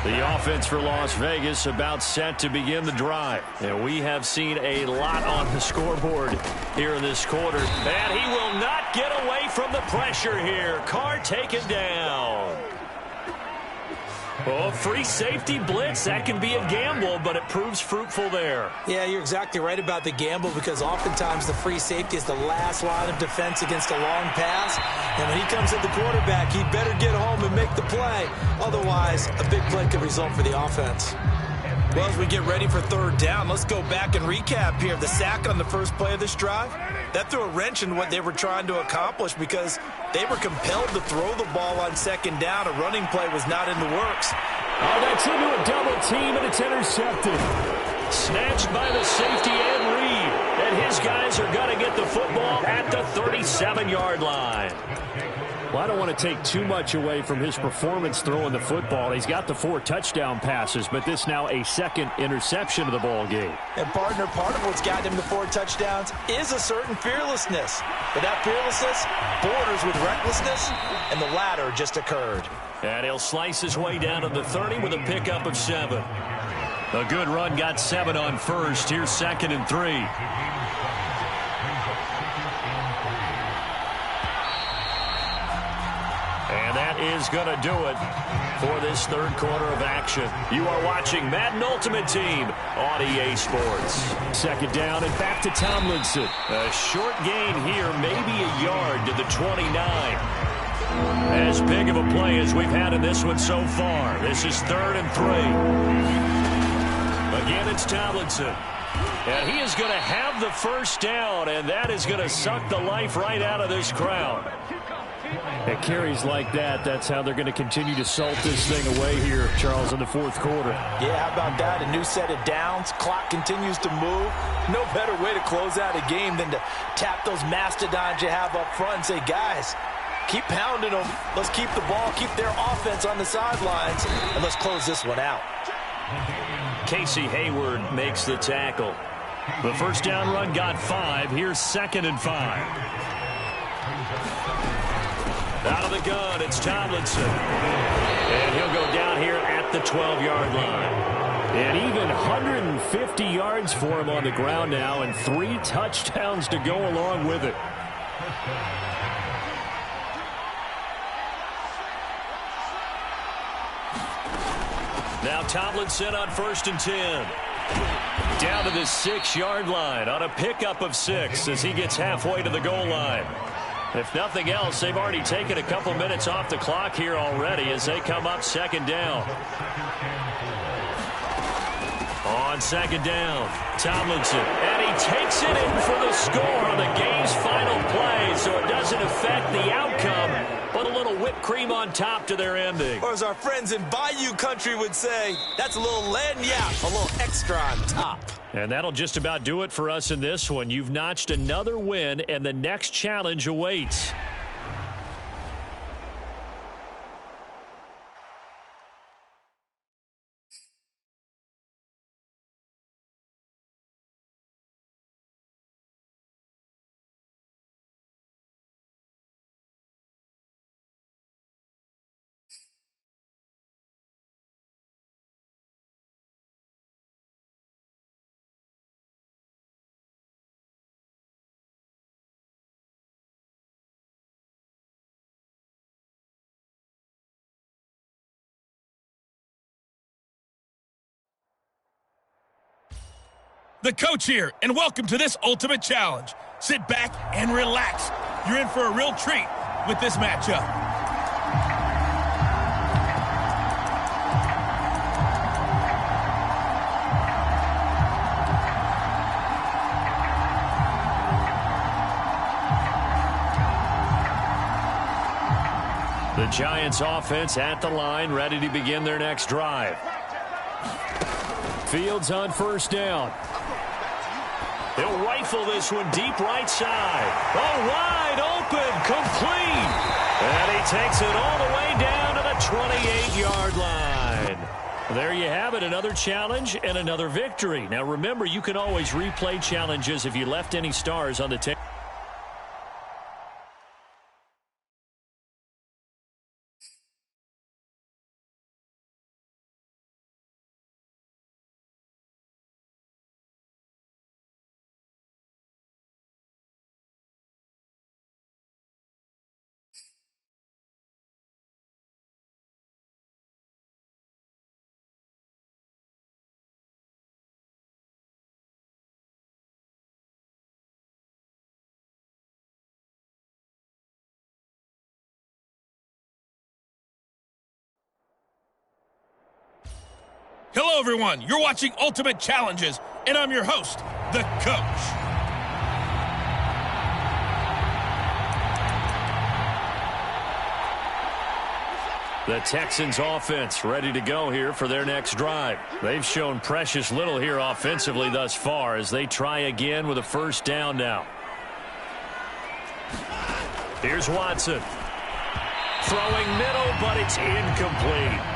The offense for Las Vegas about set to begin the drive. And we have seen a lot on the scoreboard here in this quarter. And he will not get away from the pressure here. Carr taken down. Oh, free safety blitz. That can be a gamble, but it proves fruitful there. Yeah, you're exactly right about the gamble because oftentimes the free safety is the last line of defense against a long pass. And when he comes at the quarterback, he better get home and make the play. Otherwise, a big play could result for the offense. Well, as we get ready for third down, let's go back and recap here. The sack on the first play of this drive, that threw a wrench in what they were trying to accomplish because they were compelled to throw the ball on second down. A running play was not in the works. Oh, that's into a double team, and it's intercepted. Snatched by the safety Ed Reed. And his guys are going to get the football at the 37-yard line. Well, I don't want to take too much away from his performance throwing the football. He's got the 4 touchdown passes, but this now a second interception of the ball game. And partner, part of what's got him to 4 touchdowns is a certain fearlessness. But that fearlessness borders with recklessness, and the latter just occurred. And he'll slice his way down to the 30 with a pickup of 7. A good run got 7 on first. Here's 2nd and 3. And that is going to do it for this third quarter of action. You are watching Madden Ultimate Team on EA Sports. 2nd down and back to Tomlinson. A short gain here, maybe a yard to the 29. As big of a play as we've had in this one so far. This is 3rd and 3. Again, it's Tomlinson. And he is going to have the first down, and that is going to suck the life right out of this crowd. At carries like that, that's how they're going to continue to salt this thing away here, Charles, in the 4th quarter. Yeah, how about that? A new set of downs. Clock continues to move. No better way to close out a game than to tap those mastodons you have up front and say, guys, keep pounding them. Let's keep the ball, keep their offense on the sidelines, and let's close this one out. Casey Hayward makes the tackle. The first down run got 5. Here's 2nd and 5. Out of the gun, it's Tomlinson. And he'll go down here at the 12-yard line. And even 150 yards for him on the ground now and 3 touchdowns to go along with it. Now Tomlinson on 1st and 10. Down to the 6-yard line on a pickup of 6 as he gets halfway to the goal line. If nothing else, they've already taken a couple minutes off the clock here already as they come up 2nd down. On 2nd down, Tomlinson, and he takes it in for the score on the game's final play, so it doesn't affect the outcome, but a little whipped cream on top to their ending. Or as our friends in Bayou Country would say, that's a little lagniappe, a little extra on top. And that'll just about do it for us in this one. You've notched another win, and the next challenge awaits. The coach here, and welcome to this ultimate challenge. Sit back and relax. You're in for a real treat with this matchup. The Giants offense at the line, ready to begin their next drive. Fields on 1st down. They'll rifle this one deep right side. Oh, wide open, complete. And he takes it all the way down to the 28-yard line. There you have it, another challenge and another victory. Now, remember, you can always replay challenges if you left any stars on the table. Hello, everyone. You're watching Ultimate Challenges, and I'm your host, the Coach. The Texans offense ready to go here for their next drive. They've shown precious little here offensively thus far as they try again with a first down now. Here's Watson. Throwing middle, but it's incomplete.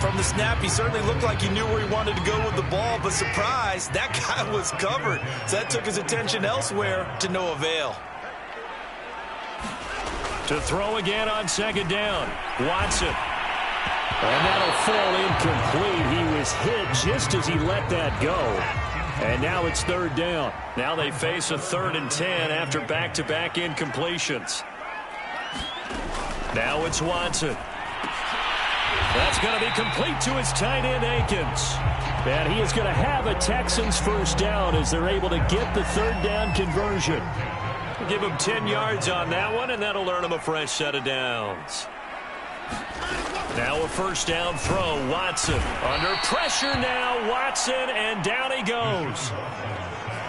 From the snap, he certainly looked like he knew where he wanted to go with the ball, but surprise, that guy was covered. So that took his attention elsewhere to no avail. To throw again on second down. Watson. And that'll fall incomplete. He was hit just as he let that go. And now it's third down. Now they face a 3rd and 10 after back-to-back incompletions. Now it's Watson. That's going to be complete to his tight end, Akins. And he is going to have a Texans first down as they're able to get the 3rd down conversion. Give him 10 yards on that one, and that'll earn him a fresh set of downs. Now a first down throw. Watson under pressure now. Watson, and down he goes.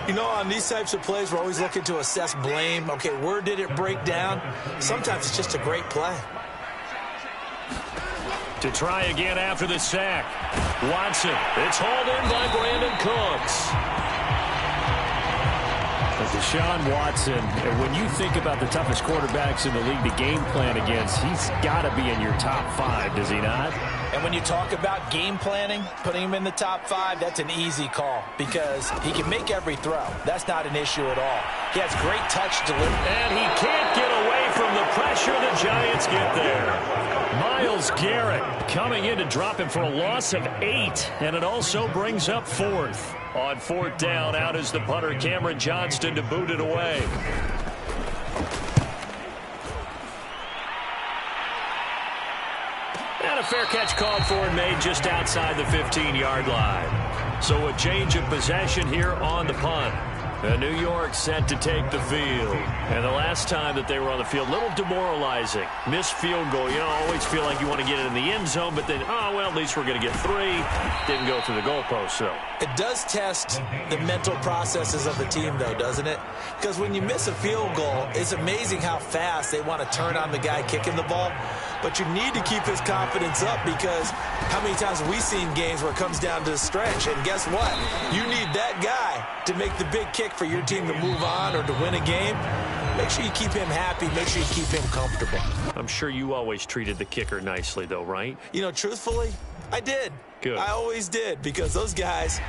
You know, on these types of plays, we're always looking to assess blame. Okay, where did it break down? Sometimes it's just a great play. To try again after the sack. Watson. It's hauled in by Brandon Cooks. Deshaun Watson, when you think about the toughest quarterbacks in the league to game plan against, he's got to be in your top 5, does he not? And when you talk about game planning, putting him in the top 5, that's an easy call because he can make every throw. That's not an issue at all. He has great touch delivery. And he can't get away from the pressure. The Giants get there. Myles Garrett coming in to drop him for a loss of 8, and it also brings up 4th. On 4th down, out is the punter, Cameron Johnston, to boot it away. And a fair catch called for and made just outside the 15-yard line. So a change of possession here on the punt. And New York set to take the field. And the last time that they were on the field, a little demoralizing. Missed field goal. You know, always feel like you want to get it in the end zone, but then, oh, well, at least we're going to get 3. Didn't go through the goalpost, though. It does test the mental processes of the team, though, doesn't it? Because when you miss a field goal, it's amazing how fast they want to turn on the guy kicking the ball. But you need to keep his confidence up because how many times have we seen games where it comes down to the stretch? And guess what? You need that guy to make the big kick for your team to move on or to win a game. Make sure you keep him happy. Make sure you keep him comfortable. I'm sure you always treated the kicker nicely, though, right? You know, truthfully, I did. Good. I always did because those guys...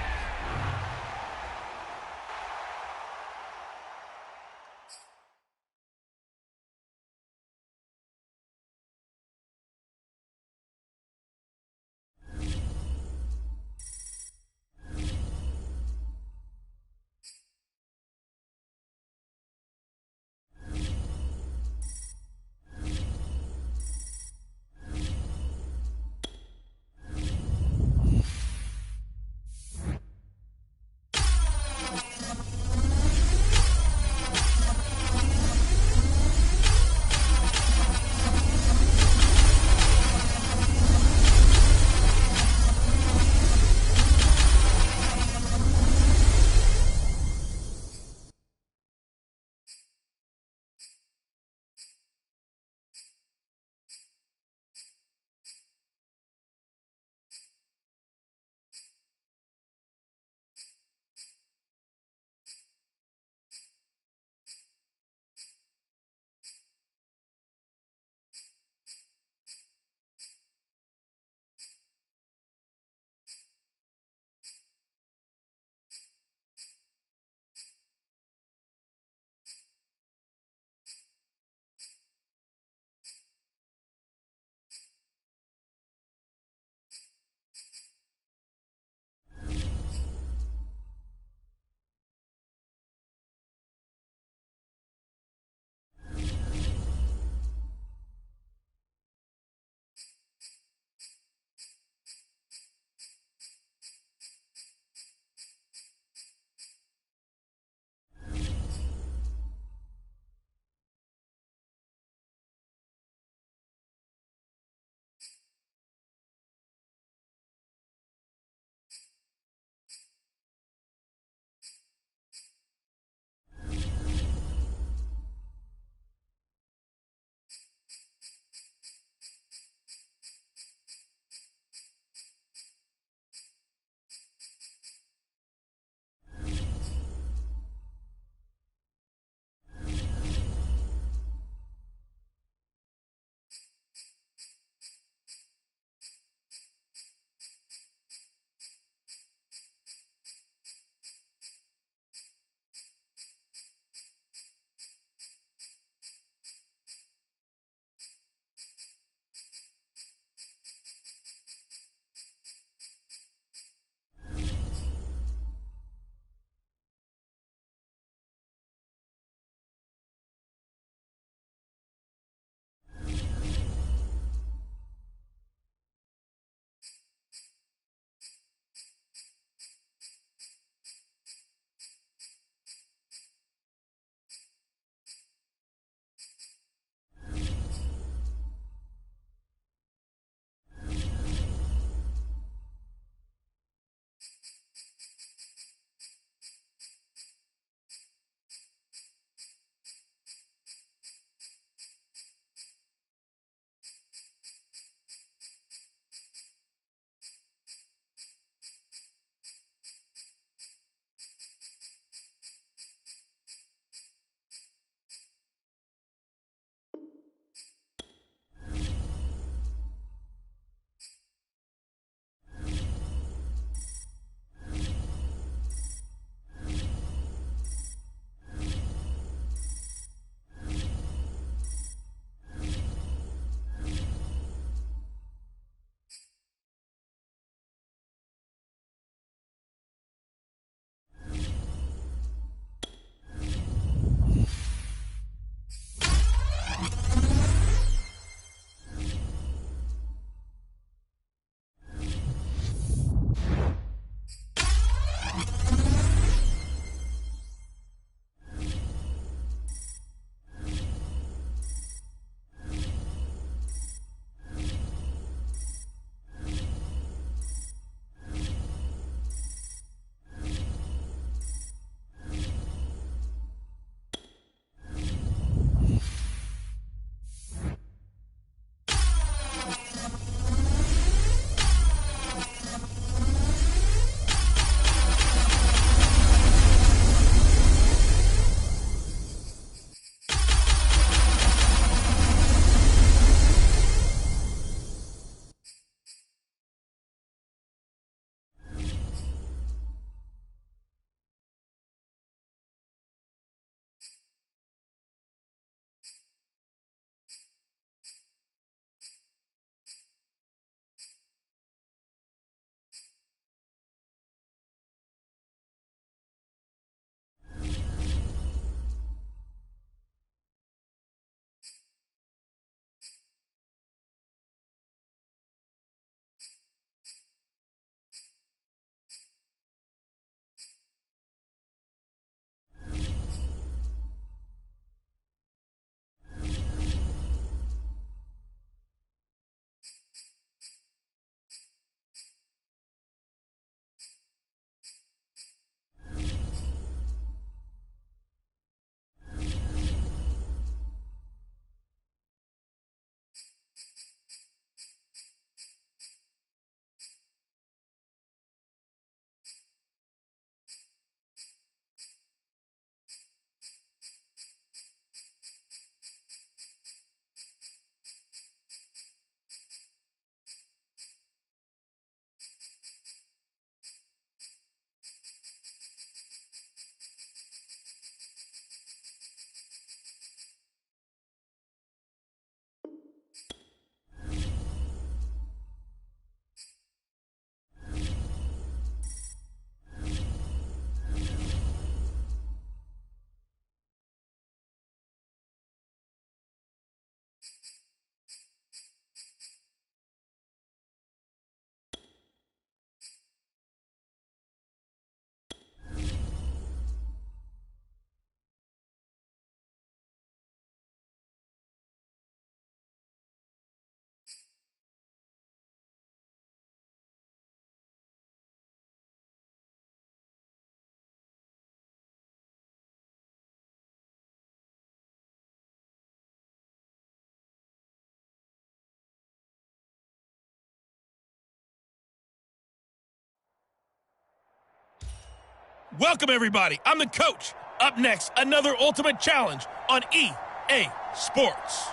Welcome, everybody. I'm the coach. Up next, another Ultimate Challenge on EA Sports.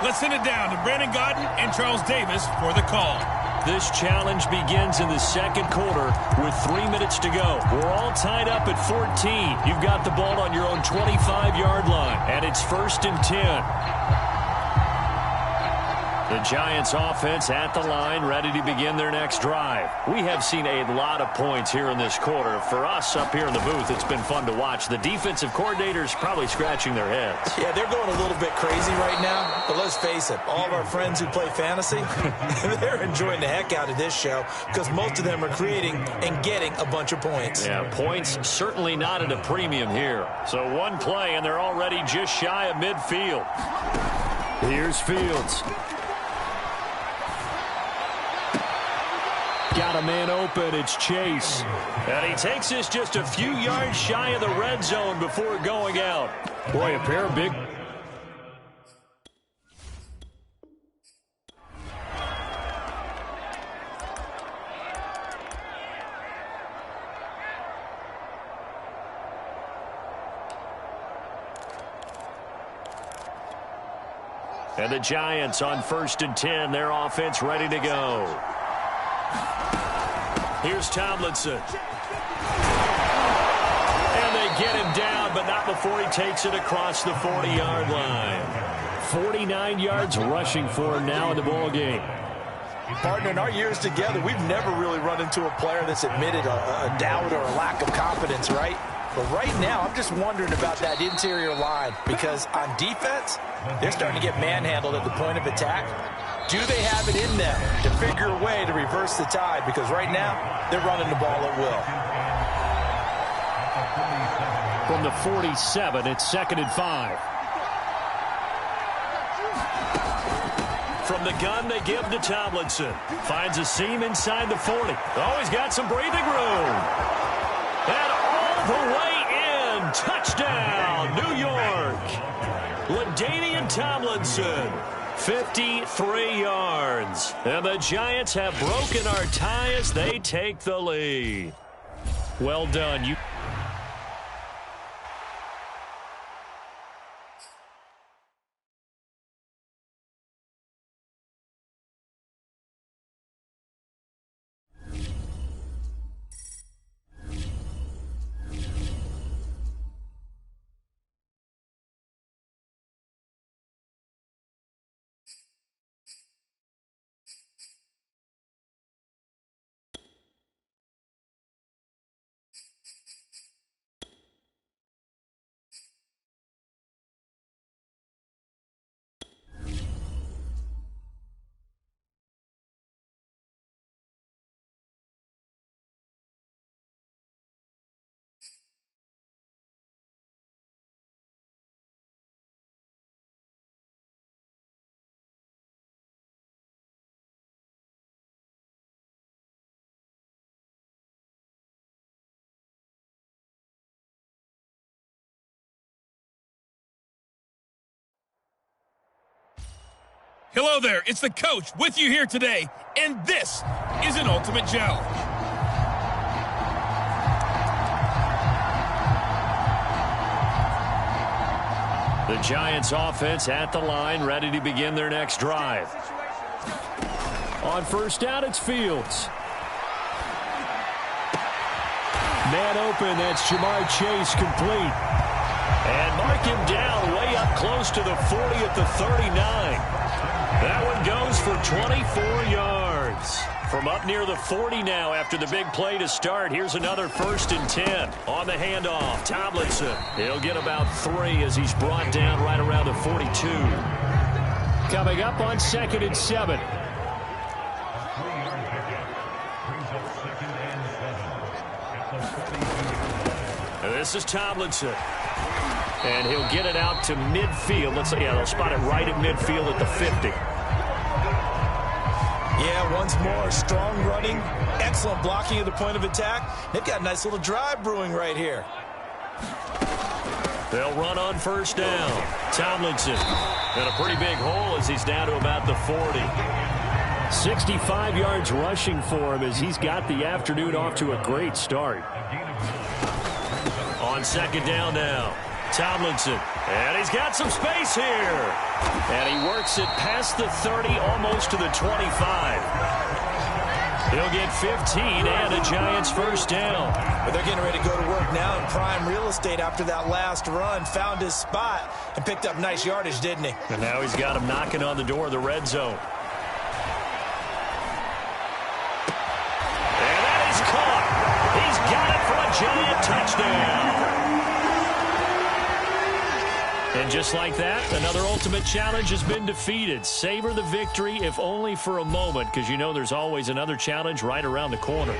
Let's send it down to Brandon Gaudin and Charles Davis for the call. This challenge begins in the second quarter with 3 minutes to go. We're all tied up at 14. You've got the ball on your own 25-yard line, and it's 1st and 10. The Giants offense at the line, ready to begin their next drive. We have seen a lot of points here in this quarter. For us up here in the booth, it's been fun to watch. The defensive coordinators probably scratching their heads. Yeah, they're going a little bit crazy right now, but let's face it, all of our friends who play fantasy, they're enjoying the heck out of this show because most of them are creating and getting a bunch of points. Yeah, points certainly not at a premium here. So one play, and they're already just shy of midfield. Here's Fields. Got a man open. It's Chase. And he takes us just a few yards shy of the red zone before going out. Boy, a pair of big... And the Giants on 1st and 10. Their offense ready to go. Here's Tomlinson. And they get him down, but not before he takes it across the 40-yard line. 49 yards rushing for him now in the ballgame. Partner, in our years together, we've never really run into a player that's admitted a doubt or a lack of confidence, right? But right now, I'm just wondering about that interior line because on defense, they're starting to get manhandled at the point of attack. Do they have it in them to figure a way to reverse the tide? Because right now, they're running the ball at will. From the 47, it's 2nd and 5. From the gun, they give to Tomlinson. Finds a seam inside the 40. Oh, he's got some breathing room. And all the way in. Touchdown, New York. LaDainian Tomlinson. 53 yards. And the Giants have broken our tie as they take the lead. Well done. Hello there, it's the coach with you here today, and this is an Ultimate Challenge. The Giants offense at the line, ready to begin their next drive. On 1st down, it's Fields. Man open, that's Jamar Chase complete. And mark him down way up close to the 40 at the 39. That one goes for 24 yards. From up near the 40 now after the big play to start. Here's another 1st and 10. On the handoff, Tomlinson. He'll get about 3 as he's brought down right around the 42. Coming up on 2nd and 7. This is Tomlinson. And he'll get it out to midfield. Let's say, yeah, they'll spot it right at midfield at the 50. Yeah, once more, strong running, excellent blocking at the point of attack. They've got a nice little drive brewing right here. They'll run on 1st down. Tomlinson in a pretty big hole as he's down to about the 40. 65 yards rushing for him as he's got the afternoon off to a great start. On second down now, Tomlinson. And he's got some space here. And he works it past the 30, almost to the 25. He'll get 15 and a Giants first down. But they're getting ready to go to work now in prime real estate after that last run. Found his spot and picked up nice yardage, didn't he? And now he's got him knocking on the door of the red zone. And that is caught. He's got it for a Giant touchdown. And just like that, another ultimate challenge has been defeated. Savor the victory, if only for a moment, because you know there's always another challenge right around the corner.